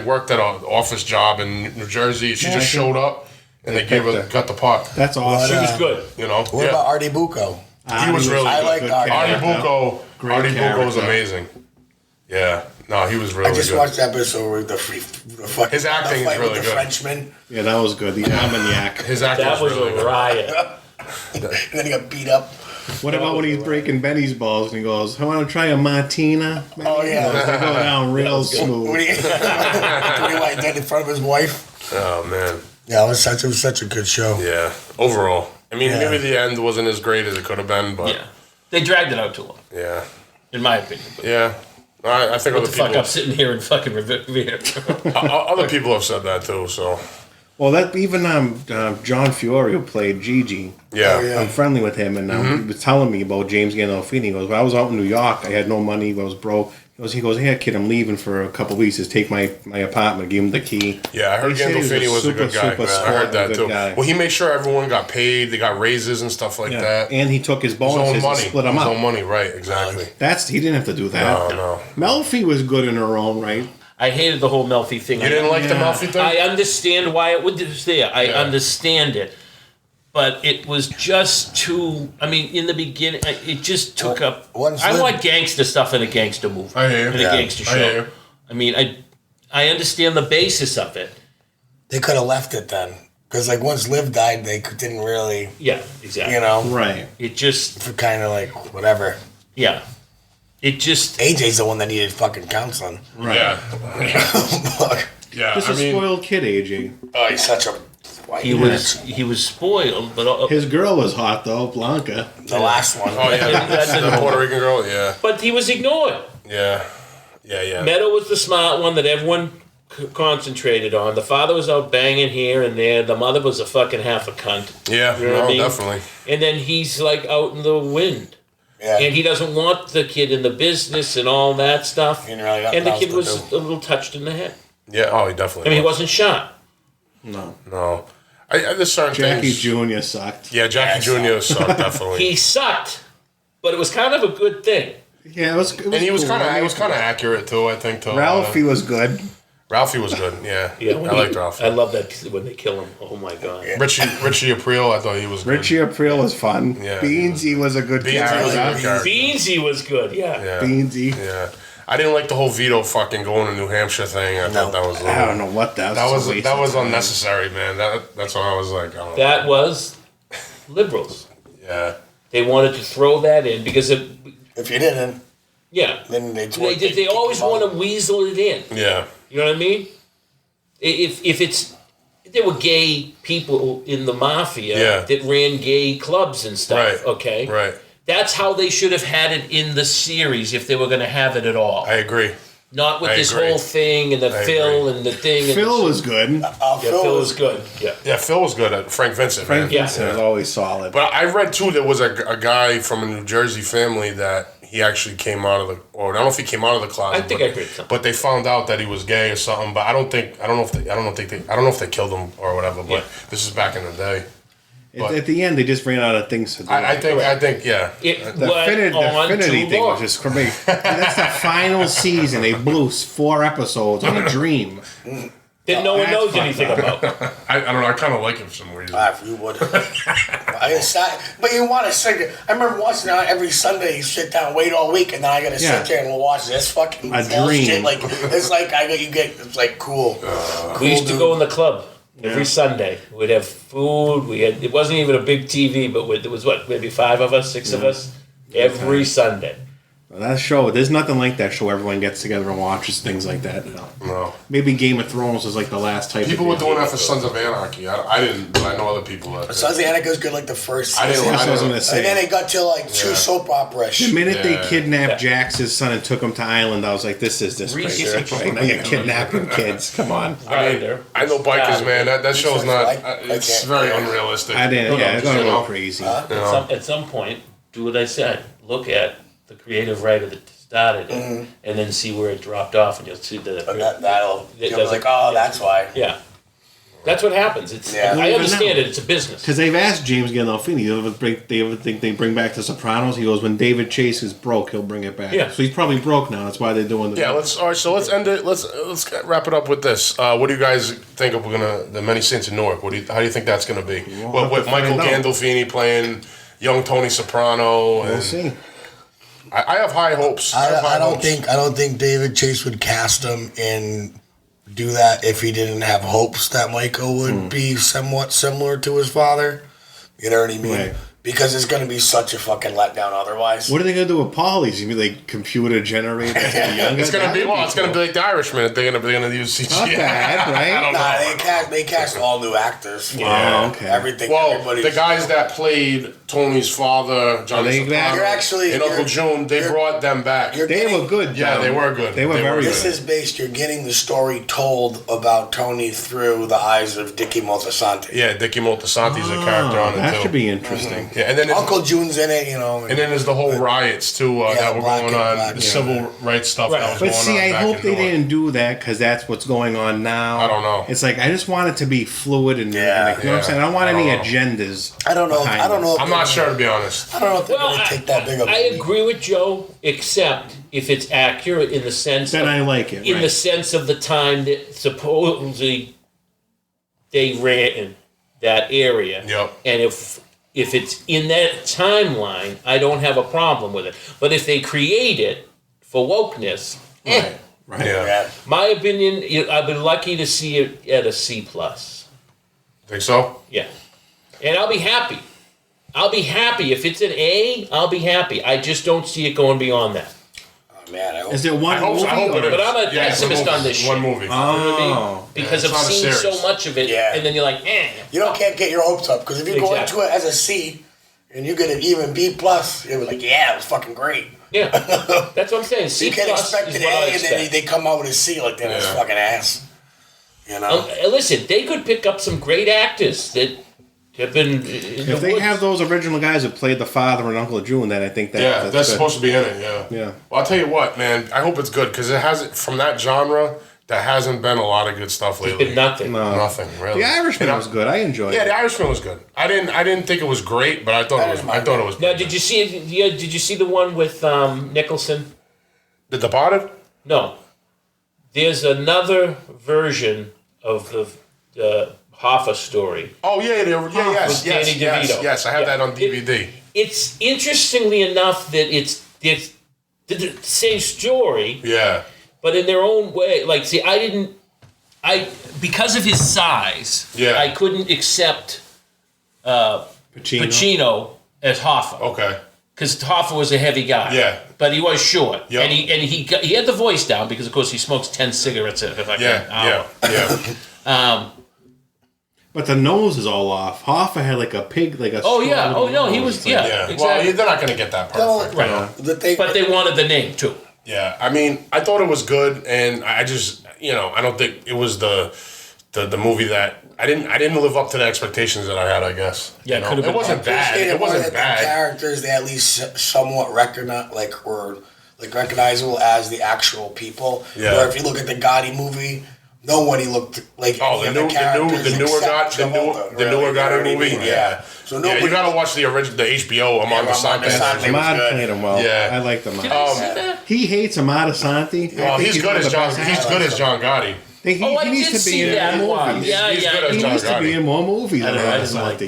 worked at an office job in New Jersey. She just showed up and they got the part. That's awesome. She was good. What about Artie Bucco? He was really good. I like Artie Bucco. Artie Bucco was amazing. Yeah. No, he was really good. I just watched the episode with the fucking his acting is really with the good. Frenchman. Yeah, that was good. The Armagnac. His acting That was really a good. riot. And then he got beat up. What about when he's breaking Benny's balls and he goes, I want to try a Martina? Benny? Oh, yeah. They go down real When smooth. he went dead in front of his wife. Oh man. Yeah, it was such a good show. Yeah. Overall, I mean, Yeah. maybe the end wasn't as great as it could have been, but Yeah. They dragged it out too long, yeah. in my opinion. But Yeah. I think what other the fuck, people, I'm sitting here and fucking revere. other people have said that too. So Well, that even John Fiore, who played Gigi, yeah. Oh, yeah. I'm friendly with him, and he was telling me about James Gandolfini. He goes, when I was out in New York, I had no money, I was broke. He goes, hey, kid, I'm leaving for a couple of weeks. Just take my apartment, give him the key. Yeah, I heard They said he Gandolfini was a super, good guy. super Man. I smart heard and that good too. guy. Well, he made sure everyone got paid. They got raises and stuff like Yeah. that. And he took his His bonuses own and money. split them His up. own money, right? Exactly. He didn't have to do that. No. Melfi was good in her own right. I hated the whole Melfi thing. You didn't like the Yeah. Melfi thing? I understand why it was there. I understand it. But it was just too. I mean, in the beginning, it just took up. I want gangster stuff in a gangster movie. I hear you. In Yeah. a gangster I hear show. you. I mean, I understand the basis of it. They could have left it then. Because, like, once Liv died, they didn't really, Yeah, exactly. you know, Right. It just. for kind of like, whatever. Yeah. It just. AJ's the one that needed fucking counseling. Right. Yeah. Fuck. Yeah. Just I a mean, spoiled kid, AJ. Oh, he's such a white He was spoiled, but His girl was hot, though, Blanca. the last one. oh yeah, the Puerto Rican girl. Yeah. but he was ignored. Yeah. Yeah. Meadow was the smart one that everyone concentrated on. The father was out banging here and there. The mother was a fucking half a cunt. Yeah. You know what I mean? Definitely. And then he's like out in the wind. Yeah. And he doesn't want the kid in the business and all that stuff. He didn't really got And the else kid to was do. a little touched in the head. Yeah. Oh, he definitely. I mean, he wasn't shot. No. No. There's certain Jackie things. Jr. sucked. Yeah, Jackie Jr. sucked definitely. He sucked, but it was kind of a good thing. Yeah, it was and he was cool. kind of accurate too. I think too. Ralphie was good. Ralphie was good. Yeah. Yeah, I liked Ralphie. I love that when they kill him. Oh my god. Richie Aprile, I thought he was good. Richie April was fun. Yeah. Beansy was a good Beansy character. was a good character. Beansy was good. Yeah. Yeah. Beansy. Yeah. I didn't like the whole Vito fucking going to New Hampshire thing. I thought that was. I don't know what that was. That was unnecessary, man. That's what I was like. I don't know. That was liberals. Yeah. They wanted to throw that in because it. If you didn't, Yeah. then They always want to weasel it in. Yeah. You know what I mean? If there were gay people in the mafia Yeah. that ran gay clubs and stuff, Right. okay? Right. That's how they should have had it in the series if they were going to have it at all. I agree. Not with I this agree. whole thing and the I Phil agree. and the thing. Phil was good. Yeah, Phil was good. Yeah. Yeah, Phil was good at Frank Vincent. Frank man. Yeah. Vincent was always solid. But I read too there was a guy from a New Jersey family that he actually came out of the, or I don't know if he came out of the closet. I think I read something. But they found out that he was gay or something. But I don't know if they killed him or whatever. But Yeah. this is back in the day. At the end, they just ran out of things to do. I think yeah. It The went on Affinity too thing long. was just crazy. That's the final season. They blew 4 episodes on a dream. that no one That's knows fucked anything up. about. I don't know. I kind of like him for some reason. you would. But you want to sit. I remember watching it every Sunday. You sit down, wait all week, and then I got to Yeah. sit there and watch this fucking A bullshit. dream. Like it's like it's like cool. We used to go in the club every Sunday. We'd have food. It wasn't even a big TV, but there was maybe 5 of us, 6 of us every Sunday. That show, there's nothing like that show. Everyone gets together and watches things like that. No. Maybe Game of Thrones is like the last type. People of were doing that for Sons of Anarchy. I didn't, but I know other people that. Sons of Anarchy's good like the first I didn't- season. I That's what I was didn't- gonna say. And then it got to like 2 soap opera-ish. The minute they Yeah. kidnapped Jax's son and took him to Ireland, I was like, "This is disgraceful." Research. Right? Now you're kidnapping kids. Come on. I know bikers, man. That show's not. It's very unrealistic. I didn't. Yeah, it's you gonna know. go crazy. At some point, do what I said. Look at the creative writer that started it, and then see where it dropped off, and you'll see that. That'll. It You'll be doesn't- like, oh, that's why. Yeah, that's what happens. It's Yeah. I understand it. It's a business. Because they've asked James Gandolfini, they ever think they bring back The Sopranos? He goes, when David Chase is broke, he'll bring it back. Yeah. So he's probably broke now. That's why they're doing the. Yeah, let's end it. Let's wrap it up with this. What do you guys think of the Many Saints of Newark? How do you think that's gonna be? We'll have With to Michael find out. Gandolfini playing young Tony Soprano. We'll see. I have high hopes. I don't think David Chase would cast him and do that if he didn't have hopes that Michael would be somewhat similar to his father. You know what I mean? Right. Because it's going to be such a fucking letdown otherwise. What are they going to do with Paulie's? You mean like computer generated? It's going to be it's going to be like the Irishman. They're going to use CGI. Not bad, right? I don't know. They cast all new actors. Yeah. Okay. Everything. Well, the guys that played Tony's father, Johnny Soprano, and Uncle June, they brought them back. They were good. Yeah, they were good. They were very good. This is based. You're getting the story told about Tony through the eyes of Dickie Moltisanti. Yeah, Dickie Moltisanti's a character on it too. That should be interesting. Yeah, and then Uncle June's in it, you know. And then there's the whole riots too that were going on, the civil rights stuff that was going on. But see, I hope they North. didn't do that because that's what's going on now. I don't know. It's like I just want it to be fluid and, you know what I'm saying. I don't want any agendas. I don't know. I'm not sure, to be honest. I don't know if they're going to take that big of a I agree with Joe, except if it's accurate in the sense Then I like it. in the sense of the time that supposedly they ran that area. Yep. And if it's in that timeline, I don't have a problem with it. But if they create it for wokeness, Right. Yeah. my opinion, I've been lucky to see it at a C+. Think so? Yeah. And I'll be happy. I'll be happy. If it's an A, I'll be happy. I just don't see it going beyond that. Oh, man, I hope. Is there one movie? I hope it is. But I'm a pessimist on this shit. One movie. You know what I mean? Because it's I've not a seen series. so much of it, and then you're like, You can't get your hopes up because if you go into it as a C and you get an even B+, it was like, yeah, it was fucking great. Yeah, that's what I'm saying. C+, You can't expect is an what I A and then expect. they come out with a C like that. It's fucking ass. You know? Listen, they could pick up some great actors that have been. If they have those original guys who played the father and Uncle June, then I think that's that's good. supposed to be in it. Yeah. Well, I'll tell you what, man. I hope it's good because it hasn't from that genre. There hasn't been a lot of good stuff lately. Been nothing. Nothing really. The Irishman was good. I enjoyed it. Yeah, the Irishman was good. I didn't think it was great, but I thought it was. Now, did you see the one with Nicholson? The Departed? No. There's another version of the Hoffa story. Oh yeah, yes, With Danny DeVito. yes. I have that on DVD. It's interestingly enough that it's the same story. Yeah. But in their own way, like, see, because of his size, I couldn't accept Pacino as Hoffa. Okay. Because Hoffa was a heavy guy. Yeah. But he was short. Yep. And he had the voice down because, of course, he smokes 10 cigarettes an hour. Yeah. But the nose is all off. Hoffa had like a pig, like a. Oh yeah. Oh no, he nose. was. Yeah. Exactly. Well, they're not going to get that perfect. Right. But they wanted the name too. Yeah. I mean, I thought it was good, and I just, I don't think it was the movie that I didn't live up to the expectations that I had. I guess. Yeah. Could have been. It wasn't bad. It wasn't bad. The characters they at least somewhat were recognizable as the actual people. Yeah. Where if you look at the Gotti movie. Nobody looked like the newer Gotti movie. Yeah. So you gotta watch the HBO Amanda Santi. Ahmad played him well. Yeah. I liked him. Did I see that? He hates Ahmad Santi. Well, he's good as John. He's good as John Gotti. He I needs did to be see in that more one. movies. Yeah, He's good as He John needs to be Gotti. in more movies than I Ahmad didn't like Santi.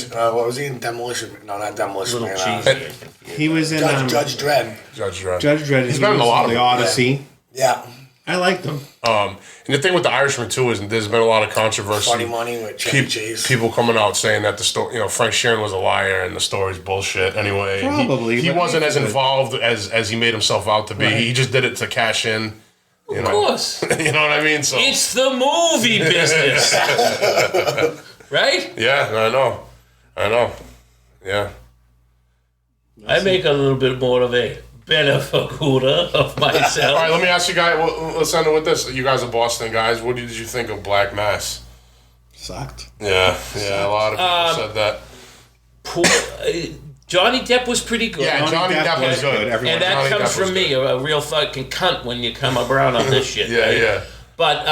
that. What was he in Demolition? No, not Demolition. Little Man. cheesy. He was in Judge Dredd. Judge Dredd. Judge Dredd. He's been in a lot of The them. Odyssey. Yeah. I liked him. And the thing with the Irishman too is there's been a lot of controversy. Funny Money with Chevy Chase. People coming out saying that the story, Frank Sheeran was a liar and the story's bullshit. Anyway, Probably, he but wasn't as good. involved as he made himself out to be. Right. He just did it to cash in. Of course. You know what I mean? So It's the movie business. Right? Yeah, I know. Yeah. I make a little bit more of a benefacuda of myself. All right, let me ask you guys. Let's end it with this. You guys are Boston guys. What did you think of Black Mass? Sucked. Yeah. A lot of people said that. Johnny Depp was pretty good. Yeah, Johnny Depp was good. And that Johnny comes Depp was from me, a real fucking cunt when you come around on this shit. Yeah, right? yeah. But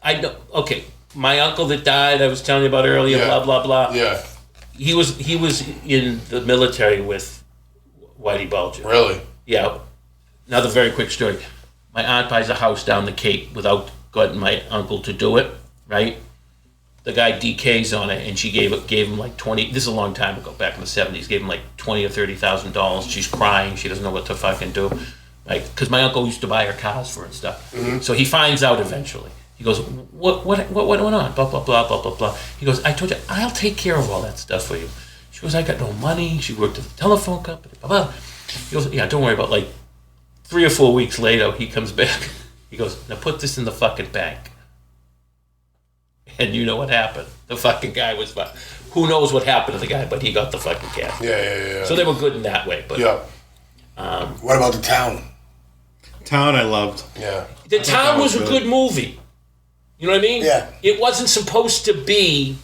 I know. Okay, my uncle that died, I was telling you about earlier. Yeah. Blah blah blah. Yeah. He was in the military with Whitey Bulger. Really? Yeah. Another very quick story. My aunt buys a house down the Cape without getting my uncle to do it, right? the guy DK's on it, and she gave him like 20. This is a long time ago, back in the 70s. Gave him like $20,000 or $30,000. She's crying. She doesn't know what to fucking do, like because my uncle used to buy her cars for her and stuff. So he finds out eventually. He goes, what went on? Blah blah blah blah blah blah. He goes, I told you, I'll take care of all that stuff for you. She goes, I got no money. She worked at the telephone company. Blah blah. He goes, yeah, don't worry about it. Like 3 or 4 weeks later, he comes back. He goes, now put this in the fucking bank. And you know what happened? The fucking guy was, who knows what happened to the guy, but he got the fucking cash. Yeah. So they were good in that way. But What about The Town? Town I loved. Yeah. The Town was a good movie. You know what I mean? Yeah. It wasn't supposed to be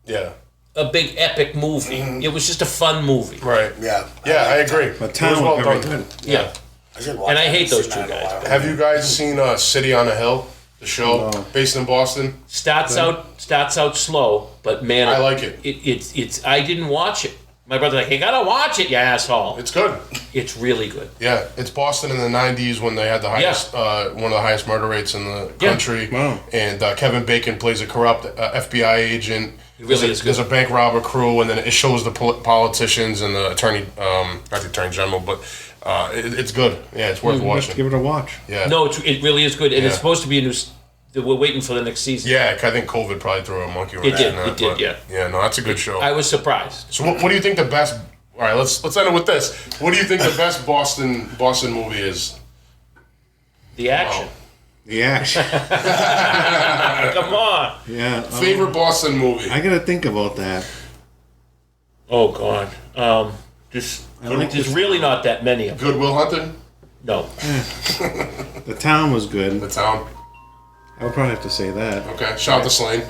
Yeah. a big epic movie. It was just a fun movie. Right. Yeah. Yeah, I agree. But It Town was well was very done. good. Yeah. I should watch And I that. hate those Seen two that in a guys. while. Have you guys seen City on a Hill, the show based in Boston? Starts out slow, but man, I like it. It's I didn't watch it. My brother's like, you gotta watch it, you asshole. It's good. It's really good. Yeah, it's Boston in the '90s when they had the highest, one of the highest murder rates in the country. Wow. And Kevin Bacon plays a corrupt FBI agent. It really is good. There's a bank robber crew, and then it shows the politicians and the attorney, not the attorney general, but it's good. Yeah, it's worth Let's watching. give it a watch. Yeah. No, it really is good, and it's Yeah. supposed to be a new. We're waiting for the next season. Yeah, I think COVID probably threw a monkey wrench did, in that. it did, but yeah. Yeah, no, that's a good show. I was surprised. So what do you think the best? All right, let's end it with this. What do you think the best Boston movie is? The action. The action. Come on. Yeah. Favorite Boston movie? I gotta think about that. Oh God. There's really not that many of them. Good Will Hunting. No. The Town was good. The Town. I would probably have to say that. Okay. Shout out to Slane.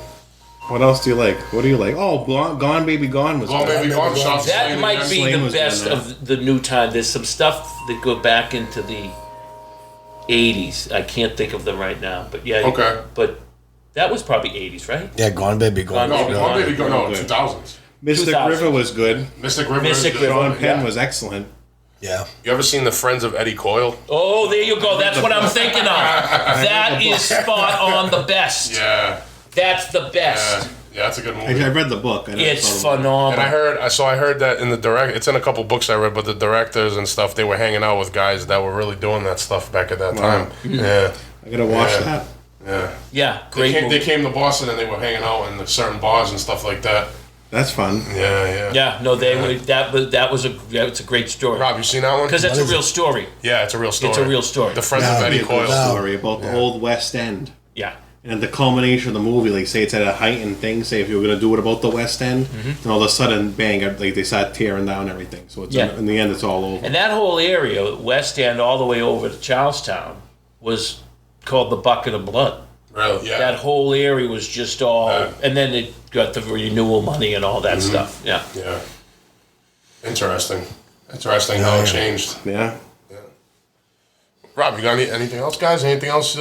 What else do you like? What do you like? Oh, Gone Baby Gone was Gone good. Baby Gone. Shout out to That Slane might again. be Slane the was best good, of the new time. There's some stuff that go back into the 80s. I can't think of them right now, but yeah. Okay. But that was probably 80s, right? Yeah, Gone Baby Gone. Gone No, Baby Gone Baby Gone. No, Good. 2000s. Mystic 2000. River was good. Mystic River. Mystic is good. River. Sean Penn Yeah. was excellent. Yeah. You ever seen The Friends of Eddie Coyle? Oh, there you go. That's what I'm thinking of. That is spot on the best. Yeah. That's the best. Yeah, that's a good I movie. read the book. I never It's saw the movie. phenomenal. And I heard that in the it's in a couple books I read, but the directors and stuff, they were hanging out with guys that were really doing that stuff back at that time. Yeah. I gotta watch Yeah. that. Yeah. Yeah, great They movie. came to Boston and they were hanging out in certain bars and stuff like that. That's fun. Yeah. Yeah, no, they were it's a great story. Rob, you seen that one? Because that's a real story. Yeah, it's a real story. It's a real story. The Friends Yeah, of Eddie It'd be a good Coyle. story about the old West End. Yeah. And the culmination of the movie, like say it's at a heightened thing, say if you were going to do it about the West End, then all of a sudden, bang, like they start tearing down everything. So it's Yeah. in the end, it's all over. And that whole area, West End all the way over to Charlestown, was called the Bucket of Blood. Really? Yeah. That whole area was just all, Yeah. and then it got the renewal money and all that stuff. Yeah. Yeah. Interesting how it changed. Yeah. Rob, you got anything else, guys? Anything else?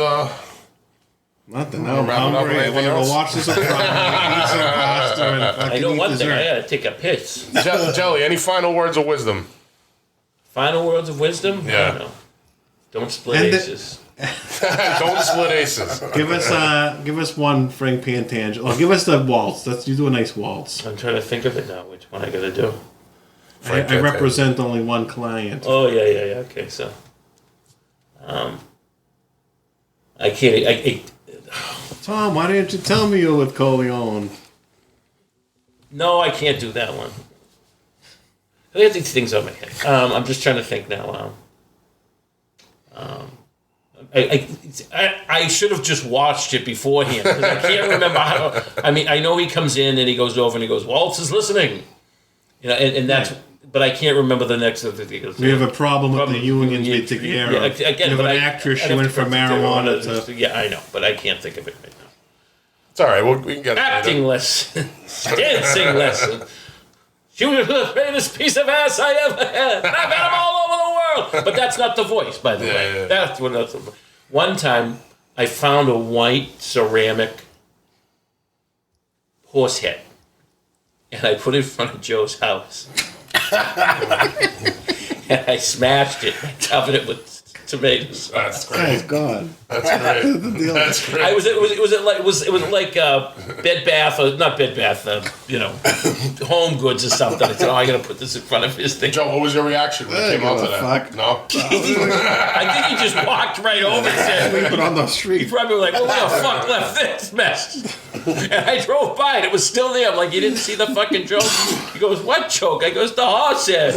Nothing. Now I'm Wrap it up with hungry. I want to anything go else? watch this. Eat some pasta and I fucking know eat one thing. dessert. I gotta take a piss. Jelly, any final words of wisdom? Final words of wisdom? Yeah. I don't know. Don't split And the- aces. Don't split aces. Give us one Frank Pantangelo. Well, give us the waltz. You do a nice waltz. I'm trying to think of it now. Which one I gotta do? I represent only one client. Oh yeah. Okay, so, I can't. Tom, why didn't you tell me you were with Corleone? No, I can't do that one. I got these things on my head. I'm just trying to think now. I should have just watched it beforehand because I can't remember how. I mean, I know he comes in and he goes over and he goes, "Waltz is listening," you know, and that's. But I can't remember the next. We have a problem with the unions we take care Yeah, of. again, you have but an I- actress. I'd She have went to from put marijuana together to. Yeah, I know, but I can't think of it right now. It's all right. We can get it Acting later. lesson, dancing lesson. She was the greatest piece of ass I ever had. And I've had them all over the world. But that's not the voice, by the way. Yeah. That's what. One time, I found a white ceramic horse head, and I put it in front of Joe's house. And I smashed it. I covered it with tomatoes. That's Oh great. God. That's great. That's great. It was like Bed Bath or not Bed Bath, Home Goods or something. I said, I gotta put this in front of his thing. Joe, what was your reaction when it came out to that? Fuck. No? I think he just walked right over and said, Leave it on the he street. probably was like, well, who the fuck left this mess? And I drove by and it was still there. I'm like, you didn't see the fucking joke? He goes, what joke? I goes, the horse head.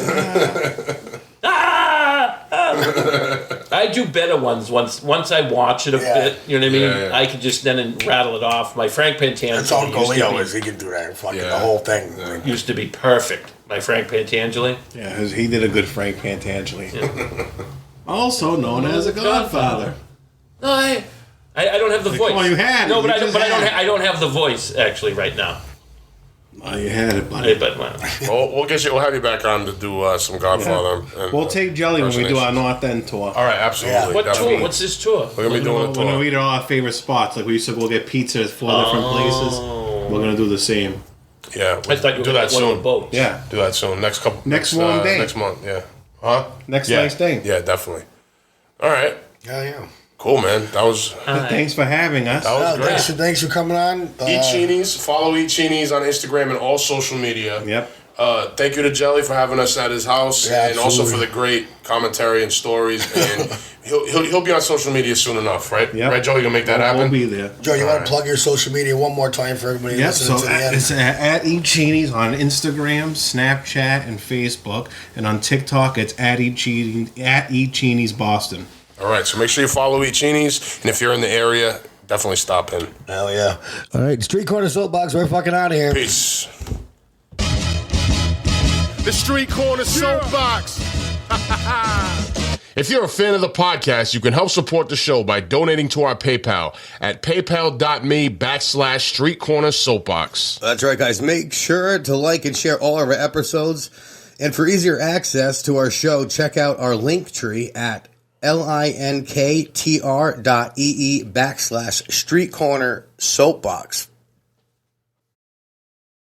I do better ones once I watch it a bit. You know what I mean? Yeah. I can just then rattle it off. My Frank Pantangelo That's all Goleo is. He can do that. Fucking the whole thing. used to be perfect. My Frank Pantangelo. Yeah, he did a good Frank Pantangelo. Also known as a Godfather. No, I don't have the voice. Well, you had it. No, but You I don't. just But had it. I don't have the voice actually right now. Oh, you had it, buddy. But well, We'll have you back on to do some Godfather. And, We'll take Jelly when we do our impersonations. North End tour. All right, absolutely. what definitely. tour? What's this tour? We're gonna be doing a We're going to tour. eat at all our favorite spots. Like we used to go get pizza at 4 different places. We're going to do the same. Yeah, I thought you were do going that to one of the soon. boats. Yeah. Do that soon. Next warm day. Next month. Yeah. Huh? Next Yeah. nice day. Yeah, definitely. All right. Yeah. Cool, man. That was Thanks for having us. that was great. Thanks for coming on. Eat Cinis. Follow Eat Cinis on Instagram and all social media. Yep. Thank you to Jelly for having us at his house, Yeah, and also absolutely. for the great commentary and stories. And he'll be on social media soon enough, right? Yep. Right, Joe? You gonna make that happen? We'll be there. Joe, you want Alright. to plug your social media one more time for everybody Yep, listening so to the end? it's at Eat Cinis on Instagram, Snapchat, and Facebook. And on TikTok, it's at Eat Cinis Boston. All right, so make sure you follow Eat Cinis, and if you're in the area, definitely stop in. Hell yeah. All right, Street Corner Soapbox, we're fucking out of here. Peace. The Street Corner Soapbox. If you're a fan of the podcast, you can help support the show by donating to our PayPal at paypal.me/Street Corner Soapbox. That's right, guys. Make sure to like and share all of our episodes. And for easier access to our show, check out our link tree at linktr.ee/Street Corner Soapbox.